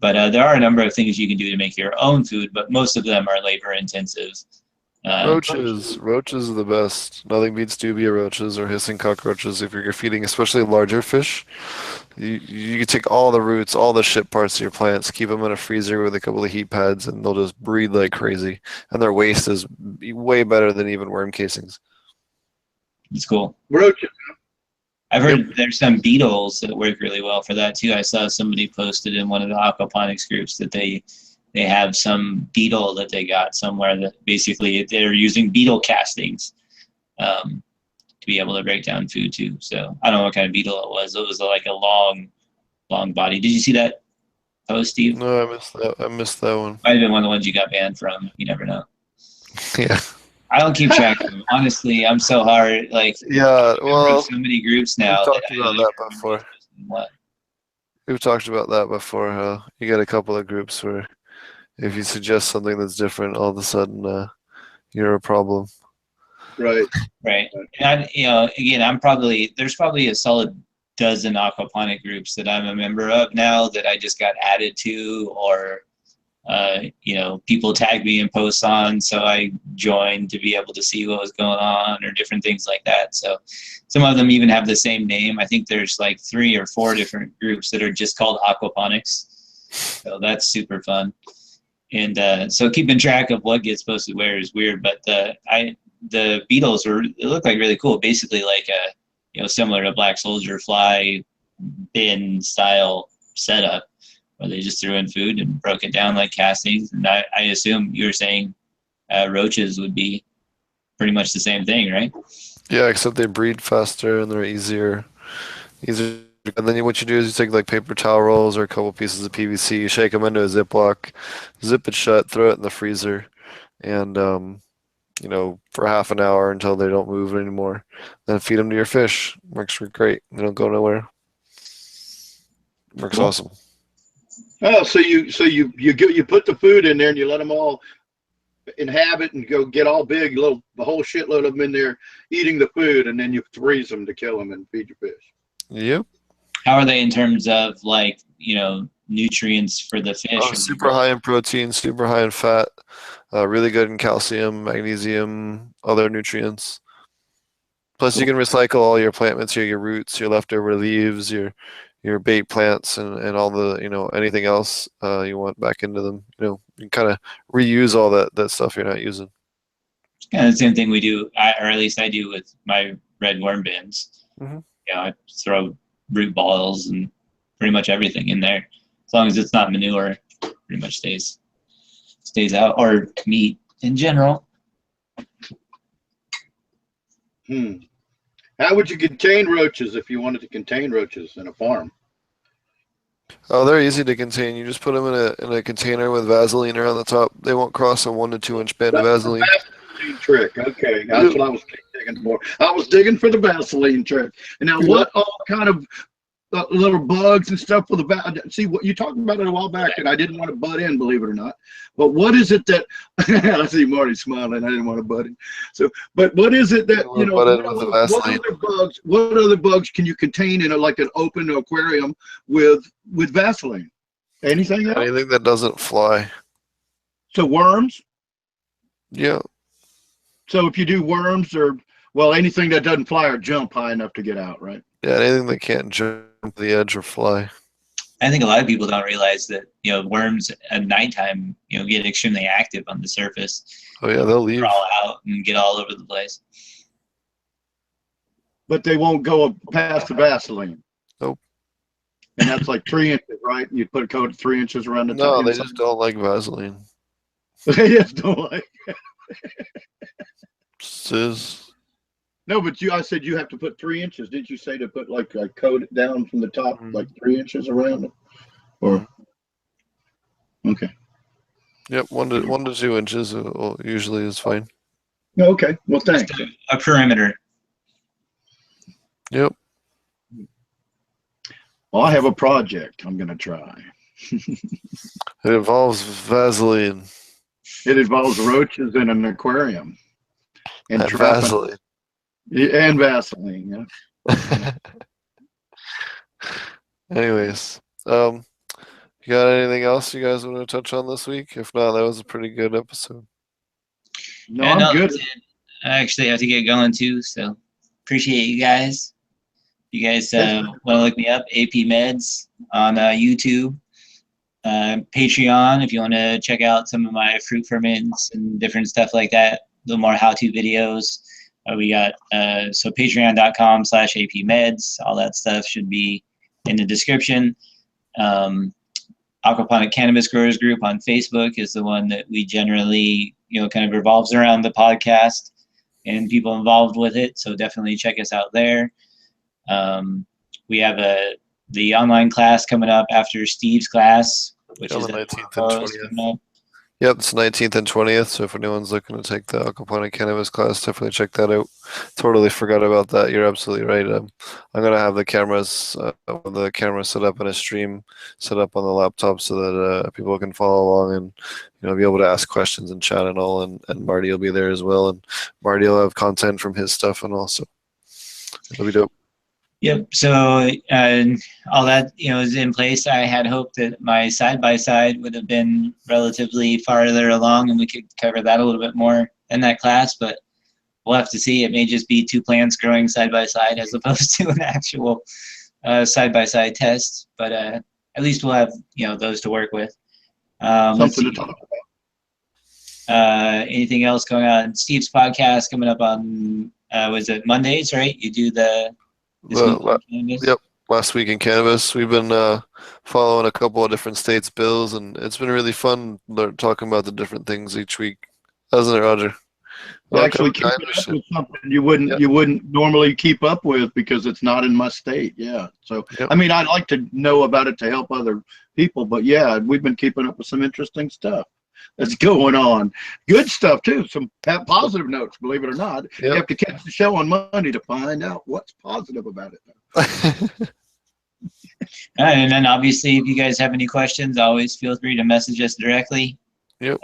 But there are a number of things you can do to make your own food, but most of them are labor intensive. Roaches are the best. Nothing beats dubia roaches or hissing cockroaches if you're feeding, especially larger fish. You can take all the roots, all the shit parts of your plants, keep them in a freezer with a couple of heat pads, and they'll just breed like crazy. And their waste is way better than even worm casings. It's cool. Roaches. I've heard there's some beetles that work really well for that too. I saw somebody posted in one of the aquaponics groups that they have some beetle that they got somewhere that basically they're using beetle castings to be able to break down food too. So I don't know what kind of beetle it was. It was like a long body. Did you see that post, Steve? No, I missed that one. Might have been one of the ones you got banned from. You never know. Yeah. I don't keep track of them. Honestly, I'm so hard. Like, yeah, well, so many groups now. We've talked about that before. What? We've talked about that before. You got a couple of groups where if you suggest something that's different, all of a sudden you're a problem. Right. Right. And again, there's probably a solid dozen aquaponic groups that I'm a member of now that I just got added to, or people tag me in posts on, so I joined to be able to see what was going on, or different things like that. So some of them even have the same name. I think there's like 3 or 4 different groups that are just called Aquaponics. So that's super fun. And so keeping track of what gets posted where is weird, but the beetles look like really cool. Basically like a similar to black soldier fly bin style setup, where they just threw in food and broke it down like castings. And I assume you were saying roaches would be pretty much the same thing, right? Yeah, except they breed faster and they're easier. And then what you do is you take like paper towel rolls or a couple pieces of PVC, you shake them into a Ziploc, zip it shut, throw it in the freezer, and for half an hour until they don't move anymore. Then feed them to your fish. Works great. They don't go nowhere. Works awesome. Oh, so you put the food in there and you let them all inhabit and go get all big, the whole shitload of them in there eating the food, and then you freeze them to kill them and feed your fish. Yep. How are they in terms of like, nutrients for the fish? Oh, super high in protein, super high in fat, really good in calcium, magnesium, other nutrients. Plus, you can recycle all your plant material, your roots, your leftover leaves, your bait plants, and all the anything else you want back into them. You can kind of reuse all that stuff you're not using. It's kind of the same thing we do, or at least I do with my red worm bins. Mm-hmm. I throw root balls and pretty much everything in there. As long as it's not manure, pretty much stays out, or meat in general. How would you contain roaches if you wanted to contain roaches in a farm? Oh, they're easy to contain. You just put them in a container with Vaseline around the top. They won't cross a 1 to 2 inch band of Vaseline. Trick. Okay, that's what I was digging for. I was digging for the Vaseline trick. And now, what all kind of little bugs and stuff for the see what you talked about it a while back, and I didn't want to butt in, believe it or not. But what is it that I see Marty smiling? I didn't want to butt in. So, but what is it that what other bugs can you contain in like an open aquarium with Vaseline? Anything else? Anything that doesn't fly. So worms. Yeah. So if you do worms or anything that doesn't fly or jump high enough to get out, right? Yeah, anything that can't jump the edge or fly. I think a lot of people don't realize that worms at nighttime get extremely active on the surface. Oh yeah, they'll leave. Crawl out and get all over the place. But they won't go past the Vaseline. Nope. And that's like 3 inches, right? You put a coat of 3 inches around the top. No, they just don't like Vaseline. They just don't like. No, but I said you have to put 3 inches. Did you say to put like a coat down from the top, like 3 inches around it? Or okay. Yep, 1 to 2 inches usually is fine. Okay. Well, Just thanks. a perimeter. Yep. Well, I have a project I'm going to try. It involves Vaseline It involves roaches in an aquarium and and trapping Vaseline. and Vaseline. Yeah. Anyways, you got anything else you guys want to touch on this week? If not, that was a pretty good episode. No, Yeah, I'm no, good. that's it. I actually have to get going too, so appreciate you guys. You guys want to look me up, AP Meds on YouTube, Patreon if you want to check out some of my fruit ferments and different stuff like that. A little more how-to videos. We got so patreon.com/AP Meds. All that stuff should be in the description. Aquaponic Cannabis Growers Group on Facebook is the one that we generally, kind of revolves around the podcast and people involved with it. So definitely check us out there. We have the online class coming up after Steve's class, which is the the 19th and 20th. coming up. Yep, it's 19th and 20th. So if anyone's looking to take the Aquaponic Cannabis class, definitely check that out. Totally forgot about that. You're absolutely right. I'm gonna have the cameras set up and a stream set up on the laptop so that people can follow along and be able to ask questions and chat and all. And Marty will be there as well. And Marty will have content from his stuff and also it'll be dope. Yep. So all that is in place. I had hoped that my side-by-side would have been relatively farther along, and we could cover that a little bit more in that class. But we'll have to see. It may just be two plants growing side by side as opposed to an actual side-by-side test. But at least we'll have those to work with. Something to talk about. Anything else going on? Steve's podcast coming up on was it Mondays, right? You do the. Yep, last week in Cannabis. We've been following a couple of different states' bills, and it's been really fun talking about the different things each week, hasn't it, Roger? Actually, keeping up with something you wouldn't normally keep up with because it's not in my state. Yeah. So I mean, I'd like to know about it to help other people, but yeah, we've been keeping up with some interesting stuff that's going on. Good stuff too. Some positive notes, believe it or not. Yep. You have to catch the show on Monday to find out what's positive about it. And then obviously, if you guys have any questions, always feel free to message us directly. Yep.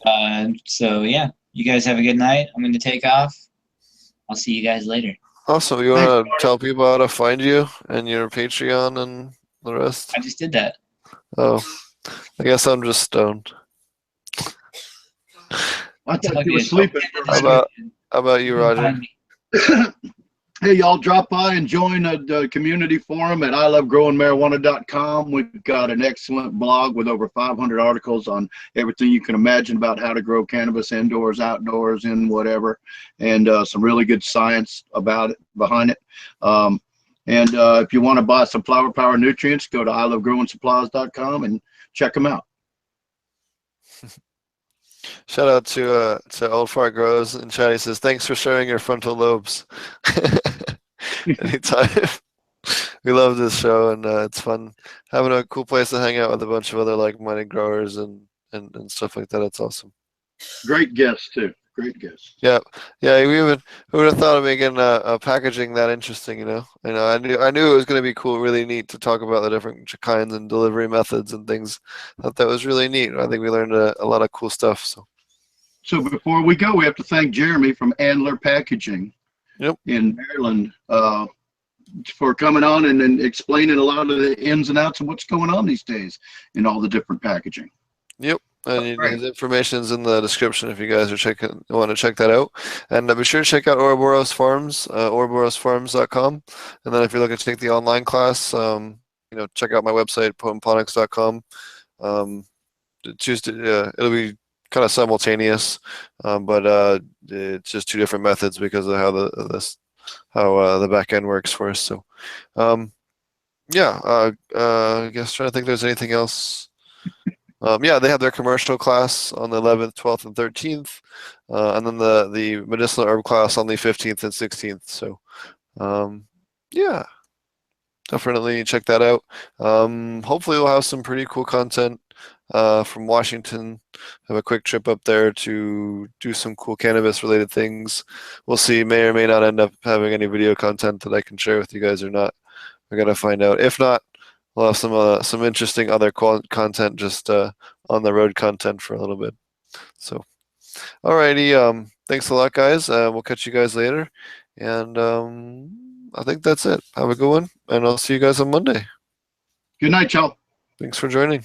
So yeah, you guys have a good night. I'm going to take off. I'll see you guys later. Awesome. You want to tell people how to find you and your Patreon and the rest? I just did that. Oh, I guess I'm just stoned. I thought you were sleeping. How about you, Roger? Hey, y'all, drop by and join the community forum at ilovegrowingmarijuana.com. We've got an excellent blog with over 500 articles on everything you can imagine about how to grow cannabis indoors, outdoors, in whatever, and some really good science about it, behind it. And if you want to buy some flower power nutrients, go to ilovegrowingsupplies.com and check them out. Shout out to Old Fart Grows in chat. He says, thanks for sharing your frontal lobes. Anytime. We love this show, and it's fun having a cool place to hang out with a bunch of other like-minded growers and stuff like that. It's awesome. Great guests too. Great guests. Yeah. Who would have thought of making packaging that interesting? I knew it was going to be cool, really neat to talk about the different kinds and delivery methods and things. I thought that was really neat. I think we learned a lot of cool stuff. So before we go, we have to thank Jeremy from Adler Packaging in Maryland for coming on and explaining a lot of the ins and outs of what's going on these days in all the different packaging. Yep. And his information is in the description if you guys want to check that out. And be sure to check out Ouroboros Farms, ouroborosfarms.com. And then if you're looking to take the online class, check out my website, Ponics.com. It'll be kind of simultaneous, but it's just two different methods because of how the back end works for us. So, I guess trying to think if there's anything else. They have their commercial class on the 11th, 12th, and 13th, and then the medicinal herb class on the 15th and 16th. So, definitely check that out. Hopefully we'll have some pretty cool content from Washington. Have a quick trip up there to do some cool cannabis related things. We'll see. May or may not end up having any video content that I can share with you guys or not. I gotta find out. If not, we'll have some interesting other content, just on the road content for a little bit. So, alrighty. Thanks a lot, guys. We'll catch you guys later, and I think that's it. Have a good one, and I'll see you guys on Monday. Good night, y'all. Thanks for joining.